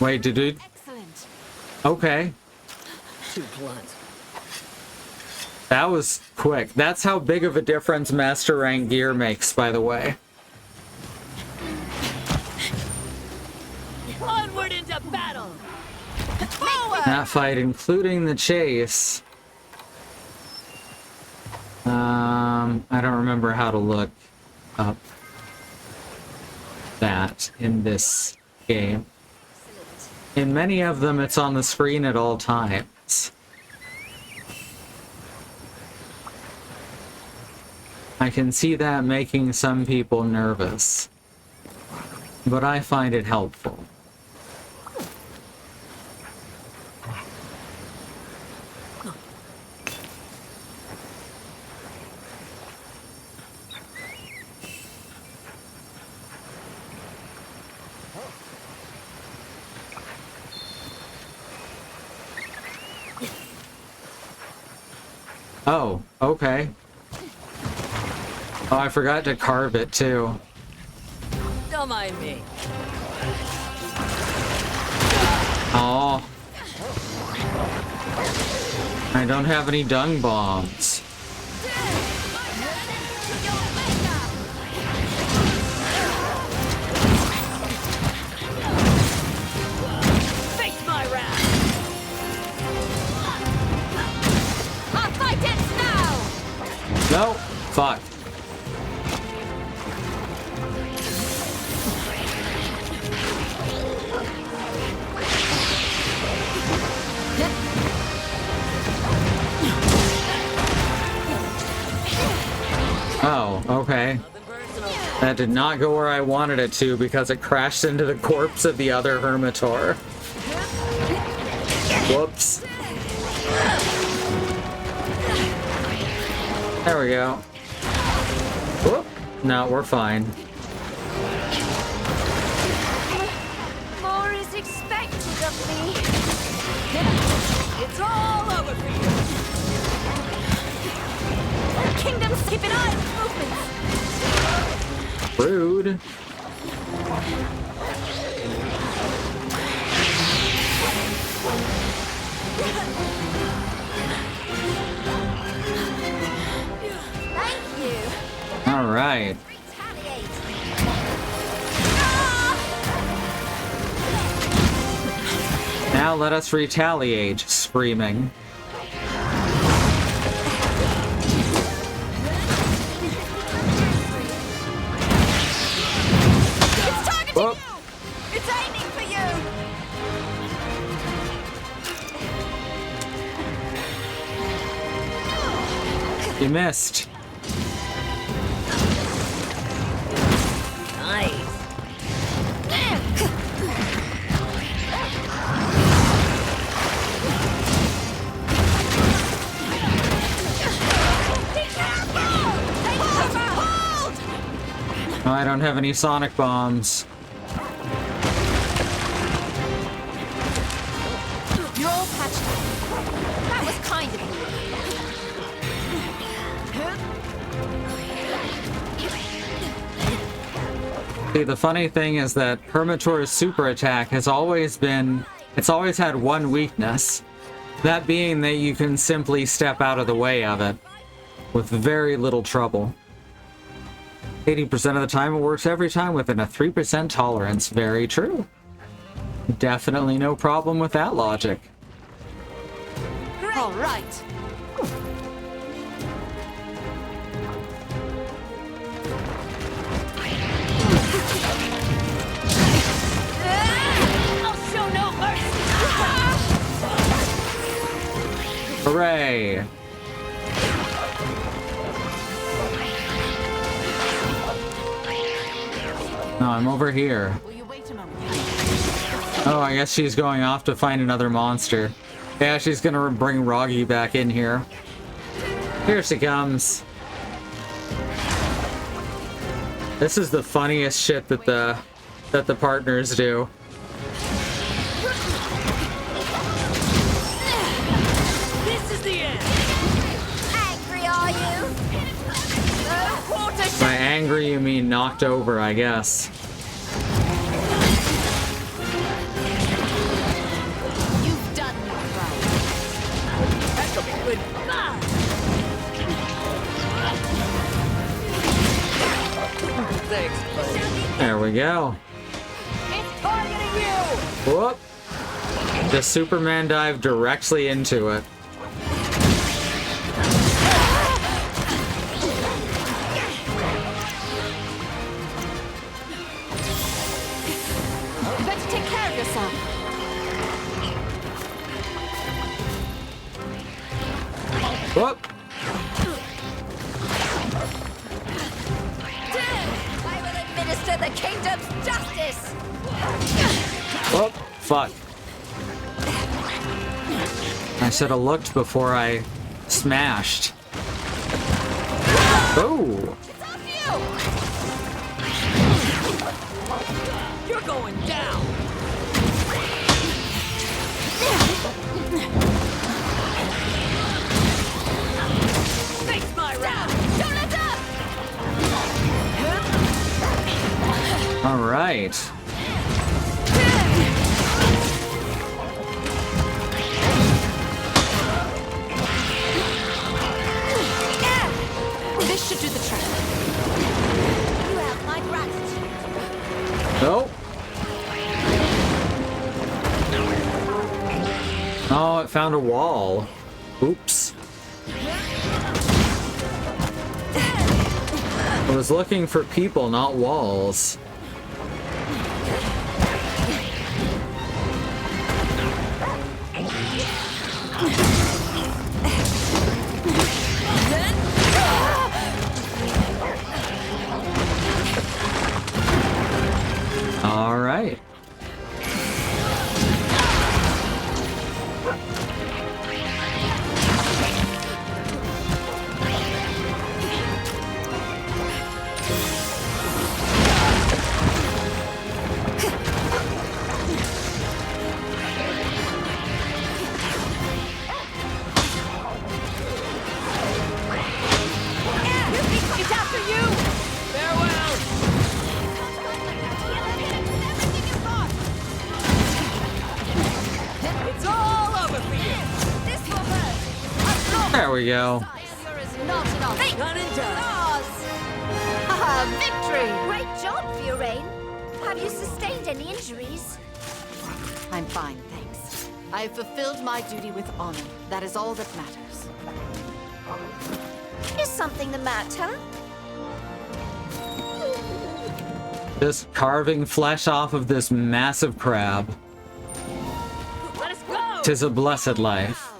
Wait, did it? Excellent. Okay. Too blunt. That was quick. That's how big of a difference Master Rank gear makes, by the way. Onward into battle. Forward. That fight, including the chase. I don't remember how to look up that in this game. In many of them, it's on the screen at all times. I can see that making some people nervous, but I find it helpful. Oh, okay. Oh, I forgot to carve it too. Don't mind me. Oh. I don't have any dung bombs. No! Fuck. Oh, okay. That did not go where I wanted it to because it crashed into the corpse of the other Hermitor. Whoops. There we go. Whoop. No, we're fine. More is expected of me. It's all over for you. Kingdom's keeping eye on movements. Rude. Thank you. All right. Retaliate. Now let us retaliate, screaming. It's targeting Whoop. you. It's aiming for you. You missed. Nice. Oh, I don't have any sonic bombs. You're all patched up. That was kind of you. See, the funny thing is that Hermitor's super attack has always been... It's always had one weakness. That being that you can simply step out of the way of it. With very little trouble. 80% of the time it works every time within a 3% tolerance. Very true. Definitely no problem with that logic. All right. I'll show no mercy. Hooray! No, I'm over here. Will you wait a moment? Oh, I guess she's going off to find another monster. Yeah, she's gonna bring Roggy back in here. Here she comes. This is the funniest shit that the partners do. This is the end. Angry, are you? Water By angry, you mean knocked over, I guess. You've done me right. That could be good. Thanks, buddy. There we go. It's targeting you. Whoop! The Superman dive directly into it. Better take care of yourself. Whoop! I will administer the kingdom's justice. Whoop! Fuck. I should have looked before I smashed. Oh! It's off you. You're going down. Face my round. Don't let up. All right. This should do the trick. You have my gratitude. Nope. Oh, it found a wall. Oops. I was looking for people, not walls. All right. It's after you! Farewell! It's all over for you! This will hurt. There we go. Failure is not an option. Done and done. Ours. Victory! Great job, Fiorraine. Have you sustained any injuries? I'm fine, thanks. I have fulfilled my duty with honor. That is all that matters. Is something the matter? Just carving flesh off of this massive crab. Let us go! 'Tis a blessed life.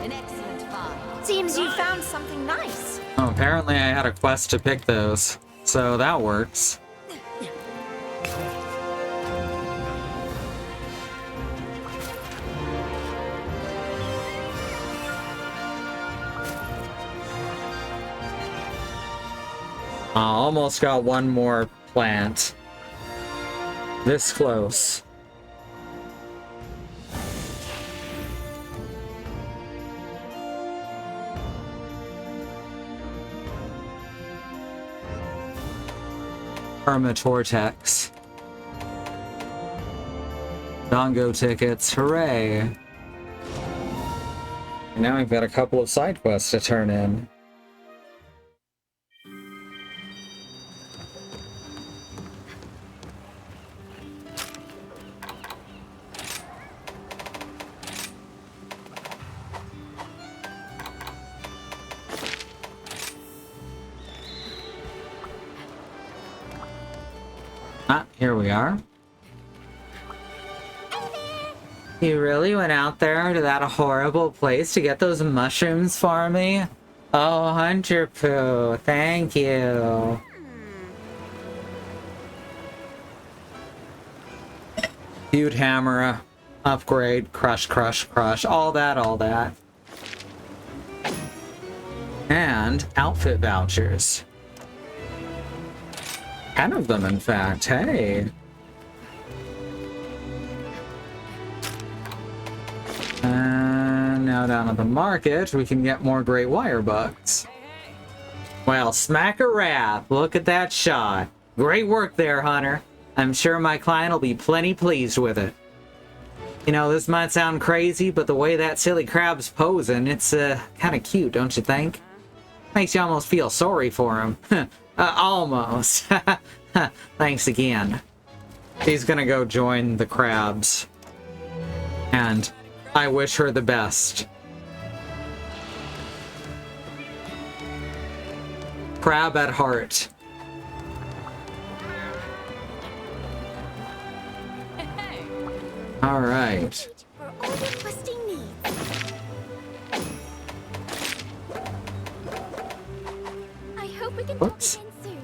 An excellent find. Seems you found something nice. Oh, apparently I had a quest to pick those, so that works. Almost got one more plant. This close. Permatortex. Dongo tickets, hooray! Now we've got a couple of side quests to turn in. Ah, here we are. You really went out there to that horrible place to get those mushrooms for me? Oh, Hunter Poo, thank you. Feud hammer, upgrade, crush, crush, crush, all that, all that. And outfit vouchers. 10 of them, in fact. Hey. And now down at the market, we can get more great wire bugs. Well, smack a rap. Look at that shot. Great work there, Hunter. I'm sure my client will be plenty pleased with it. You know, this might sound crazy, but the way that silly crab's posing, it's kind of cute, don't you think? Makes you almost feel sorry for him. Almost. Thanks again. She's gonna go join the crabs. And I wish her the best. Crab at heart. All right. For all your questing needs. I hope we can talk Whoops. again soon.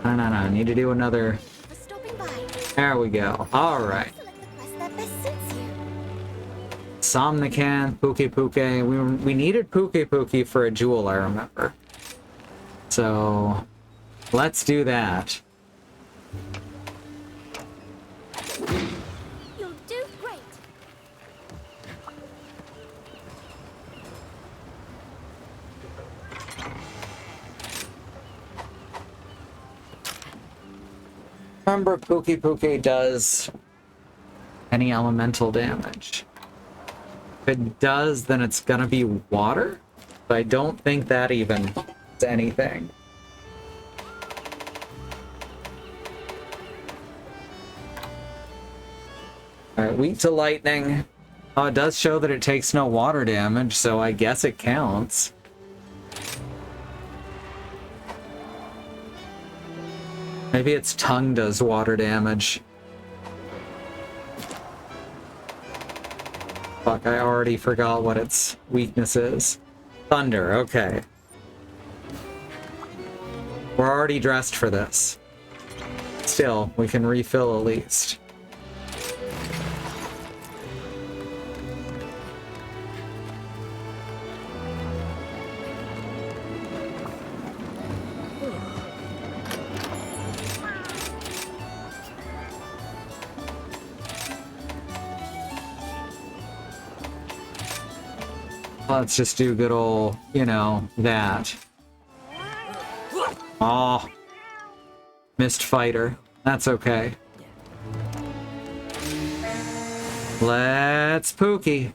No, no, no. Need to do another. For stopping by. There we go. All right. Select the quest that best suits you. Somnican, Puke Puke. We needed Puke Puke for a jewel, I remember. So let's do that. You'll do great. Remember, Puke Puke does any elemental damage. If it does, then it's gonna be water. But I don't think that even is anything. Alright, weak to lightning. Oh, it does show that it takes no water damage, so I guess it counts. Maybe its tongue does water damage. Fuck, I already forgot what its weakness is. Thunder, okay. We're already dressed for this. Still, we can refill at least. Let's just do good old, you know, that. Aw. Missed fighter. That's okay. Let's Pookie.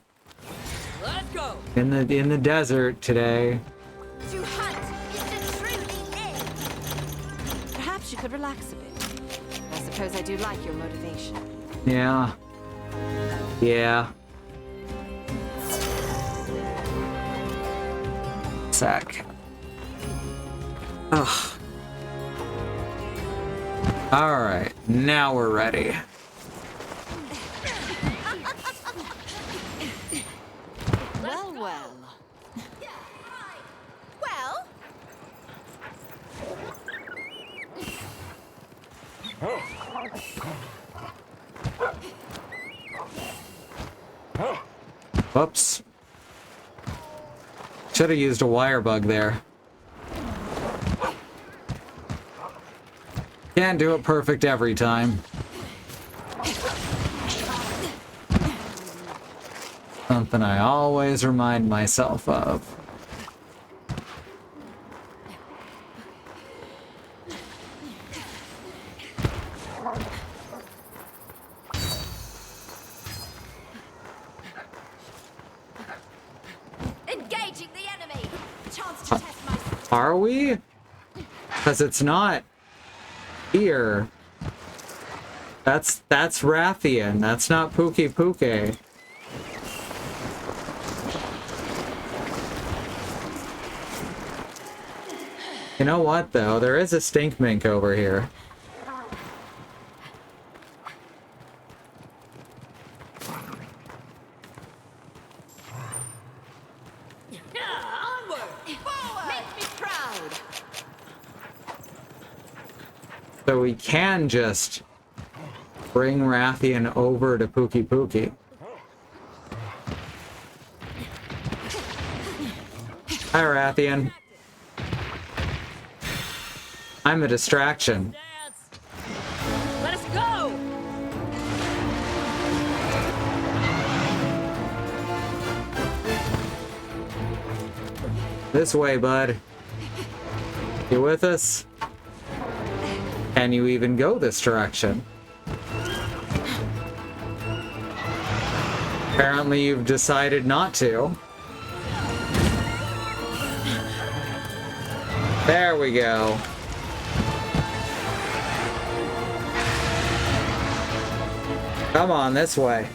Let's go. In the desert today. To hunt is to truly live. Perhaps you could relax a bit. I suppose I do like your motivation. Yeah. Yeah. Sec. Ugh. Alright, now we're ready. Well, well. Well, Whoops. Should have used a wire bug there. Can't do it perfect every time. Something I always remind myself of. engaging the enemy. Chance to test my. Are we? Because it's not here. That's Rathian. That's not Pookie Pookie. You know what, though? There is a stink mink over here. Onward. Make me proud. So we can just bring Rathian over to Pookie Pookie. Hi, Rathian. I'm a distraction. Dance. Let us go. This way, bud. You with us? Can you even go this direction? Apparently you've decided not to. There we go. Come on, this way.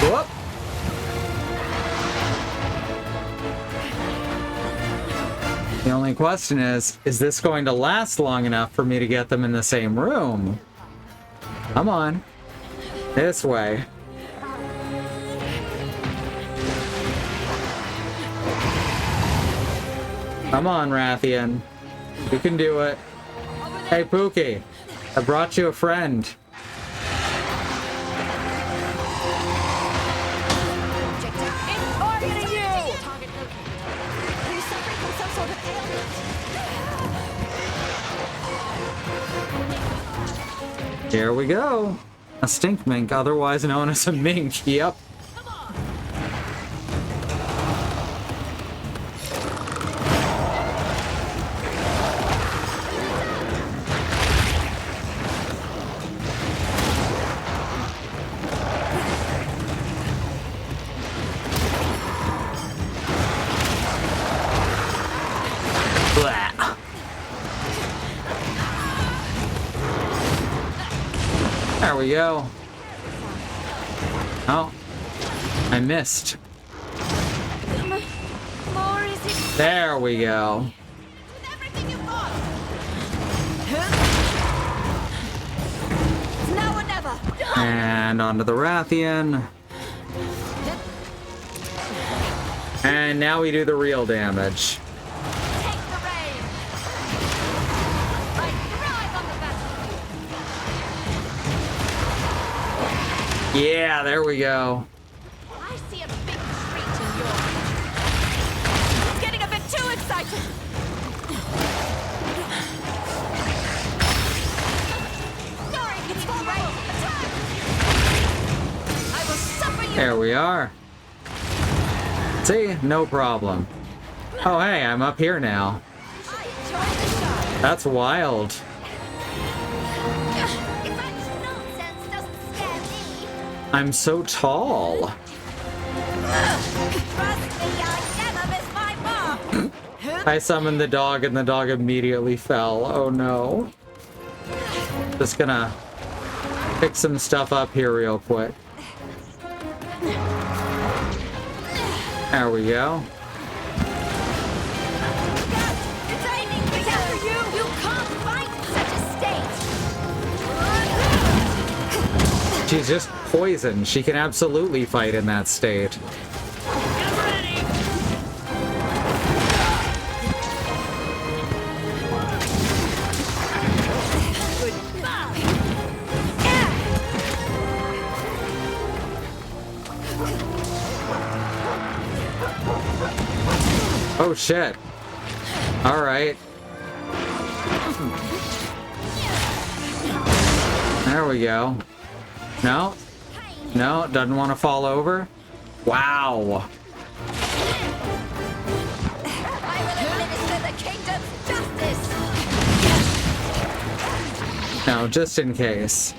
Whoop. The only question is this going to last long enough for me to get them in the same room? Come on. This way. Come on, Rathian. You can do it. Hey, Pookie. I brought you a friend. Targeting you! Target located. Are you suffering from some sort of ailment? Here we go. A stink mink, otherwise known as a mink. Yep. There we go. Oh, I missed. More is it? There we go. With everything you've got. It's now or never. And onto the Rathian. And now we do the real damage. Take the rein. I thrive on the battle. Yeah, there we go. I see a big treat in your. It's getting a bit too excited. Sorry, it's all right. Attack! I will suffer you. There we are. See? No problem. Oh, hey, I'm up here now. I enjoy the show. That's wild. If that nonsense doesn't scare me, I'm so tall. trust me, I never miss my mark. I summoned the dog and the dog immediately fell. Oh no. Just gonna pick some stuff up here real quick. There we go. It's aiming for you. You can't fight in such a state. She's just poison. She can absolutely fight in that state. Get ready! Oh shit. Alright. There we go. No. No, doesn't want to fall over. Wow. I will administer the kingdom's justice. No, just in case.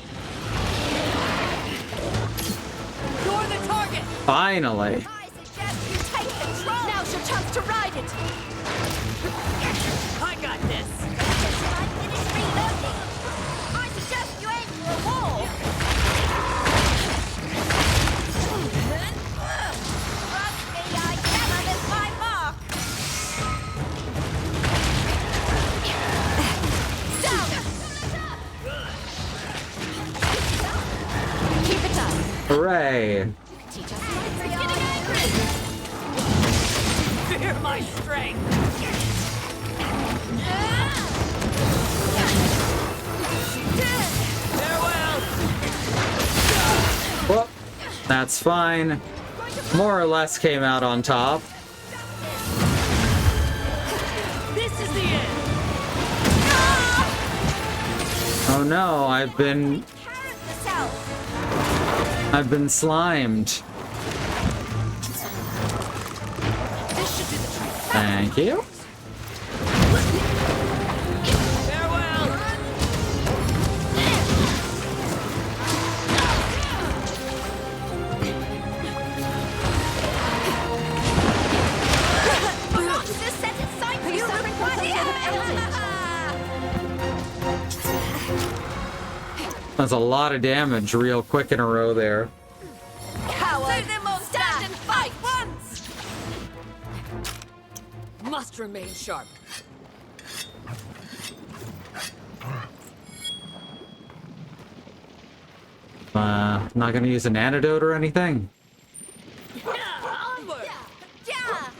You're the target! Finally. I suggest you take control. Now's your chance to ride it. I got this! Until I finish reloading. I suggest you aim for a wall. Trust me, I never miss my mark. Down. Keep it up. Hooray. Teach us. It's getting angry. Fear my strength! Farewell! Whoop. That's fine. More or less came out on top. This is the end! Oh no, I've been Carrot yourself. slimed. This should do the trick. Thank you. Farewell! The monster set its sight for you. That's a lot of damage real quick in a row there. Coward! Stand and fight once! Must remain sharp. Not gonna use an antidote or anything. Onward! Yeah!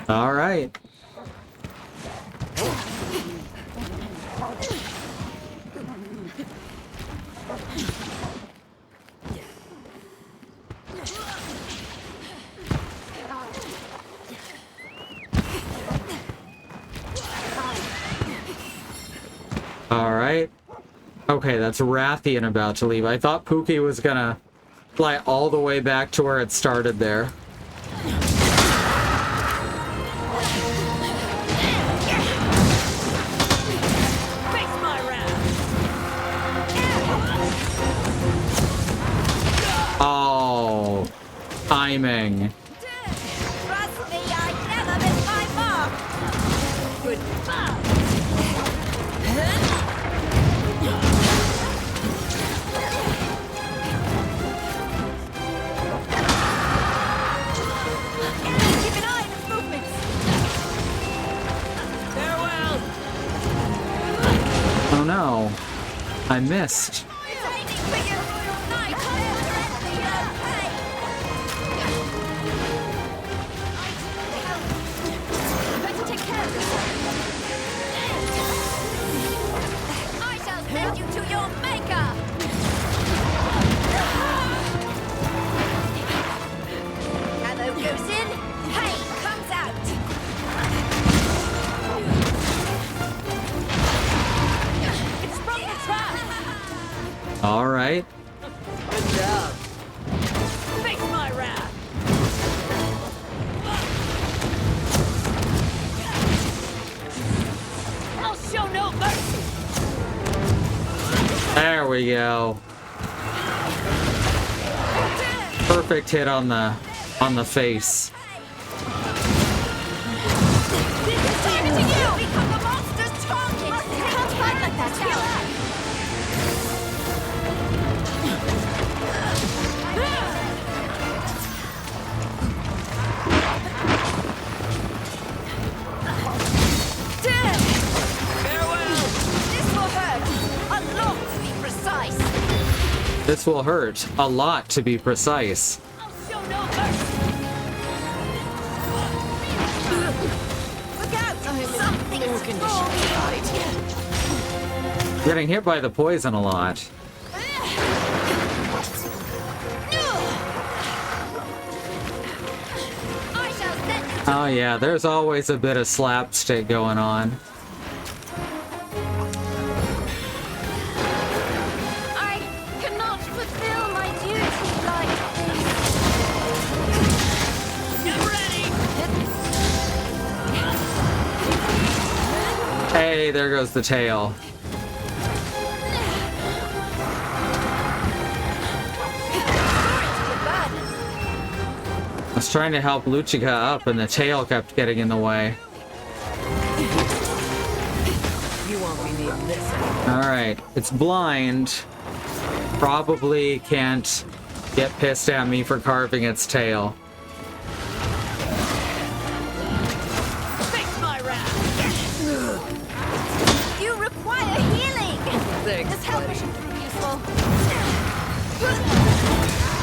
All right. All right. Okay, that's Rathian about to leave. I thought Pookie was gonna fly all the way back to where it started there. Face my wrath! Oh, timing. Trust me, I never miss my mark! Goodbye! I missed. It's aiming for you. Nice. Better take care of yourself. I shall send you to your maker. Ammo goes in. Pain comes out. It's from the trap. All right. Good job. Face my wrath. I'll show no mercy. There we go. Perfect hit on the face. Targeting you! Become a monster's target! You can't fight like that, Cal. This will hurt a lot, to be precise. I'll show no mercy. Look out! Something's wrong! Getting hit by the poison a lot. I shall send you. Oh yeah, there's always a bit of slapstick going on. I cannot fulfill my duty like this. Get ready. Hey, there goes the tail. I was trying to help Luchika up and the tail kept getting in the way. You won't be needing this anymore. Alright, it's blind. Probably can't get pissed at me for carving its tail. Face my wrath. You require healing. Thanks, This help buddy. should prove useful.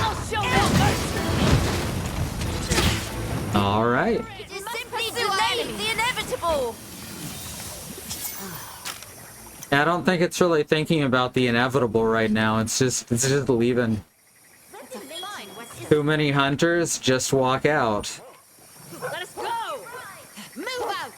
I'll show no mercy. Alright. It is simply delaying the inevitable. I don't think it's really thinking about the inevitable right now. It's just leaving. Too many hunters, just walk out. Let us go. Move out.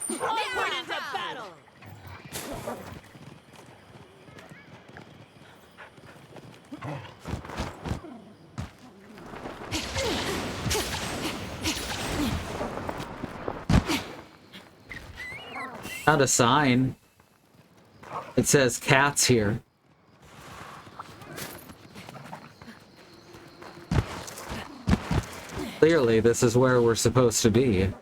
Onward into battle. Not a sign. It says cats here. Clearly, this is where we're supposed to be.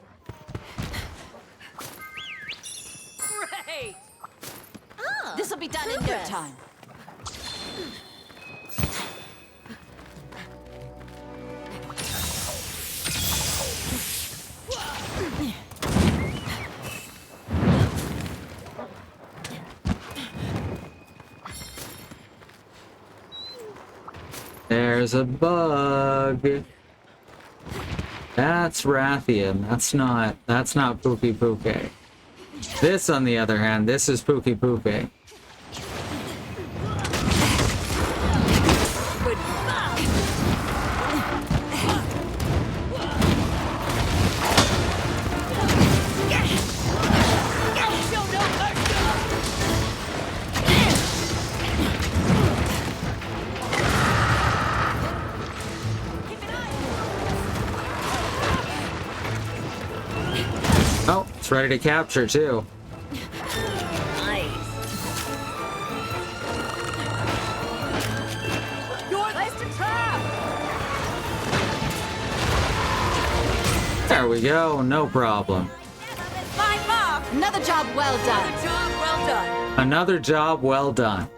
Great. This'll be done in no time. There's a bug. That's Rathian. That's not Pookie Pookie. This, on the other hand, this is Pookie Pookie. I'll show no mercy. Oh, it's ready to capture too. There we go, no problem. My mark. Another job well done. Good job, well done. Another job well done.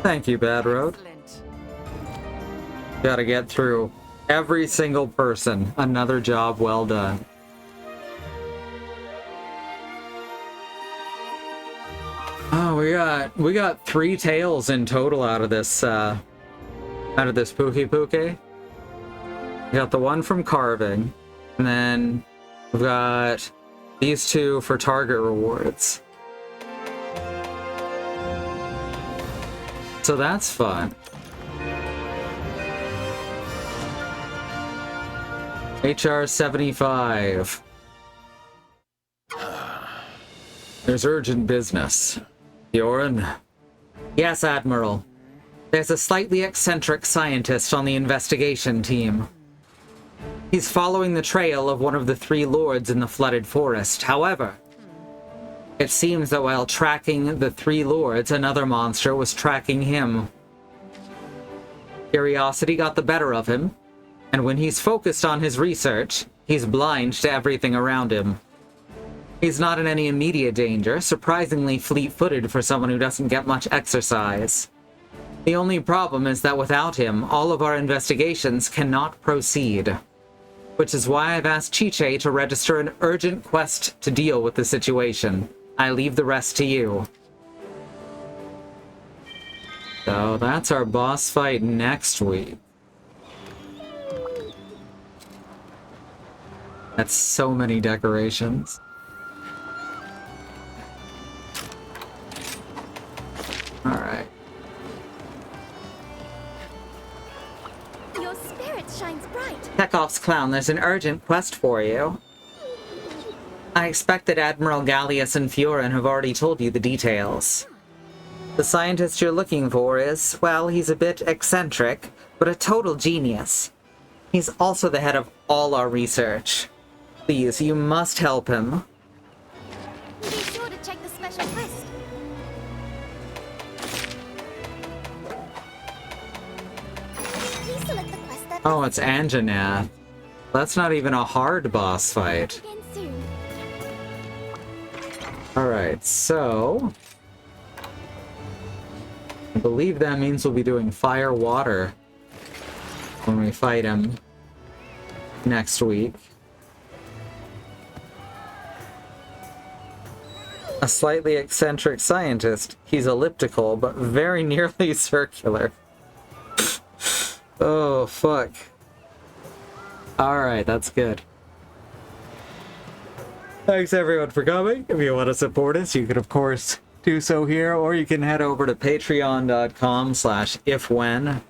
Thank you, Bad Road. Excellent. Gotta get through every single person. Another job well done. Oh, we got 3 tails in total out of this Pookie Pookie. We got the one from carving, and then we've got these 2 for target rewards. So that's fun. HR 75. There's urgent business. Bjorn? Yes, Admiral. There's a slightly eccentric scientist on the investigation team. He's following the trail of one of the 3 lords in the flooded forest. However, it seems that while tracking the 3 lords, another monster was tracking him. Curiosity got the better of him, and when he's focused on his research, he's blind to everything around him. He's not in any immediate danger, surprisingly fleet-footed for someone who doesn't get much exercise. The only problem is that without him, all of our investigations cannot proceed. Which is why I've asked Chiche to register an urgent quest to deal with the situation. I leave the rest to you. So that's our boss fight next week. That's so many decorations. Alright. Your spirit shines bright. Chekhov's clown, there's an urgent quest for you. I expect that Admiral Gallius and Fiorin have already told you the details. The scientist you're looking for is, well, he's a bit eccentric, but a total genius. He's also the head of all our research. Please, you must help him. Be sure to check the special quest. Please select the quest that Oh, it's Anjanath. That's not even a hard boss fight. begins soon. Alright, so... I believe that means we'll be doing fire water when we fight him next week. A slightly eccentric scientist. He's elliptical, but very nearly circular. Oh, fuck. Alright, that's good. Thanks everyone for coming. If you want to support us, you can of course do so here, or you can head over to patreon.com/ifwhen.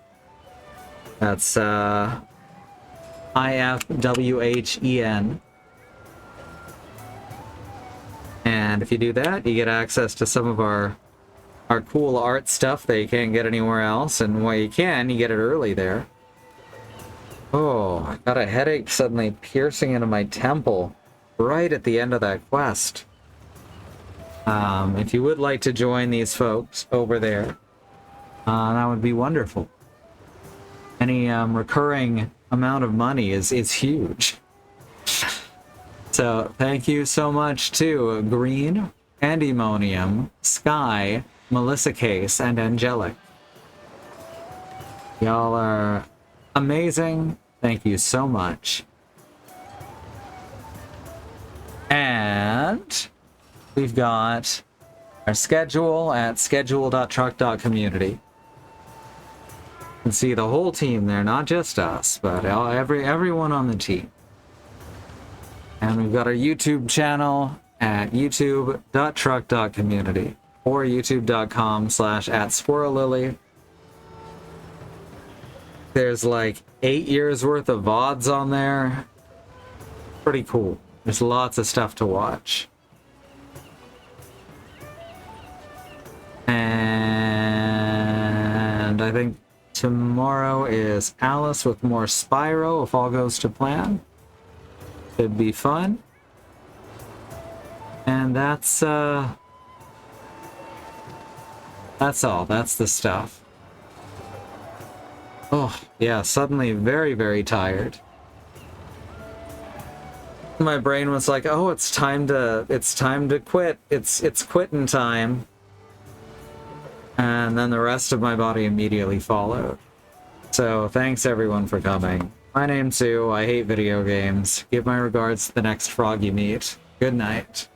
That's IFWHEN. And if you do that, you get access to some of our cool art stuff that you can't get anywhere else, and while you can, you get it early there. Oh, I got a headache suddenly piercing into my temple right at the end of that quest. If you would like to join these folks over there, that would be wonderful. Any recurring amount of money is huge. So thank you so much to Green, Andemonium, Sky, Melissa Case, and Angelic. Y'all are amazing. Thank you so much. And we've got our schedule at schedule.truck.community. You can see the whole team there, not just us, but everyone on the team. And we've got our YouTube channel at youtube.truck.community or youtube.com/@squirrellily. There's like 8 years worth of VODs on there. Pretty cool. There's lots of stuff to watch. And I think tomorrow is Alice with more Spyro, if all goes to plan. It'd be fun. And that's That's all. That's the stuff. Oh, yeah, suddenly very, very tired. My brain was like, "Oh, it's time to quit. It's quitting time." And then the rest of my body immediately followed. So, thanks everyone for coming. My name's Sue. I hate video games. Give my regards to the next frog you meet. Good night.